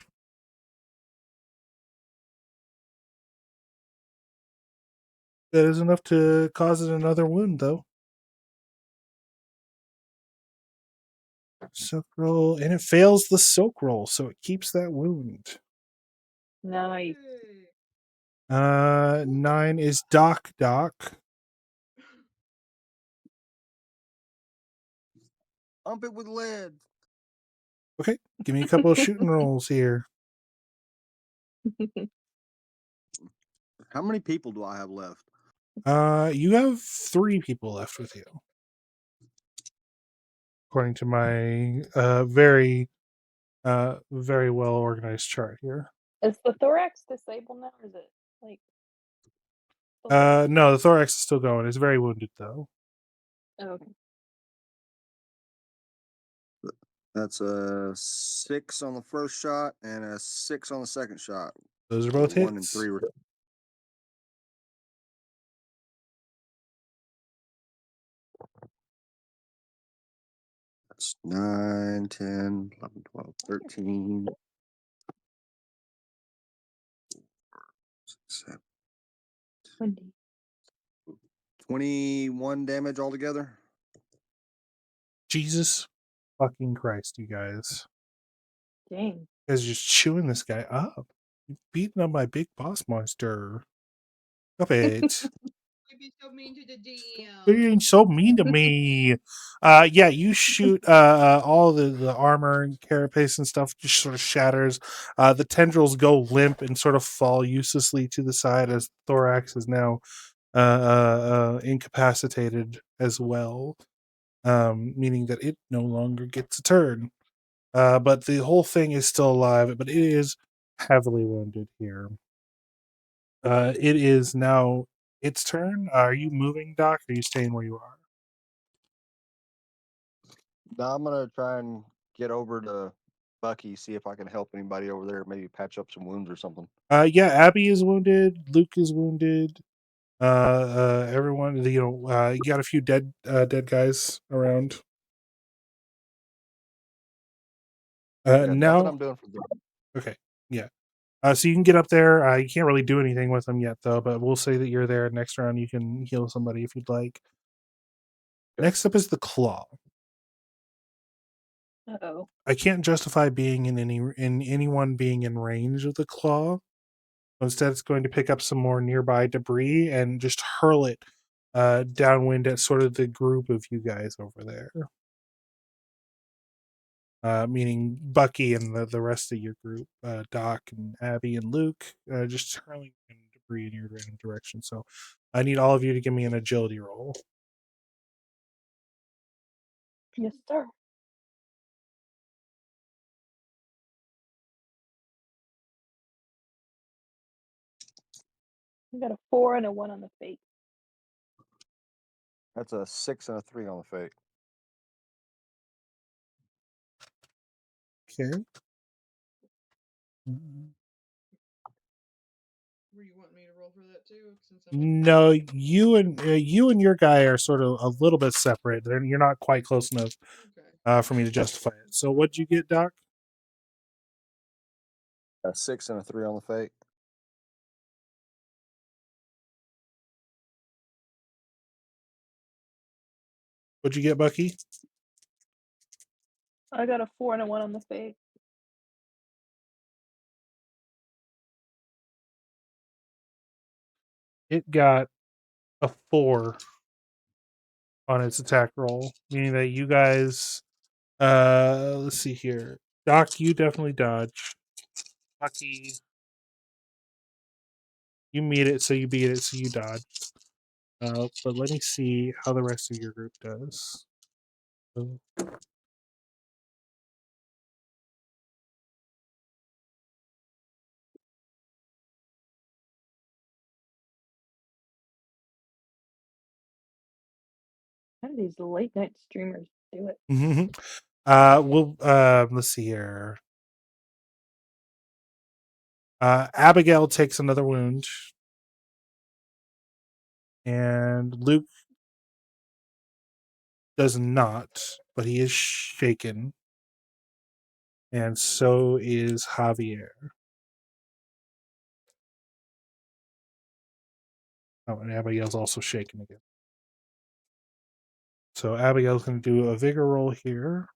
S1: That is enough to cause it another wound, though. Soak roll, and it fails the soak roll, so it keeps that wound.
S2: Nice.
S4: Yay.
S1: 9 is Doc.
S3: Pump it with lead.
S1: Okay, give me a couple of shooting rolls here.
S3: How many people do I have left?
S1: You have 3 people left with you, according to my very Very well organized chart here.
S2: Is the thorax disabled now, or is it like still going?
S1: No, the thorax is still going. It's very wounded though.
S2: Oh, okay.
S3: That's a 6 on the first shot and a 6 on the second shot.
S1: Those are both
S3: 1 and
S1: hits.
S3: 3 were. That's 9, 10, 11, 12, 13. 7,
S2: Windy.
S3: 21 damage altogether.
S1: Jesus fucking Christ, you guys.
S2: Dang.
S1: You guys are just chewing this guy up. You've beaten up my big boss monster. Stop it.
S4: You'd be so mean to the DM.
S1: Being so mean to me. Yeah, you shoot all the armor and carapace and stuff just sort of shatters. The tendrils go limp and sort of fall uselessly to the side as thorax is now incapacitated as well, meaning that it no longer gets a turn. But the whole thing is still alive, but it is heavily wounded here. It is now its turn. Are you moving, Doc? Or are you staying where you are?
S3: Now I'm gonna try and get over to Bucky, see if I can help anybody over there, maybe patch up some wounds or something.
S1: Yeah, Abby is wounded. Luke is wounded. Everyone, you got a few dead guys around.
S3: Yeah, nothing
S1: Now,
S3: I'm doing for them.
S1: okay, yeah. So you can get up there. You can't really do anything with them yet, though. But we'll say that you're there. Next round, you can heal somebody if you'd like.
S3: Okay.
S1: Next up is the claw.
S2: Uh-oh.
S1: I can't justify being in anyone being in range of the claw. Instead, it's going to pick up some more nearby debris and just hurl it downwind at sort of the group of you guys over there. Meaning Bucky and the rest of your group, Doc and Abby and Luke, just hurling debris in your random direction. So I need all of you to give me an agility roll.
S2: Yes, sir. I got a 4 and a 1 on the fate.
S3: That's a 6 and a 3 on the fate.
S1: Okay.
S4: Were you wanting me to roll for that too? Since I'm
S1: No, you and your guy are sort of a little bit separate. You're not quite close enough
S4: okay.
S1: for me to justify it. So what'd you get, Doc?
S3: A 6 and a 3 on the fate.
S1: What'd you get, Bucky?
S2: I got a 4 and a 1 on the fate.
S1: It got a 4 on its attack roll, meaning that you guys, let's see here. Doc, you definitely dodge. Bucky, you meet it, so you beat it, so you dodge. But let me see how the rest of your group does. So,
S2: How do these late night streamers do it?
S1: let's see here. Abigail takes another wound, and Luke does not, but he is shaken, and so is Javier. Oh, and Abigail's also shaken again. So Abigail's going to do a vigor roll here.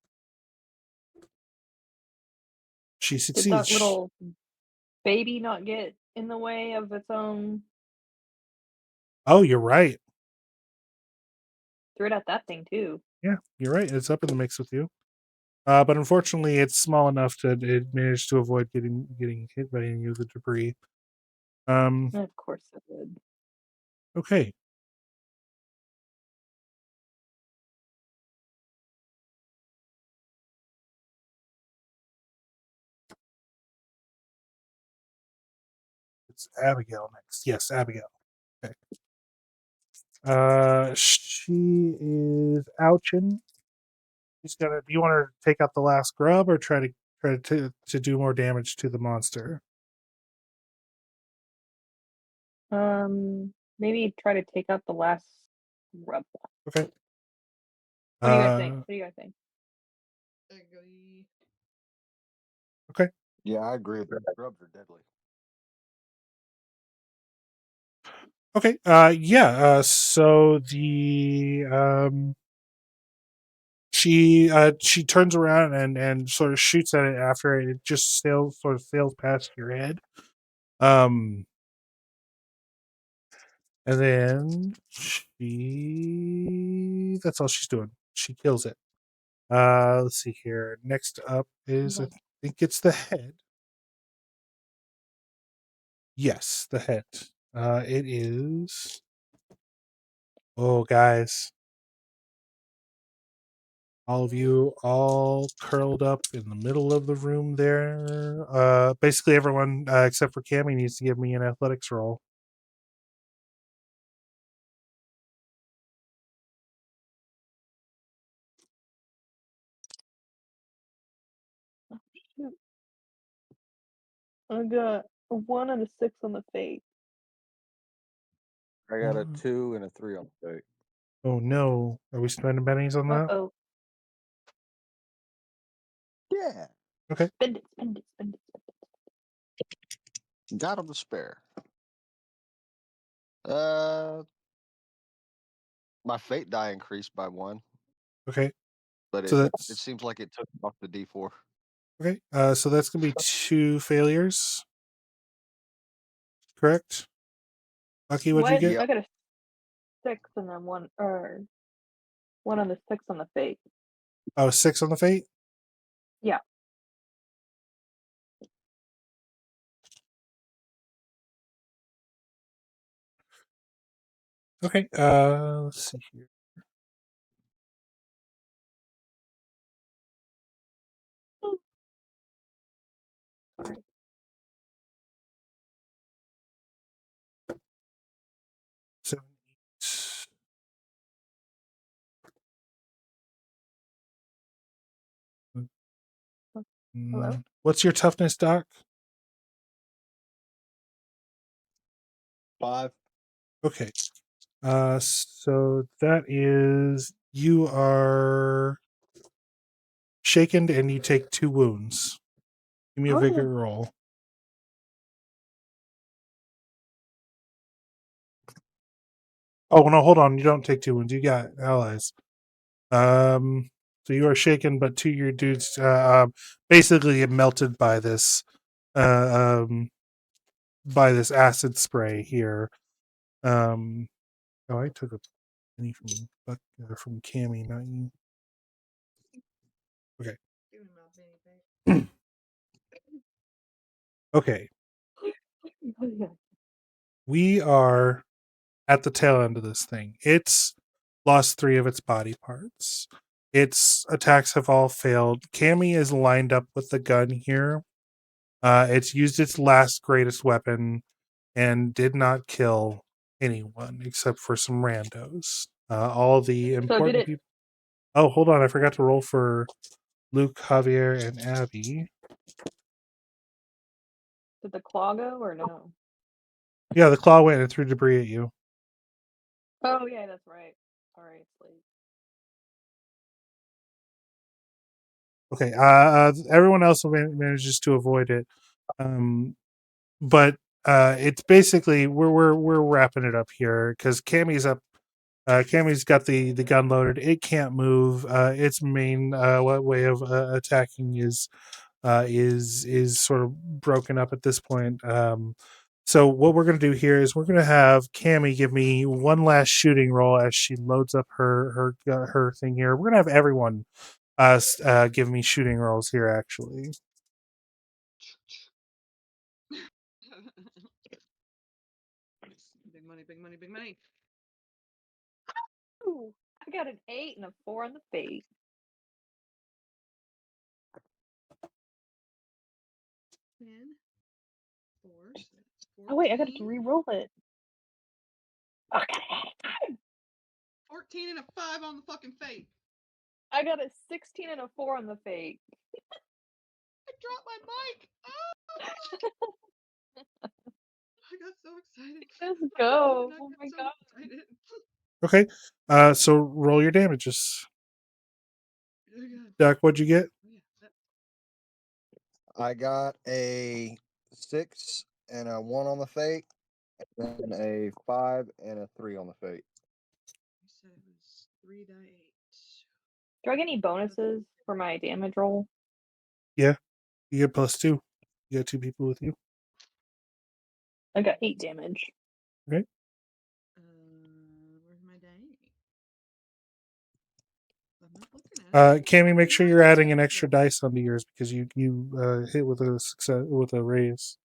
S1: She
S2: Did
S1: succeeds.
S2: that little baby not get in the way of its own?
S1: Oh, you're right.
S2: Threw it at that thing too.
S1: Yeah, you're right. It's up in the mix with you. But unfortunately, it's small enough that it managed to avoid getting hit by any of the debris.
S2: Of course it would.
S1: Okay. It's Abigail next. Yes, Abigail. Okay. She is ouching. She's gonna. Do you want her to take out the last grub or try to do more damage to the monster?
S2: Maybe try to take out the last rub.
S1: Okay.
S2: What do you guys think? What do you guys think?
S4: Agree.
S1: Okay.
S3: Yeah, I agree. Grubs are deadly.
S1: Okay. Yeah. So the she turns around and sort of shoots at it after it just sails past your head. And then that's all she's doing. She kills it. Let's see here. Next up is I think it's the head. Yes, the head. It is. Oh, guys. All of you all curled up in the middle of the room there. Basically everyone except for Cammy needs to give me an athletics roll.
S2: Shoot. I got a 1 and a 6 on the fate.
S3: I got a 2 and a 3 on the fate.
S1: Oh no. Are we spending bennies on that?
S2: Uh-oh.
S3: Yeah,
S1: Okay.
S2: Spend it, spend it, spend it, spend it.
S3: got them to spare. My fate die increased by 1,
S1: Okay.
S3: but
S1: So
S3: it
S1: that's
S3: seems like it took off the D4.
S1: okay. So that's gonna be 2 failures. Correct? Lucky, what'd you
S2: What?
S1: get?
S3: Yep.
S2: I got a 6 and then 1 on the 6 on the fate.
S1: Oh, 6 on the fate?
S2: Yeah.
S1: Okay. Let's see here.
S2: Sorry.
S1: Seven,
S2: Hello?
S1: What's your toughness, Doc?
S3: 5.
S1: Okay. So that is you are shaken and you take 2 wounds. Give me a vigor
S2: Oh.
S1: roll. Oh no, hold on. You don't take 2 wounds. You got allies. So you are shaken, but 2 of your dudes basically get melted uh, um, by this acid spray here. Oh, I took a penny from Cammy, not you. Okay.
S4: Give him my penny, babe.
S1: Okay.
S2: Yeah.
S1: We are at the tail end of this thing. It's lost 3 of its body parts. Its attacks have all failed. Cammy is lined up with the gun here. It's used its last greatest weapon and did not kill anyone except for some randos. All the
S2: So did
S1: important
S2: it
S1: people. Oh, hold on. I forgot to roll for Luke, Javier, and Abby.
S2: did the claw go or no?
S1: Yeah, the claw went and threw debris at you.
S2: Oh yeah, that's right. Sorry, it's late.
S1: Okay. Everyone else manages to avoid it. But it's basically we're wrapping it up here because Cammy's up. Cammy's got the gun loaded. It can't move. Its main way of attacking is sort of broken up at this point. So what we're going to do here is we're going to have Cammy give me one last shooting roll as she loads up her thing here. We're going to have everyone give me shooting rolls here actually.
S4: Big money, big money, big money.
S2: Ooh, I got an 8 and a 4 on the fate.
S4: 10, 4, 6,
S2: Oh wait, I got to
S4: 14,
S2: re-roll it. Oh, I got it.
S4: 14 and a 5 on the fucking fate.
S2: I got a 16 and a 4 on the fate.
S4: I dropped my mic. I got so excited.
S2: Let's
S4: I
S2: go.
S4: got
S2: Oh my
S4: so
S2: god.
S4: excited.
S1: Okay. So roll your damages.
S4: Oh god.
S1: Doc, what'd you get?
S4: Oh, yeah.
S3: I got a 6 and a 1 on the fate, and then a 5 and a 3 on the fate.
S4: You said it was 3 die 8.
S2: Do I get any bonuses for my damage roll?
S1: Yeah, you get +2. You got 2 people with you.
S2: I got 8 damage.
S1: Okay.
S4: Where's my die 8? I'm not looking at it.
S1: Cammy, make
S4: Fucking
S1: sure
S4: die
S1: you're adding an
S4: check
S1: extra
S4: then.
S1: dice onto yours because you hit with a success with a raise.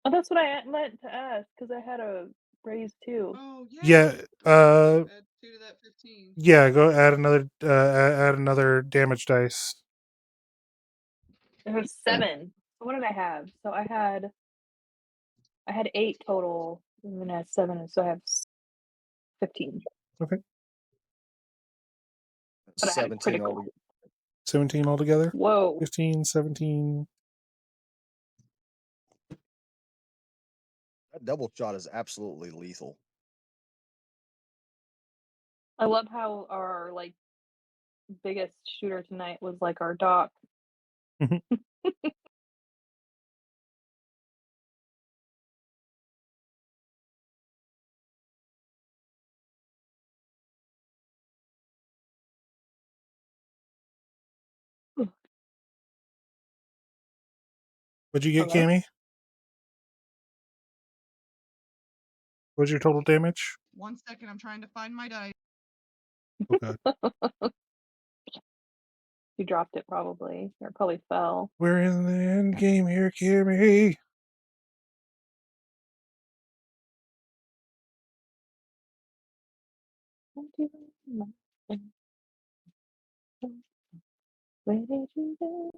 S2: Oh, that's what I meant to ask because I had a raise too.
S4: Oh yeah.
S1: Yeah.
S4: Add 2 to that 15.
S1: Yeah. Go add another damage dice.
S2: It was 7. So what did I have? So I had 8 total, and then I had 7, so I have 15.
S1: Okay.
S2: But I had a
S3: 17
S2: critical.
S3: altogether.
S1: 17 altogether.
S2: Whoa.
S1: 15, 17.
S3: That double shot is absolutely lethal.
S2: I love how our biggest shooter tonight was like our doc.
S1: Mhm. What'd you get,
S2: Hello?
S1: Cammy? What's your total damage?
S4: 1 second, I'm trying to find my die.
S1: Okay.
S2: You dropped it probably, or it probably fell.
S1: We're in the end game here, Cammy.
S2: Where did you go?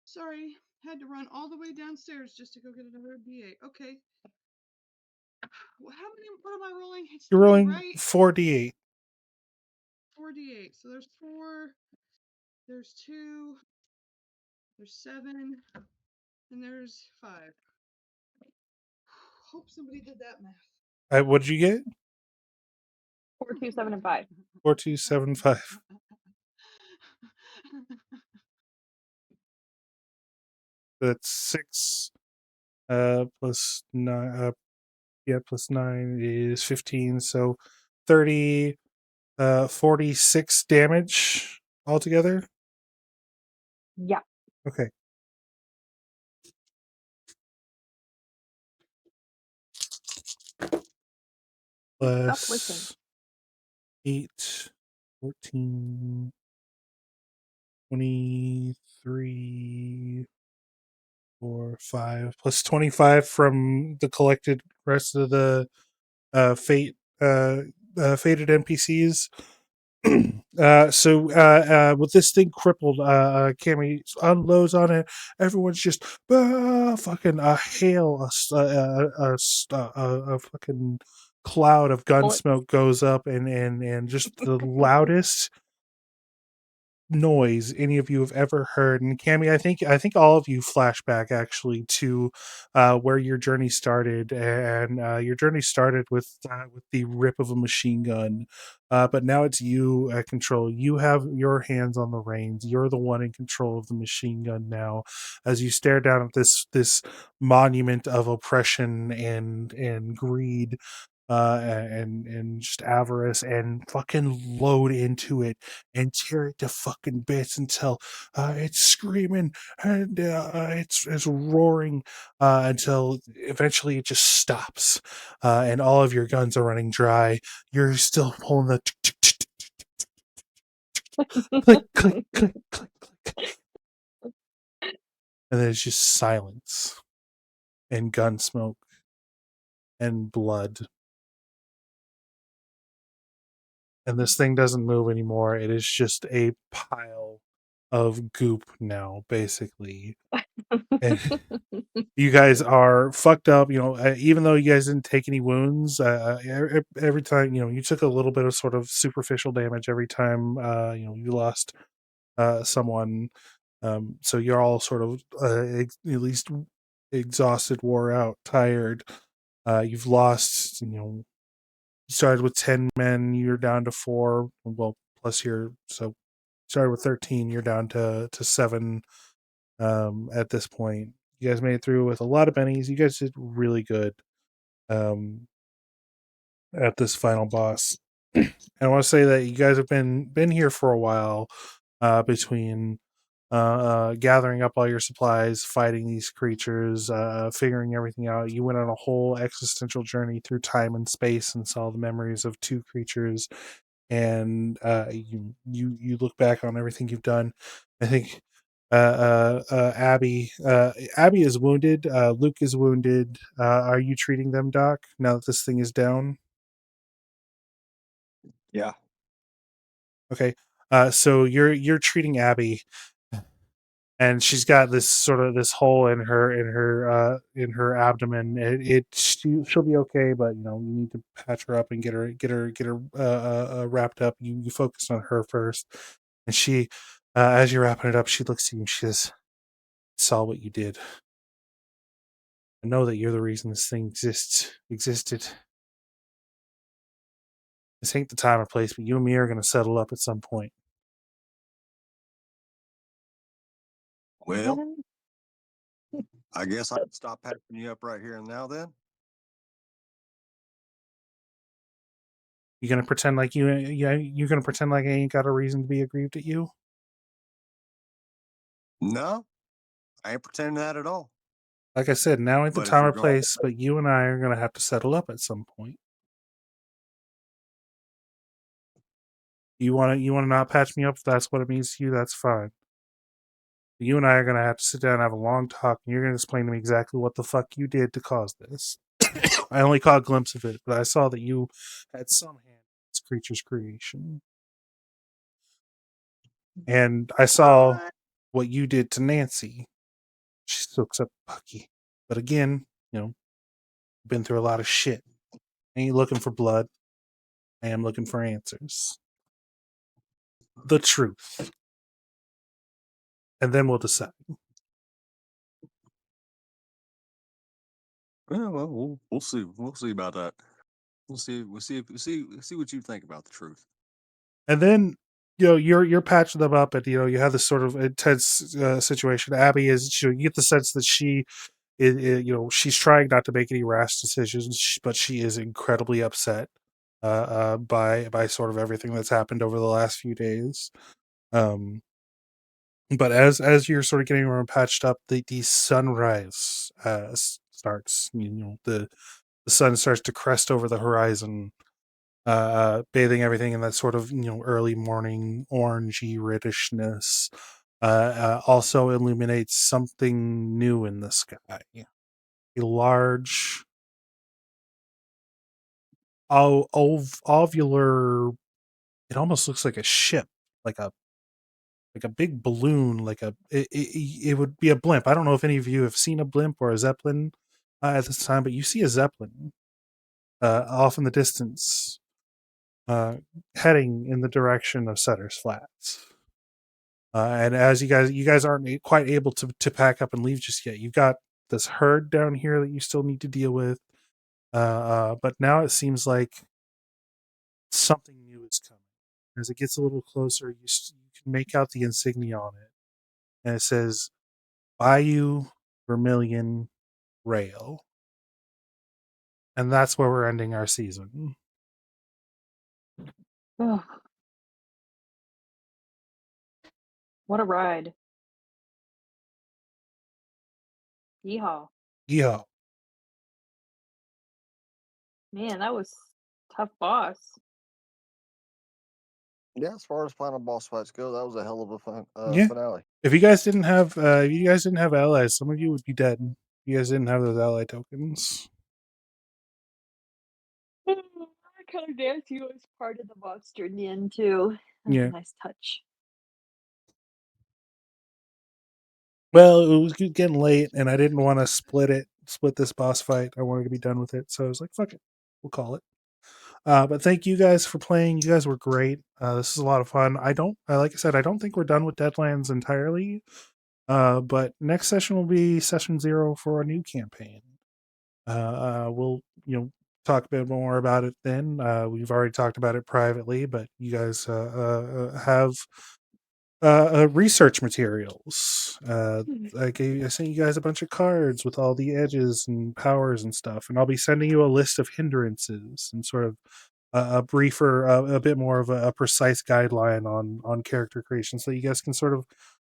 S4: Sorry, had to run all the way downstairs just to go get another D8. Okay. Well, what am I rolling? It's
S1: You're
S4: 3,
S1: rolling
S4: right?
S1: 4d8.
S4: 4 D8. So there's 4, there's 2, there's 7, and there's 5. Hope somebody did that math.
S1: What'd you get?
S2: 4, 2, 7, and 5.
S1: 4275. That's 6 plus 9 plus 9 is 15, so 30 46 damage altogether.
S2: Yeah.
S1: Okay.
S2: Stop licking.
S1: Plus 8 14 23 4 5 plus 25 from the collected rest of the fated NPCs. With this thing crippled, Cammy unloads on it. Everyone's just fucking a hail, a fucking cloud of gun
S2: Bullets.
S1: smoke goes up, and just the loudest noise any of you have ever heard. And Cammy, I think all of you flashback actually to where your journey started, and your journey started with the rip of a machine gun, but now it's you at control. You have your hands on the reins. You're the one in control of the machine gun now, as you stare down at this monument of oppression and greed. And just avarice, and fucking load into it and tear it to fucking bits until it's screaming, and it's roaring, until eventually it just stops, and all of your guns are running dry. You're still pulling the click, click, click, click, click. And there's just silence and gun smoke and blood. And this thing doesn't move anymore. It is just a pile of goop now, basically. And you guys are fucked up. Even though you guys didn't take any wounds, every time you took a little bit of sort of superficial damage every time you lost someone. So you're all sort of at least exhausted, wore out, tired. You've lost. You started with 10 men. You're down to 4. Well, plus so started with 13. You're down to 7 at this point. You guys made it through with a lot of bennies. You guys did really good um, at this final boss. And I want to say that you guys have been here for a while, between gathering up all your supplies, fighting these creatures, figuring everything out. You went on a whole existential journey through time and space and saw the memories of 2 creatures. And you look back on everything you've done. I think Abby is wounded. Luke is wounded. Are you treating them, Doc? Now that this thing is down.
S3: Yeah.
S1: Okay. So you're treating Abby, and she's got this hole in her abdomen. She'll be okay, but you need to patch her up and get her wrapped up. You focus on her first, and she, as you're wrapping it up, she looks at you and she says, "Saw what you did. I know that you're the reason this thing existed. This ain't the time or place, but you and me are gonna settle up at some point."
S5: Well, I guess I can stop patching you up right here and now then.
S1: You gonna pretend like you're gonna pretend like I ain't got a reason to be aggrieved at you?
S5: No, I ain't pretending that at all.
S1: Like I said, now ain't the
S5: But if
S1: time
S5: you're
S1: or
S5: going,
S1: place, but you and I are gonna have to settle up at some point. You wanna not patch me up if that's what it means to you, that's fine. You and I are gonna have to sit down and have a long talk, and you're gonna explain to me exactly what the fuck you did to cause this. I only caught a glimpse of it, but I saw that you had some hand in this creature's creation. And I saw what you did to Nancy. She looks up Bucky. But again, been through a lot of shit. I ain't looking for blood. I am looking for answers. The truth. And then we'll decide.
S5: well, we'll see. We'll see about that. We'll see what you think about the truth.
S1: And then you're patching them up, and you have this sort of intense situation. Abby is you get the sense that she's trying not to make any rash decisions, but she is incredibly upset by sort of everything that's happened over the last few days. But as you're sort of getting everyone patched up, the sunrise starts. The sun starts to crest over the horizon, bathing everything in that sort of early morning orangey reddishness. Also illuminates something new in the sky. A large, ovular. It almost looks like a ship, like a big balloon, it would be a blimp. I don't know if any of you have seen a blimp or a zeppelin at this time, but you see a zeppelin off in the distance, heading in the direction of Sutter's Flats. And as you guys aren't quite able to pack up and leave just yet. You've got this herd down here that you still need to deal with. But now it seems like something new is coming. As it gets a little closer, you can make out the insignia on it, and it says Bayou Vermilion Rail. And that's where we're ending our season.
S2: Ugh. What a ride. Yeehaw.
S1: Yeah.
S2: Man, that was tough boss.
S3: Yeah, as far as final boss fights go, that was a hell of a fun
S1: Yeah.
S3: finale.
S1: If you guys didn't have allies, some of you would be dead. If you guys didn't have those ally tokens.
S2: I kind of danced you as part of the monster in the end too. That was
S1: Yeah.
S2: a nice touch.
S1: Well, it was getting late, and I didn't want to split this boss fight. I wanted to be done with it, so I was like, "Fuck it, we'll call it." But thank you guys for playing. You guys were great. This is a lot of fun. Like I said, I don't think we're done with Deadlands entirely. But next session will be session 0 for a new campaign. We'll talk a bit more about it then. We've already talked about it privately, but you guys have research materials. I sent you guys a bunch of cards with all the edges and powers and stuff, and I'll be sending you a list of hindrances and sort of a briefer, a bit more of a precise guideline on character creation, so that you guys can sort of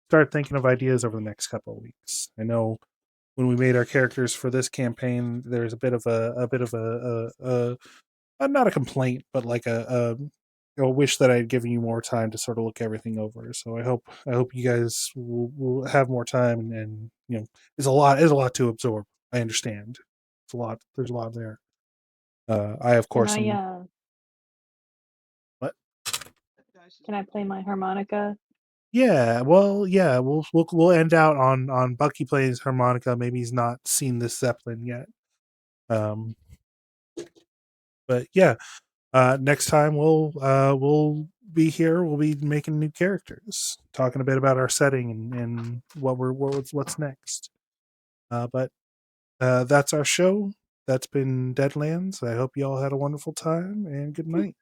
S1: start thinking of ideas over the next couple of weeks. I know when we made our characters for this campaign, there's a bit of not a complaint, but like a wish that I'd given you more time to sort of look everything over. So I hope you guys will have more time, and it's a lot to absorb. I understand. It's a lot. There's a lot there. I of
S2: Can
S1: course am. What?
S2: Can I play my harmonica?
S1: Yeah, well, yeah, we'll end out on Bucky playing his harmonica. Maybe he's not seen this Zeppelin yet. But yeah, next time we'll be here. We'll be making new characters, talking a bit about our setting and what's next. But that's our show. That's been Deadlands. I hope you all had a wonderful time, and good night.